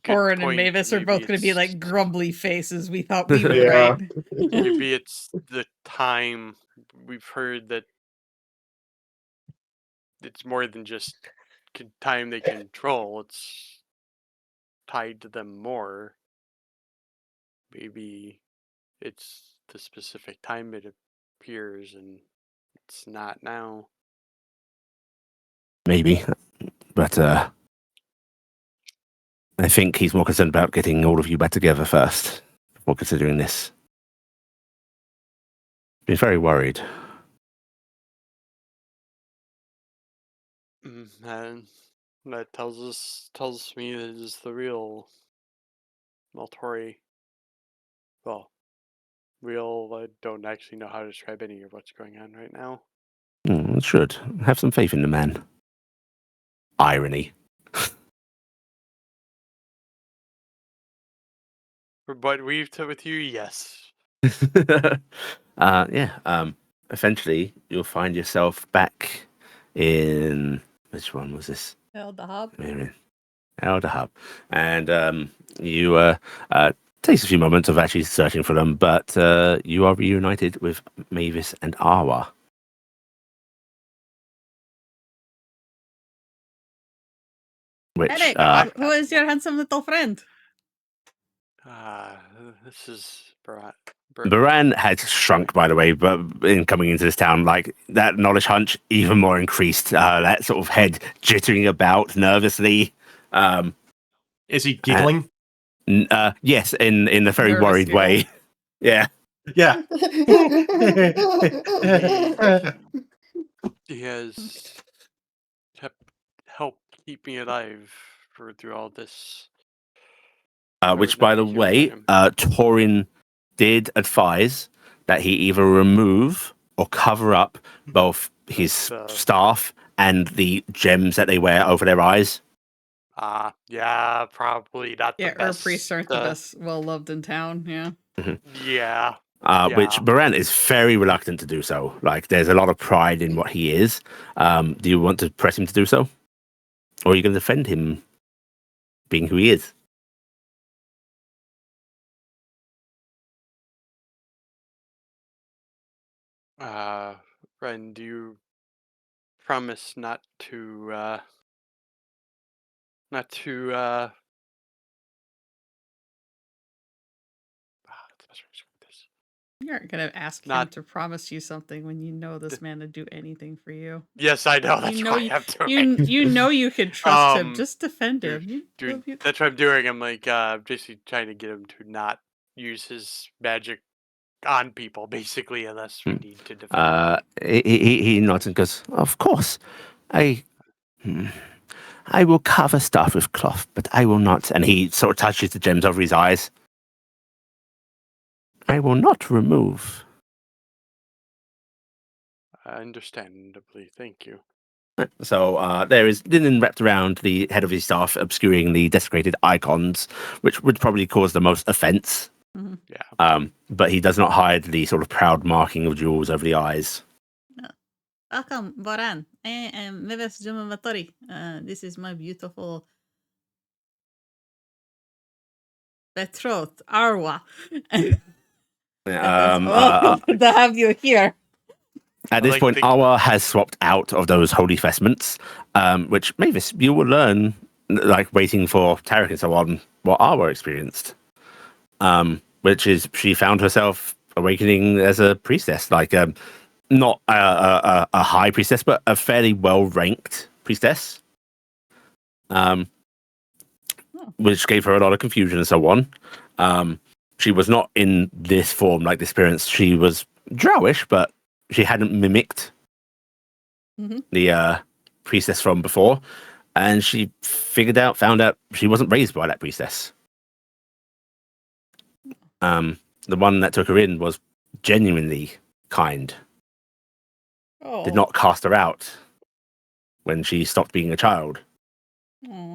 Speaker 8: good
Speaker 1: Orin and
Speaker 8: point.
Speaker 1: Mavis are
Speaker 8: Maybe
Speaker 1: both going to be
Speaker 8: it's-
Speaker 1: like grumbly faces. We thought we were
Speaker 6: Yeah.
Speaker 1: right.
Speaker 8: Maybe it's the time. We've heard that it's more than just time they control. It's tied to them more. Maybe it's the specific time it appears and it's not now.
Speaker 2: Maybe, but I think he's more concerned about getting all of you back together first before considering this. He's very worried.
Speaker 8: And that tells me that it is the real Maltori. Well, real. I don't actually know how to describe any of what's going on right now.
Speaker 2: It should. Have some faith in the man. Irony.
Speaker 8: But we've with you, yes.
Speaker 2: Eventually, you'll find yourself back in... Which one was this?
Speaker 1: The hub.
Speaker 2: Elder Hub. And you takes a few moments of actually searching for them, but you are reunited with Mavis and Awa. Which
Speaker 1: Taryc, who is your handsome little friend?
Speaker 8: This is
Speaker 2: Baran had shrunk, by the way, but in coming into this town, like that knowledge hunch even more increased. That sort of head jittering about nervously.
Speaker 5: Is he giggling?
Speaker 2: Yes, in a very
Speaker 1: Nervous
Speaker 2: worried
Speaker 1: giggle.
Speaker 2: way. Yeah.
Speaker 5: Yeah.
Speaker 8: he has helped keep me alive through all this.
Speaker 2: Which, by the way, Torin did advise that he either remove or cover up both his staff and the gems that they wear over their eyes.
Speaker 8: Yeah, probably not the best.
Speaker 1: Priests aren't the best well-loved in town, yeah.
Speaker 8: Yeah.
Speaker 2: Which Baran is very reluctant to do so. Like, there's a lot of pride in what he is. Do you want to press him to do so? Or are you going to defend him being who he is?
Speaker 8: Ren, do you promise not to
Speaker 1: You aren't going to ask him to promise you something when you know this man would do anything for you.
Speaker 8: Yes, I know. That's why I'm doing.
Speaker 1: You know you can trust him. Just defend him.
Speaker 8: Dude, that's what I'm doing. I'm like, basically trying to get him to not use his magic on people, basically, unless we need to defend.
Speaker 2: He nods and goes, "Of course, I will cover stuff with cloth, but I will not." And he sort of touches the gems over his eyes. I will not remove.
Speaker 8: Understandably, thank you.
Speaker 2: So there is linen wrapped around the head of his staff, obscuring the desecrated icons, which would probably cause the most offense.
Speaker 1: Mm-hmm.
Speaker 8: Yeah.
Speaker 2: But he does not hide the sort of proud marking of jewels over the eyes.
Speaker 1: Welcome, Baran. I am Mavis Jemma Maltori. This is my beautiful betrothed, Arwa. To have you here.
Speaker 2: At this point, Awa has swapped out of those holy vestments, which, Mavis, you will learn, like waiting for Taryc and so on, what Awa experienced. Which is she found herself awakening as a priestess, like not a high priestess, but a fairly well-ranked priestess. Which gave her a lot of confusion and so on. She was not in this form, like this appearance. She was drowish, but she hadn't mimicked the priestess from before. And she found out she wasn't raised by that priestess. The one that took her in was genuinely kind. Did not cast her out when she stopped being a child.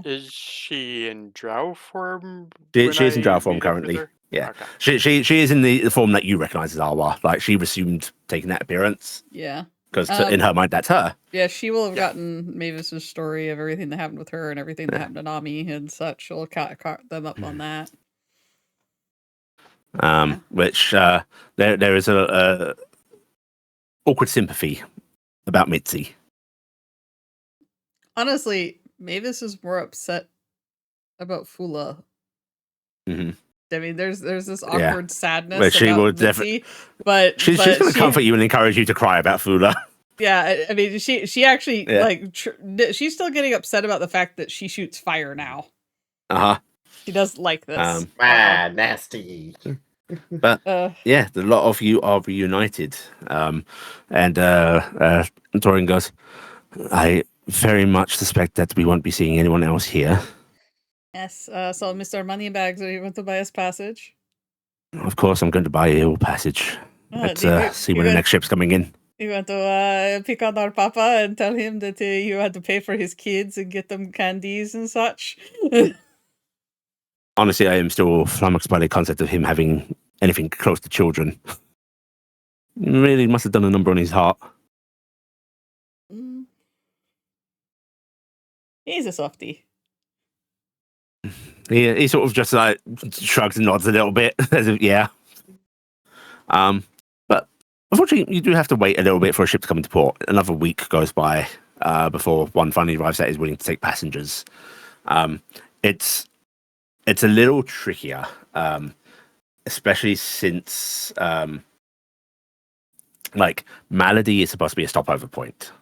Speaker 8: Is she in drow form?
Speaker 2: She is in drow form currently. Yeah.
Speaker 8: Okay.
Speaker 2: She is in the form that you recognize as Awa. Like, she resumed taking that appearance.
Speaker 1: Yeah.
Speaker 2: because in her mind, that's her.
Speaker 1: Yeah, she will have
Speaker 8: Yeah.
Speaker 1: gotten Mavis's story of everything that happened with her and everything that happened to Nami and such. She'll caught them up on that.
Speaker 2: Which there is a awkward sympathy about Mitzi.
Speaker 1: Honestly, Mavis is more upset about Fula.
Speaker 2: Mm-hmm.
Speaker 1: I mean, there's this awkward sadness
Speaker 2: But she
Speaker 1: about
Speaker 2: will
Speaker 1: Mitzi, but
Speaker 2: she's going to comfort you and encourage you to cry about Fula.
Speaker 1: Yeah, I mean, she actually she's still getting upset about the fact that she shoots fire now. She does like this.
Speaker 6: Nasty.
Speaker 2: But yeah, a lot of you are reunited. And Dorian goes, I very much suspect that we won't be seeing anyone else here.
Speaker 1: Yes. So, Mr. Moneybags, are you going to buy us passage?
Speaker 2: Of course, I'm going to buy you all passage. Let's see when the next ship's coming in.
Speaker 1: You want to pick on our papa and tell him that you had to pay for his kids and get them candies and such?
Speaker 2: Honestly, I am still flummoxed by the concept of him having anything close to children. Really must have done a number on his heart.
Speaker 1: He's a softie.
Speaker 2: He sort of just like shrugs and nods a little bit, as if, yeah. But unfortunately, you do have to wait a little bit for a ship to come into port. Another week goes by before one finally arrives that is willing to take passengers. It's a little trickier, especially since like Malady is supposed to be a stopover point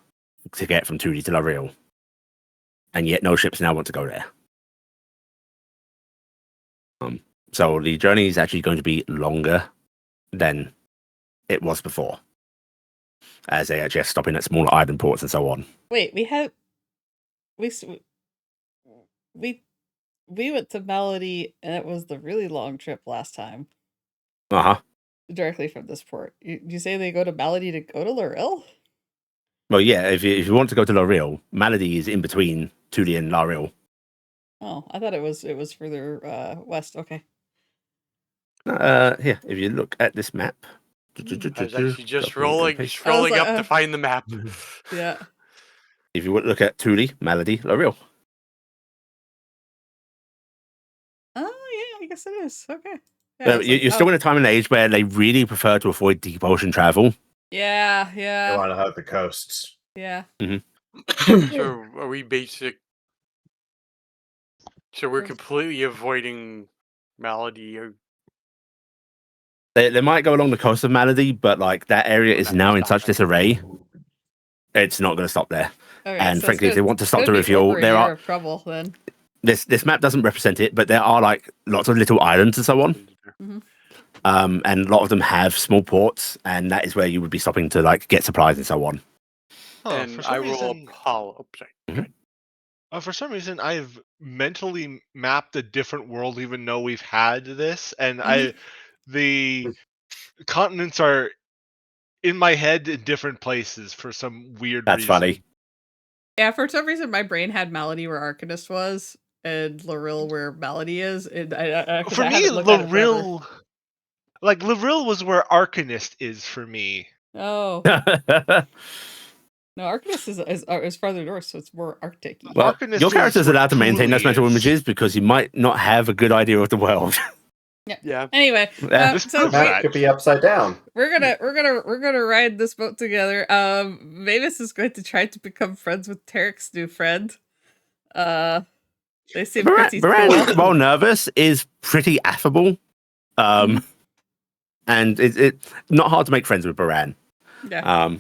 Speaker 2: to get from Tudi to La Real, and yet no ships now want to go there. So the journey is actually going to be longer than it was before, as they are just stopping at smaller island ports and so on.
Speaker 1: Wait, we went to Melody, and it was the really long trip last time. Directly from this port. You say they go to Melody to go to Lorel?
Speaker 2: Well, yeah. If you want to go to La Real, Malady is in between Tudi and La Real.
Speaker 1: Oh, I thought it was further west. Okay.
Speaker 2: Here, if you look at this map.
Speaker 8: I was actually just scrolling up to find the map.
Speaker 1: Yeah.
Speaker 2: If you look at Tudi, Malady, La Real.
Speaker 1: Oh, yeah, I guess it is. Okay. Yeah,
Speaker 2: you're still in a time and age where they really prefer to avoid deep ocean travel.
Speaker 1: Yeah.
Speaker 6: They want to hug the coasts.
Speaker 1: Yeah.
Speaker 8: So are we basic? So we're completely avoiding Malady.
Speaker 2: They might go along the coast of Malady, but like that area is now in such disarray, it's not going to stop there.
Speaker 1: Okay,
Speaker 2: and
Speaker 1: so
Speaker 2: frankly, if they want to stop to refuel, there are
Speaker 1: trouble then.
Speaker 2: This map doesn't represent it, but there are like lots of little islands and so on. And a lot of them have small ports, and that is where you would be stopping to like get supplies and so on.
Speaker 8: And I will Apollo.
Speaker 3: For some reason, I've mentally mapped a different world, even though we've had this, and the continents are in my head in different places for some weird reason.
Speaker 2: That's funny.
Speaker 1: Yeah, for some reason, my brain had Malady where Arcanist was, and Loril where Malady is. And
Speaker 3: for me, Loril was where Arcanist is for me.
Speaker 1: Oh. No, Arcanist is farther north, so it's more Arctic.
Speaker 2: Well, your character's allowed to maintain those mental images because you might not have a good idea of the world.
Speaker 1: Yeah. Anyway,
Speaker 6: so that could be upside down.
Speaker 1: We're gonna ride this boat together. Mavis is going to try to become friends with Taryc's new friend. They seem pretty cool.
Speaker 2: While nervous, is pretty affable. And it's not hard to make friends with Baran.
Speaker 1: Yeah.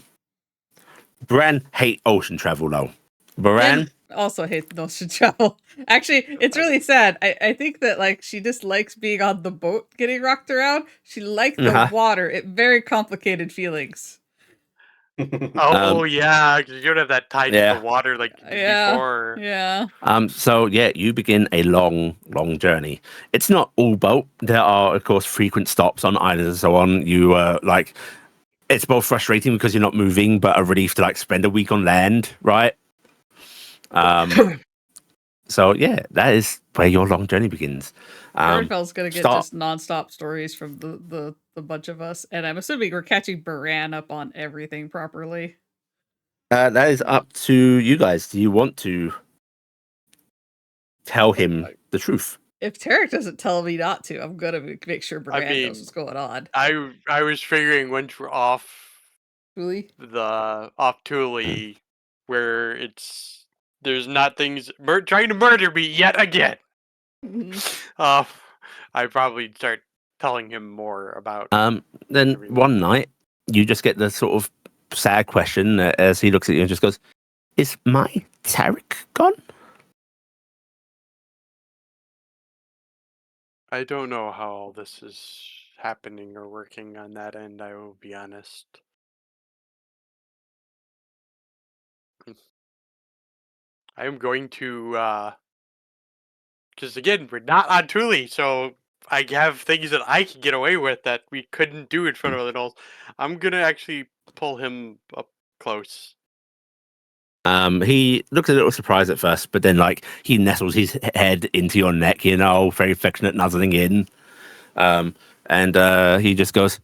Speaker 2: Baran hate ocean travel though. Baran
Speaker 1: also hates ocean travel. Actually, it's really sad. I think that like she just likes being on the boat getting rocked around. She liked the water. It very complicated feelings.
Speaker 8: Yeah, because you don't have that tie to the water like before.
Speaker 1: Yeah.
Speaker 2: So yeah, you begin a long journey. It's not all boat. There are of course frequent stops on islands and so on. You like it's both frustrating because you're not moving, but a relief to like spend a week on land, right? So yeah, that is where your long journey begins.
Speaker 1: Archivald's gonna get just nonstop stories from the bunch of us, and I'm assuming we're catching Baran up on everything properly.
Speaker 2: That is up to you guys. Do you want to tell him the truth?
Speaker 1: If Taryc doesn't tell me not to, I'm gonna make sure Brand knows what's going on.
Speaker 8: I was figuring once we're off
Speaker 1: Really?
Speaker 8: off Thule, where there's not things trying to murder me yet again. I probably start telling him more about.
Speaker 2: Then one night you just get the sort of sad question as he looks at you and just goes, "Is my Taryc gone?"
Speaker 8: I don't know how all this is happening or working on that end, I will be honest. I am going to, because again, we're not on Thule, so I have things that I can get away with that we couldn't do in front of other adults. I'm going to actually pull him up close.
Speaker 2: He looks a little surprised at first, but then he nestles his head into your neck, very affectionate, nuzzling in. And he just goes,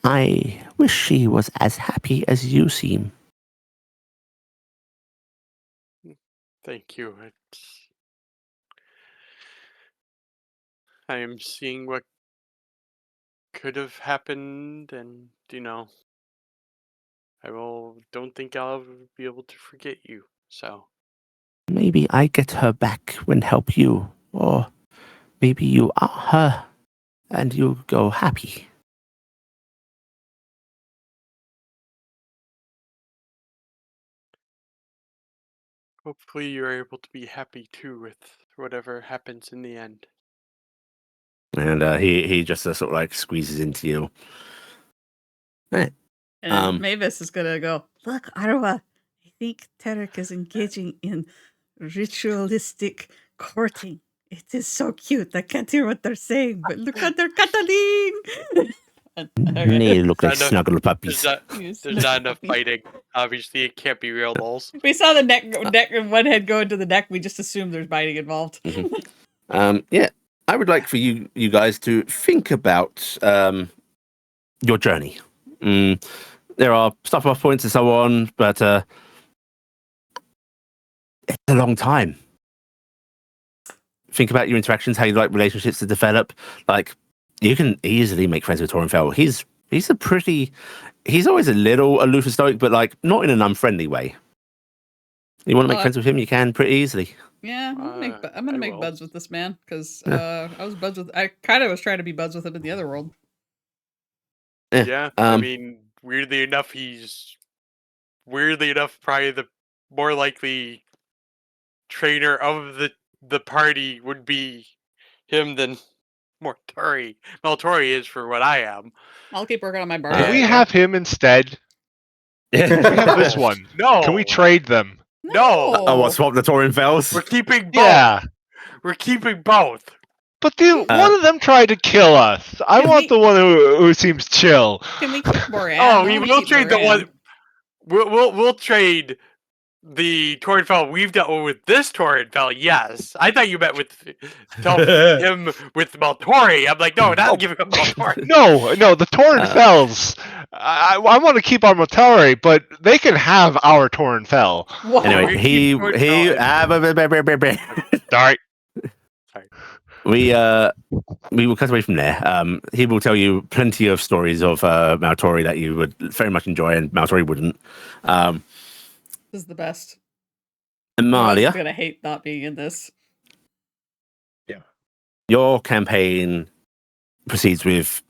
Speaker 2: "I wish she was as happy as you seem."
Speaker 8: Thank you. I am seeing what could have happened, and don't think I'll ever be able to forget you. So
Speaker 2: Maybe I get her back when help you, or maybe you are her, and you go happy.
Speaker 8: hopefully you're able to be happy too with whatever happens in the end.
Speaker 2: And he just sort of squeezes into you. Right.
Speaker 1: And Mavis is gonna go, "Look, Arwa, I think Taryc is engaging in ritualistic courting. It is so cute. I can't hear what they're saying, but look at their cuddling."
Speaker 2: They look like snuggle puppies.
Speaker 8: There's not enough fighting. Obviously, it can't be real dolls.
Speaker 1: We saw the neck and one head go into the neck. We just assumed there's biting involved.
Speaker 2: Yeah, I would like for you guys to think about your journey. There are stuff off points and so on, but it's a long time. Think about your interactions, how you like relationships to develop. You can easily make friends with Torin Fell. He's always a little aloof and stoic, but not in an unfriendly way. You want to make friends with him, you can pretty easily.
Speaker 1: Yeah, I'm gonna make buds with this man because I kind of was trying to be buds with him in the other world.
Speaker 8: Yeah, I mean, weirdly enough, probably the more likely trainer of the party would be him than Maltori is for what I am.
Speaker 1: I'll keep working on my bar.
Speaker 3: Can we have him instead? Can we have this one?
Speaker 8: No.
Speaker 3: Can we trade them?
Speaker 8: No.
Speaker 2: Oh, what, swap the Torin Fells?
Speaker 8: We're keeping both.
Speaker 3: Yeah.
Speaker 8: We're keeping both.
Speaker 3: But one of them tried to kill us. I want the one who seems chill.
Speaker 1: Can we keep Moran?
Speaker 8: Oh, we'll trade the one. We'll trade the Torinfell we've dealt with this Torinfell. Yes, I thought you meant with him with Maltori. I'm like, no, not giving up Maltori.
Speaker 3: No, the Torinfells. I want to keep our Maltori, but they can have our Torinfell.
Speaker 2: Anyway,
Speaker 3: Sorry.
Speaker 2: We will cut away from there. He will tell you plenty of stories of Maltori that you would very much enjoy, and Maltori wouldn't.
Speaker 1: This is the best.
Speaker 2: Emalia,
Speaker 1: I'm gonna hate not being in this.
Speaker 6: Yeah.
Speaker 2: Your campaign proceeds with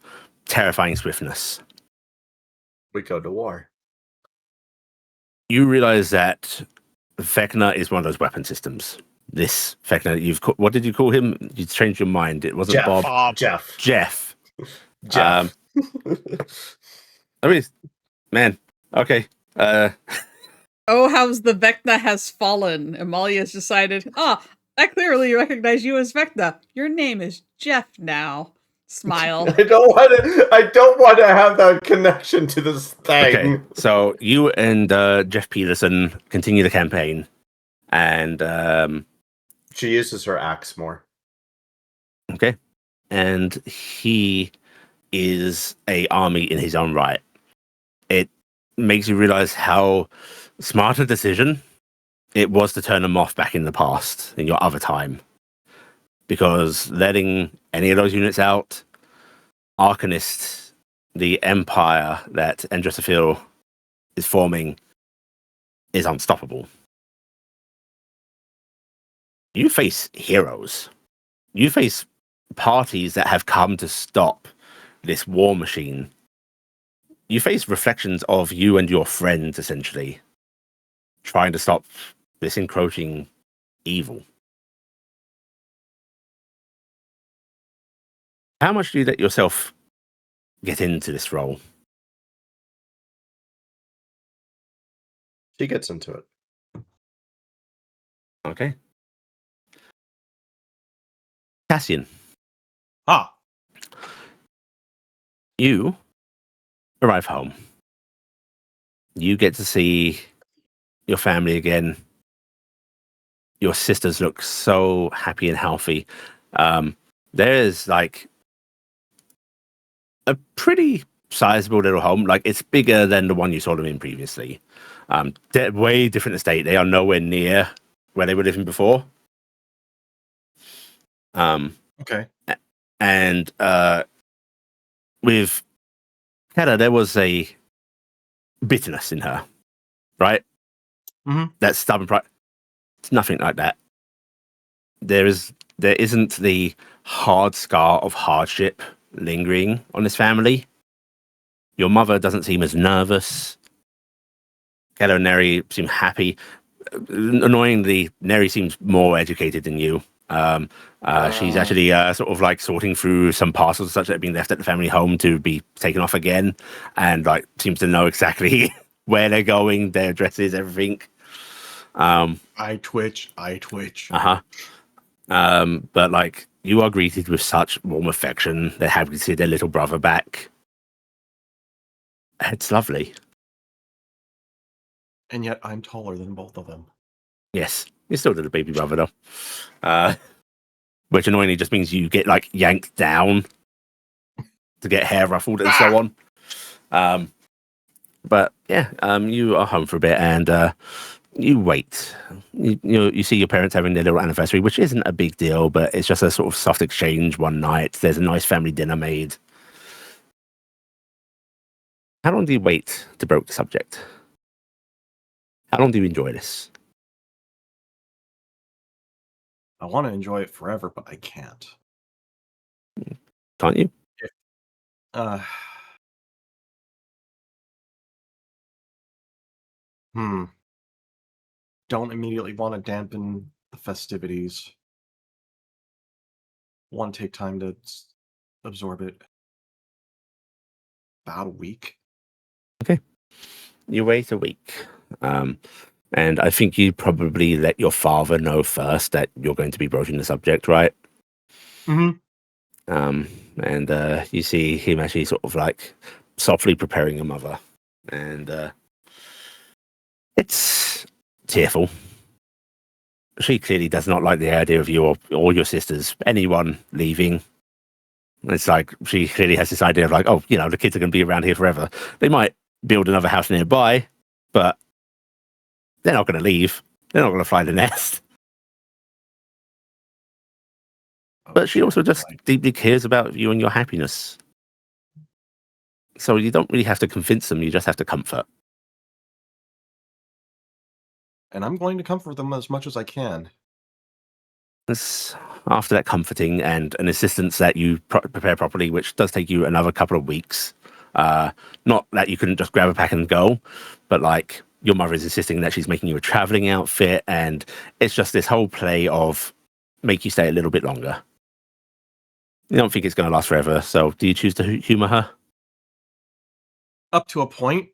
Speaker 2: terrifying swiftness.
Speaker 6: We go to war.
Speaker 2: You realize that Vecna is one of those weapon systems. This Vecna, what did you call him? You changed your mind. It wasn't
Speaker 6: Jeff.
Speaker 2: Bob.
Speaker 6: Jeff.
Speaker 2: I mean, man. Okay.
Speaker 1: Oh, how's the Vecna has fallen. Emalia's decided, I clearly recognize you as Vecna. Your name is Jeff now. Smile.
Speaker 6: I don't want to have that connection to this thing.
Speaker 2: Okay, so you and Jeff Peterson continue the campaign, and
Speaker 6: she uses her axe more.
Speaker 2: Okay, and he is a army in his own right. It makes you realize how smarter decision, it was to turn them off back in the past, in your other time. Because letting any of those units out, Arcanist, the empire that Endressafil is forming, is unstoppable. You face heroes. You face parties that have come to stop this war machine. You face reflections of you and your friends, essentially, trying to stop this encroaching evil. How much do you let yourself get into this role?
Speaker 6: She gets into it.
Speaker 2: Okay. Cassian,
Speaker 5: Ah,
Speaker 2: you arrive home. You get to see your family again. Your sisters look so happy and healthy. There's like a pretty sizable little home. Like, it's bigger than the one you saw them in previously. They're way different estate. They are nowhere near where they were living before.
Speaker 5: okay.
Speaker 2: And with Kata, there was a bitterness in her, right?
Speaker 5: Mhm.
Speaker 2: That stubborn pride. It's nothing like that. There isn't the hard scar of hardship lingering on this family. Your mother doesn't seem as nervous. Kata and Neri seem happy. Annoyingly, Neri seems more educated than you. She's actually sort of like sorting through some parcels and such that have been left at the family home to be taken off again, and like seems to know exactly where they're going, their addresses, everything.
Speaker 5: I twitch.
Speaker 2: But like, you are greeted with such warm affection. They're happy to see their little brother back. It's lovely.
Speaker 5: And yet I'm taller than both of them.
Speaker 2: Yes, you're still the baby brother though. Which annoyingly just means you get like yanked down to get hair ruffled and so on. But yeah, you are home for a bit and you wait. You see your parents having their little anniversary, which isn't a big deal, but it's just a sort of soft exchange one night. There's a nice family dinner made. How long do you wait to broach the subject? How long do you enjoy this?
Speaker 5: I want to enjoy it forever, but I can't.
Speaker 2: Can't you?
Speaker 5: Uh, Don't immediately want to dampen the festivities. Want to take time to absorb it. About a week.
Speaker 2: Okay. You wait a week. And I think you probably let your father know first that you're going to be broaching the subject, right?
Speaker 5: Mm-hmm.
Speaker 2: And you see him actually sort of like softly preparing your mother. And it's tearful. She clearly does not like the idea of you or your sisters, anyone leaving. It's like she clearly has this idea of like, oh, the kids are going to be around here forever. They might build another house nearby, but they're not going to leave. They're not going to fly the nest. But she also just deeply cares about you and your happiness. So you don't really have to convince them, you just have to comfort.
Speaker 5: And I'm going to comfort them as much as I can.
Speaker 2: It's after that comforting and an assistance that you prepare properly, which does take you another couple of weeks. Not that you can just grab a pack and go, but like your mother is insisting that she's making you a traveling outfit, and it's just this whole play of make you stay a little bit longer. You don't think it's going to last forever, so do you choose to humor her?
Speaker 5: Up to a point.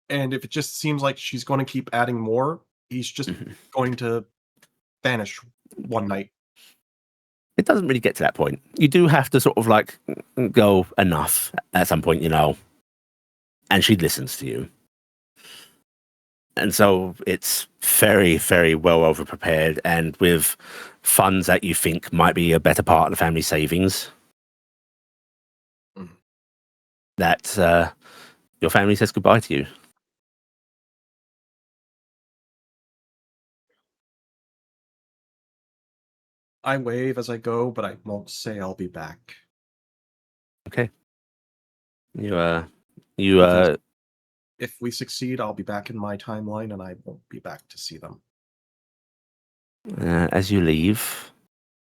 Speaker 5: And if it just seems like she's going to keep adding more, he's just going to vanish one night.
Speaker 2: It doesn't really get to that point. You do have to sort of like go enough at some point, and she listens to you. And so it's very, very well over prepared and with funds that you think might be a better part of the family savings. That your family says goodbye to you.
Speaker 5: I wave as I go, but I won't say I'll be back.
Speaker 2: Okay. You
Speaker 5: Because if we succeed, I'll be back in my timeline, and I won't be back to see them.
Speaker 2: as you leave,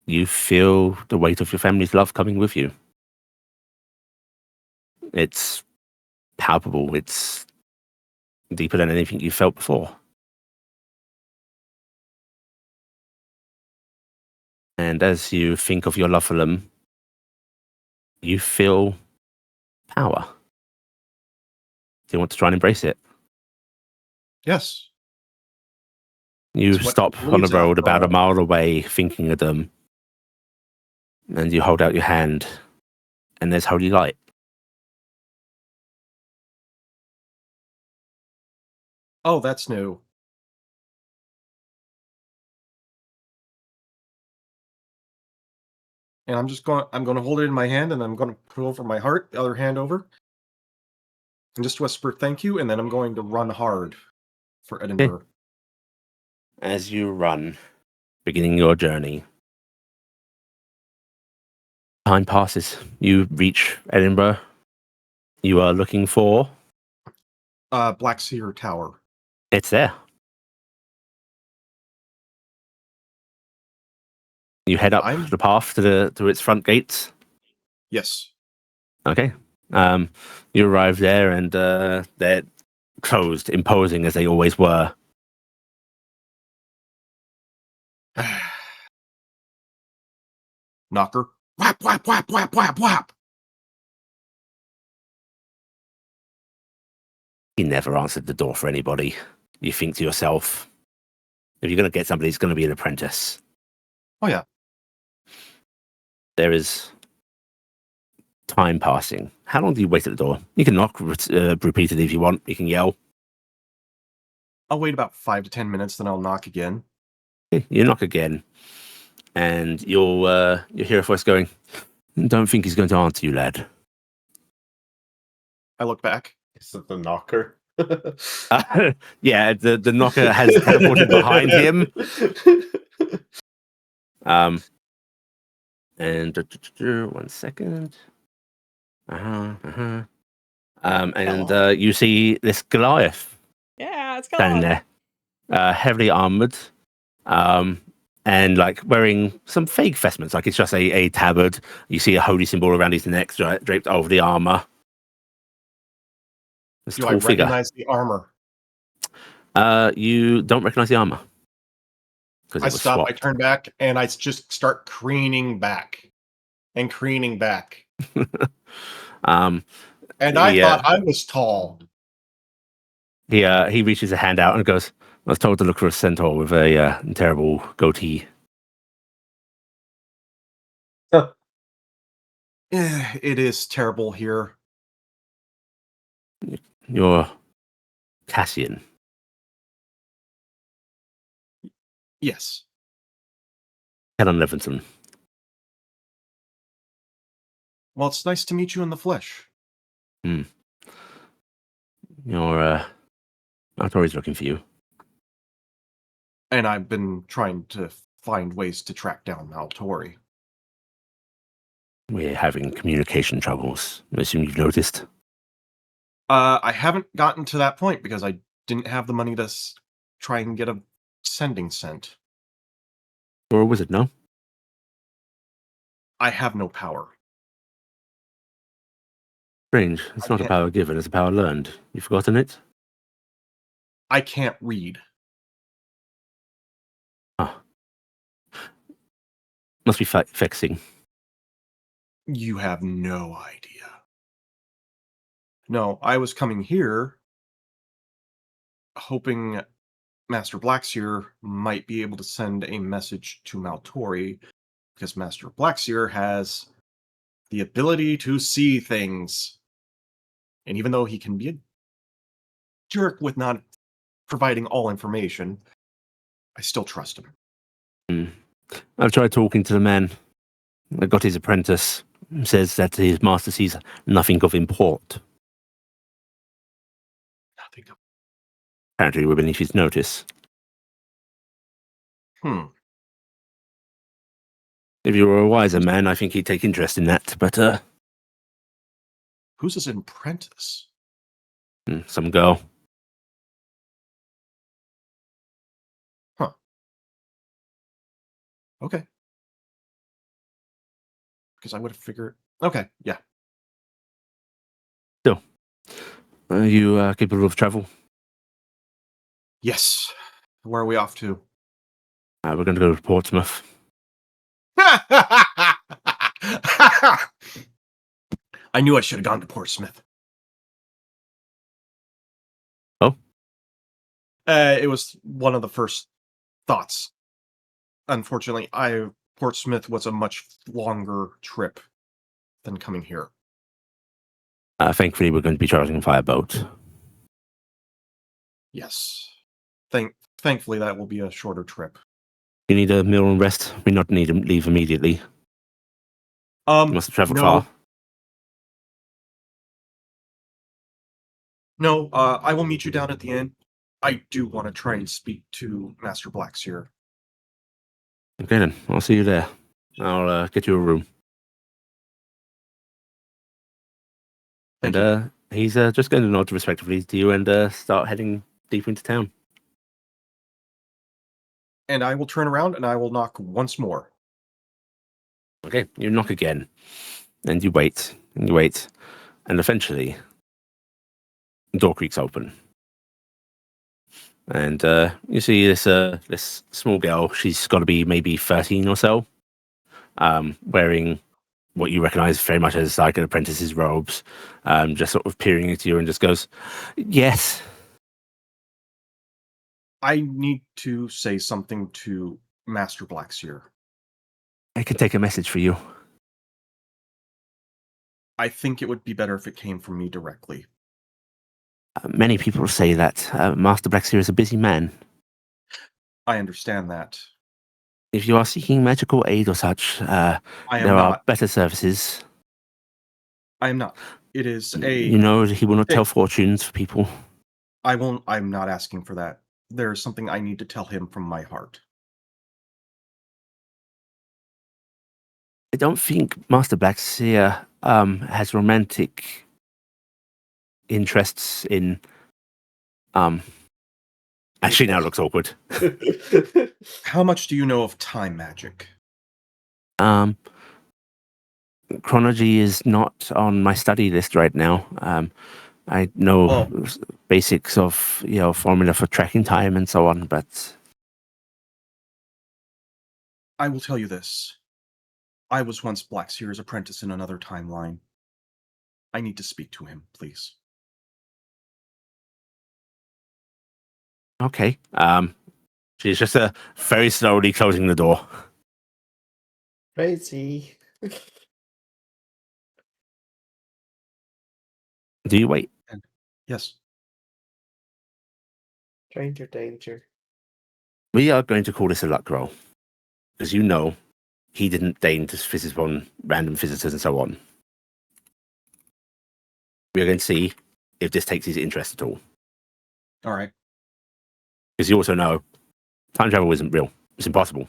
Speaker 2: you feel the weight of your family's love coming with you. It's palpable. It's deeper than anything you felt before. And as you think of your love for them, you feel power. Do you want to try and embrace it?
Speaker 5: Yes.
Speaker 2: You
Speaker 5: It's what
Speaker 2: stop
Speaker 5: it
Speaker 2: on the
Speaker 5: believes
Speaker 2: road
Speaker 5: after
Speaker 2: about a
Speaker 5: all.
Speaker 2: mile away, thinking of them, and you hold out your hand, and there's holy light.
Speaker 5: Oh, that's new. And I'm going to hold it in my hand, and I'm going to put it over my heart, the other hand over, and just whisper thank you, and then I'm going to run hard for Edinburgh.
Speaker 2: As you run, beginning your journey, time passes. You reach Edinburgh. You are looking for...
Speaker 5: Black Seer Tower.
Speaker 2: It's there. You head up the path to its front gates.
Speaker 5: Yes.
Speaker 2: Okay. You arrive there, and they're closed, imposing as they always were.
Speaker 5: Knocker. Whap, whap, whap, whap, whap, whap.
Speaker 2: He never answered the door for anybody. You think to yourself, if you're going to get somebody, it's going to be an apprentice.
Speaker 5: Oh, yeah.
Speaker 2: There is time passing. How long do you wait at the door? You can knock repeatedly if you want. You can yell.
Speaker 5: I'll wait about 5 to 10 minutes, then I'll knock again.
Speaker 2: You knock again, and you'll hear a voice going, "Don't think he's going to answer you, lad."
Speaker 5: I look back.
Speaker 6: Is it the knocker?
Speaker 2: Yeah, the knocker has teleported behind him. And 1 second. And you see this Goliath
Speaker 1: Yeah, it's
Speaker 2: standing
Speaker 1: gone.
Speaker 2: there, heavily armored, and like wearing some fake vestments, like it's just a tabard. You see a holy symbol around his neck, draped over the armor. This
Speaker 5: Do I
Speaker 2: tall figure.
Speaker 5: recognize the armor?
Speaker 2: You don't recognize the armor.
Speaker 5: I stop, I turn back, and I just start creening back. And creening back.
Speaker 2: And
Speaker 5: I thought I was tall.
Speaker 2: He reaches a hand out and goes, "I was told to look for a centaur with a terrible goatee."
Speaker 5: It is terrible here.
Speaker 2: You're Cassian.
Speaker 5: Yes.
Speaker 2: Helen Levinson.
Speaker 5: Well, it's nice to meet you in the flesh.
Speaker 2: Your Maltori's looking for you.
Speaker 5: And I've been trying to find ways to track down Maltori.
Speaker 2: We're having communication troubles. I assume you've noticed.
Speaker 5: I haven't gotten to that point because I didn't have the money to try and get a sending sent.
Speaker 2: Or a wizard, no?
Speaker 5: I have no power.
Speaker 2: Strange. It's not a power given, it's a power learned. You've forgotten it?
Speaker 5: I can't read.
Speaker 2: Ah. Must be fixing.
Speaker 5: You have no idea. No, I was coming here hoping Master Blackseer might be able to send a message to Maltori, because Master Blackseer has the ability to see things. And even though he can be a jerk with not providing all information, I still trust him.
Speaker 2: I've tried talking to the man. I got his apprentice. Says that his master sees nothing of import.
Speaker 5: Nothing of...
Speaker 2: Apparently we're beneath his notice. If you were a wiser man, I think he'd take interest in that, but,
Speaker 5: Who's his apprentice?
Speaker 2: some girl.
Speaker 5: Huh. Okay. Because I would have figured... Okay, yeah.
Speaker 2: Still. Are you capable of travel?
Speaker 5: Yes. Where are we off to?
Speaker 2: We're going to go to Portsmouth.
Speaker 5: I knew I should have gone to Portsmouth.
Speaker 2: Oh?
Speaker 5: It was one of the first thoughts. Unfortunately, Portsmouth was a much longer trip than coming here.
Speaker 2: Thankfully, we're going to be traveling via boat.
Speaker 5: Yes. Thankfully, that will be a shorter trip.
Speaker 2: You need a meal and rest? We not need to leave immediately. You must have travelled far.
Speaker 5: No, I will meet you down at the inn. I do want to try and speak to Master Blackseer.
Speaker 2: Okay then, I'll see you there. I'll get you a room.
Speaker 5: Thank you.
Speaker 2: He's just going to nod respectively to you and start heading deeper into town.
Speaker 5: And I will turn around and I will knock once more.
Speaker 2: Okay, you knock again. And you wait, and you wait. And eventually, the door creaks open. And you see this small girl. She's got to be maybe 13 or so, wearing what you recognize very much as like an apprentice's robes, just sort of peering at you and just goes, "Yes."
Speaker 5: I need to say something to Master Blackseer.
Speaker 2: I can take a message for you.
Speaker 5: I think it would be better if it came from me directly.
Speaker 2: Many people say that Master Blackseer is a busy man.
Speaker 5: I understand that.
Speaker 2: If you are seeking magical aid or such, there are better services.
Speaker 5: I am not. It is
Speaker 2: You know, he will not tell fortunes for people.
Speaker 5: I'm not asking for that. There is something I need to tell him from my heart.
Speaker 2: I don't think Master Blackseer has romantic interests in... Actually, now it looks awkward.
Speaker 5: How much do you know of time magic?
Speaker 2: Chronology is not on my study list right now. I know basics of, formula for tracking time and so on, but...
Speaker 5: I will tell you this. I was once Blackseer's apprentice in another timeline. I need to speak to him, please.
Speaker 2: Okay. She's just very slowly closing the door.
Speaker 6: Crazy.
Speaker 2: Do you wait?
Speaker 5: Yes.
Speaker 6: Stranger danger.
Speaker 2: We are going to call this a luck roll. Because you know, he didn't deign to visit upon random visitors and so on. We are going to see if this takes his interest at all.
Speaker 5: All right.
Speaker 2: Because you also know, time travel isn't real. It's impossible.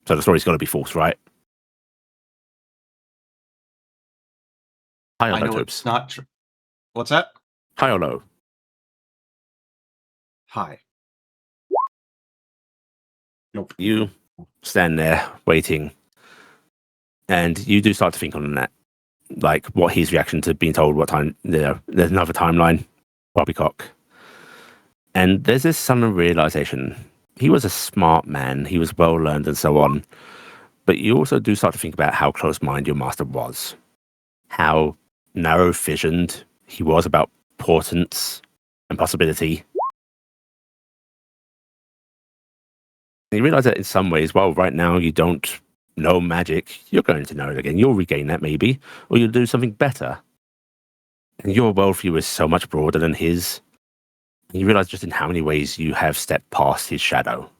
Speaker 2: So the story's got to be false, right? High or
Speaker 5: I
Speaker 2: low,
Speaker 5: know
Speaker 2: Tobes?
Speaker 5: it's not true. What's that?
Speaker 2: High or low?
Speaker 5: High. Nope.
Speaker 2: You stand there waiting, and you do start to think on that, like what his reaction to being told what time there's another timeline, poppycock. And there's this sudden realization. He was a smart man. He was well learned and so on. But you also do start to think about how close-minded your master was, how narrow-visioned he was about portents and possibility. And you realize that in some ways, well, right now you don't know magic, you're going to know it again. You'll regain that maybe, or you'll do something better. And your worldview is so much broader than his. And you realize just in how many ways you have stepped past his shadow.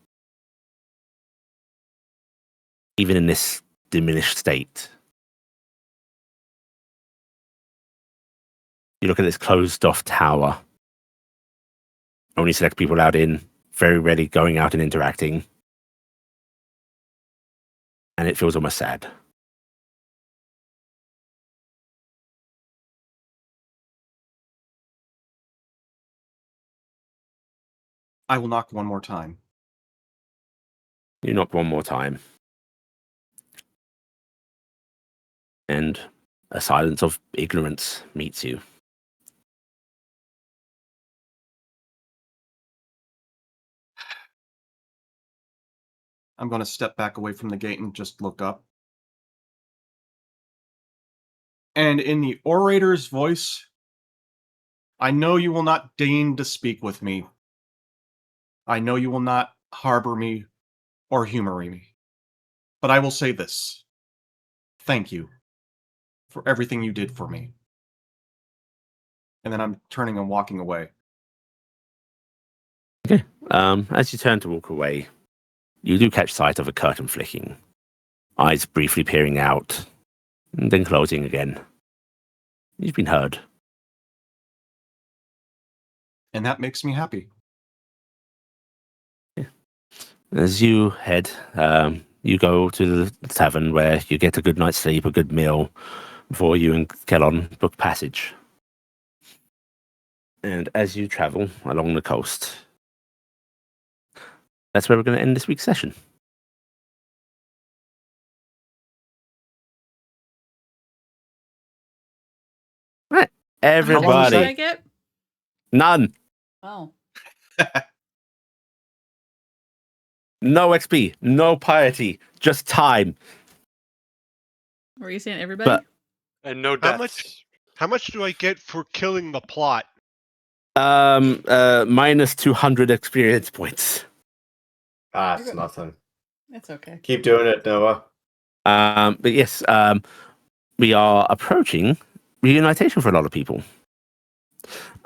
Speaker 2: Even in this diminished state. You look at this closed-off tower. Only select people allowed in, very rarely going out and interacting. and it feels almost sad.
Speaker 5: I will knock one more time.
Speaker 2: You knock one more time. And a silence of ignorance meets you.
Speaker 5: I'm going to step back away from the gate and just look up. And in the orator's voice, I know you will not deign to speak with me. I know you will not harbor me or humor me. But I will say this. Thank you for everything you did for me. And then I'm turning and walking away.
Speaker 2: Okay. As you turn to walk away, you do catch sight of a curtain flicking, eyes briefly peering out, and then closing again. You've been heard.
Speaker 5: And that makes me happy.
Speaker 2: As you head, you go to the tavern where you get a good night's sleep, a good meal, before you and Kellon book passage. And as you travel along the coast, that's where we're going to end this week's session. Right, everybody.
Speaker 1: How much did I get?
Speaker 2: None.
Speaker 1: Oh.
Speaker 2: No XP, no piety, just time.
Speaker 1: Were you saying everybody?
Speaker 2: But
Speaker 8: And no
Speaker 4: How
Speaker 8: deaths.
Speaker 4: How much do I get for killing the plot?
Speaker 2: minus 200 experience points.
Speaker 6: That's nothing.
Speaker 1: That's okay.
Speaker 6: Keep doing it, Noah.
Speaker 2: But yes, we are approaching reunitation for a lot of people.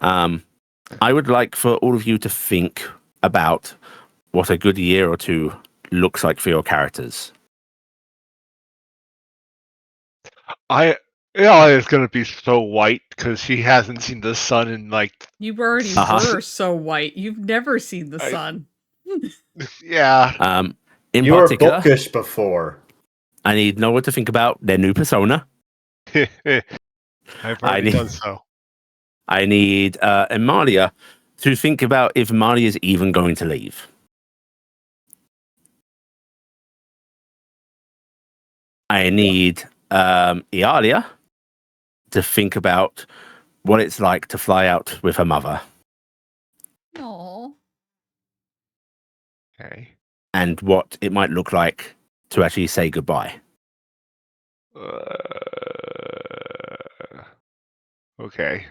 Speaker 2: I would like for all of you to think about what a good year or two looks like for your characters.
Speaker 3: Iala is going to be so white because she hasn't seen the sun in like.
Speaker 1: You already were so white. You've never seen the sun.
Speaker 3: Yeah.
Speaker 2: In
Speaker 6: You were
Speaker 2: particular,
Speaker 6: bookish before.
Speaker 2: I need Noah to think about their new persona.
Speaker 3: I've already done so.
Speaker 2: I need Emalia to think about if Emalia is even going to leave. I need Iala to think about what it's like to fly out with her mother.
Speaker 1: Aww.
Speaker 3: Okay.
Speaker 2: And what it might look like to actually say goodbye.
Speaker 3: Okay.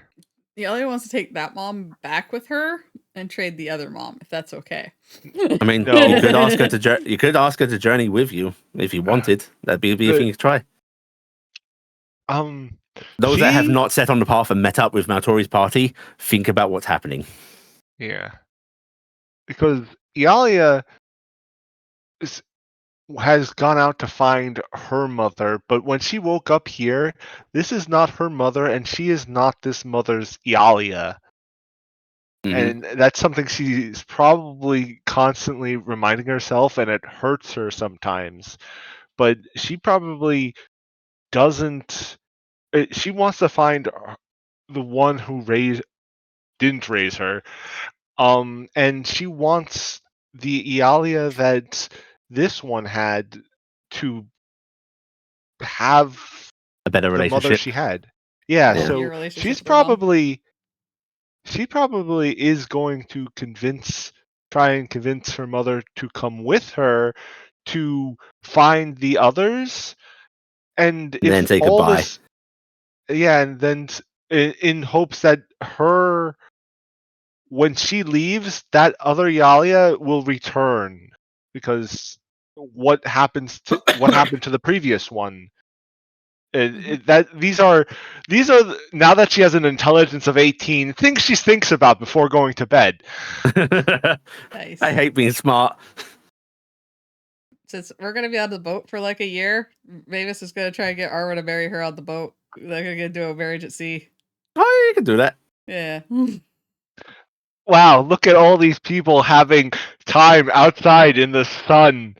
Speaker 1: The other wants to take that mom back with her and trade the other mom, if that's okay.
Speaker 2: I mean,
Speaker 3: No.
Speaker 2: you could ask her to you could ask her to journey with you if you wanted. That'd be a thing to try. Those that have not set on the path and met up with Maltori's party, think about what's happening.
Speaker 3: Yeah. Because Iala has gone out to find her mother, but when she woke up here, this is not her mother, and she is not this mother's Iala. And that's something she's probably constantly reminding herself, and it hurts her sometimes. But she probably doesn't. She wants to find the one who didn't raise her, and she wants the Iala that this one had to have
Speaker 2: a better
Speaker 3: the
Speaker 2: relationship.
Speaker 3: mother she had. Yeah,
Speaker 2: Yeah.
Speaker 1: Your
Speaker 3: so
Speaker 1: relationship
Speaker 3: she's
Speaker 1: with her mom.
Speaker 3: probably is going to try and convince her mother to come with her to find the others, and if
Speaker 2: then say
Speaker 3: all
Speaker 2: goodbye.
Speaker 3: this, yeah, and then in hopes that when she leaves, that other Iala will return, because what happened to the previous one? These are now that she has an intelligence of 18, things she thinks about before going to bed.
Speaker 1: Nice.
Speaker 2: I hate being smart.
Speaker 1: Since we're gonna be on the boat for like a year, Mavis is gonna try and get Arwen to marry her on the boat. They're gonna do a marriage at sea.
Speaker 2: Oh, you can do that.
Speaker 1: Yeah.
Speaker 3: Wow, look at all these people having time outside in the sun.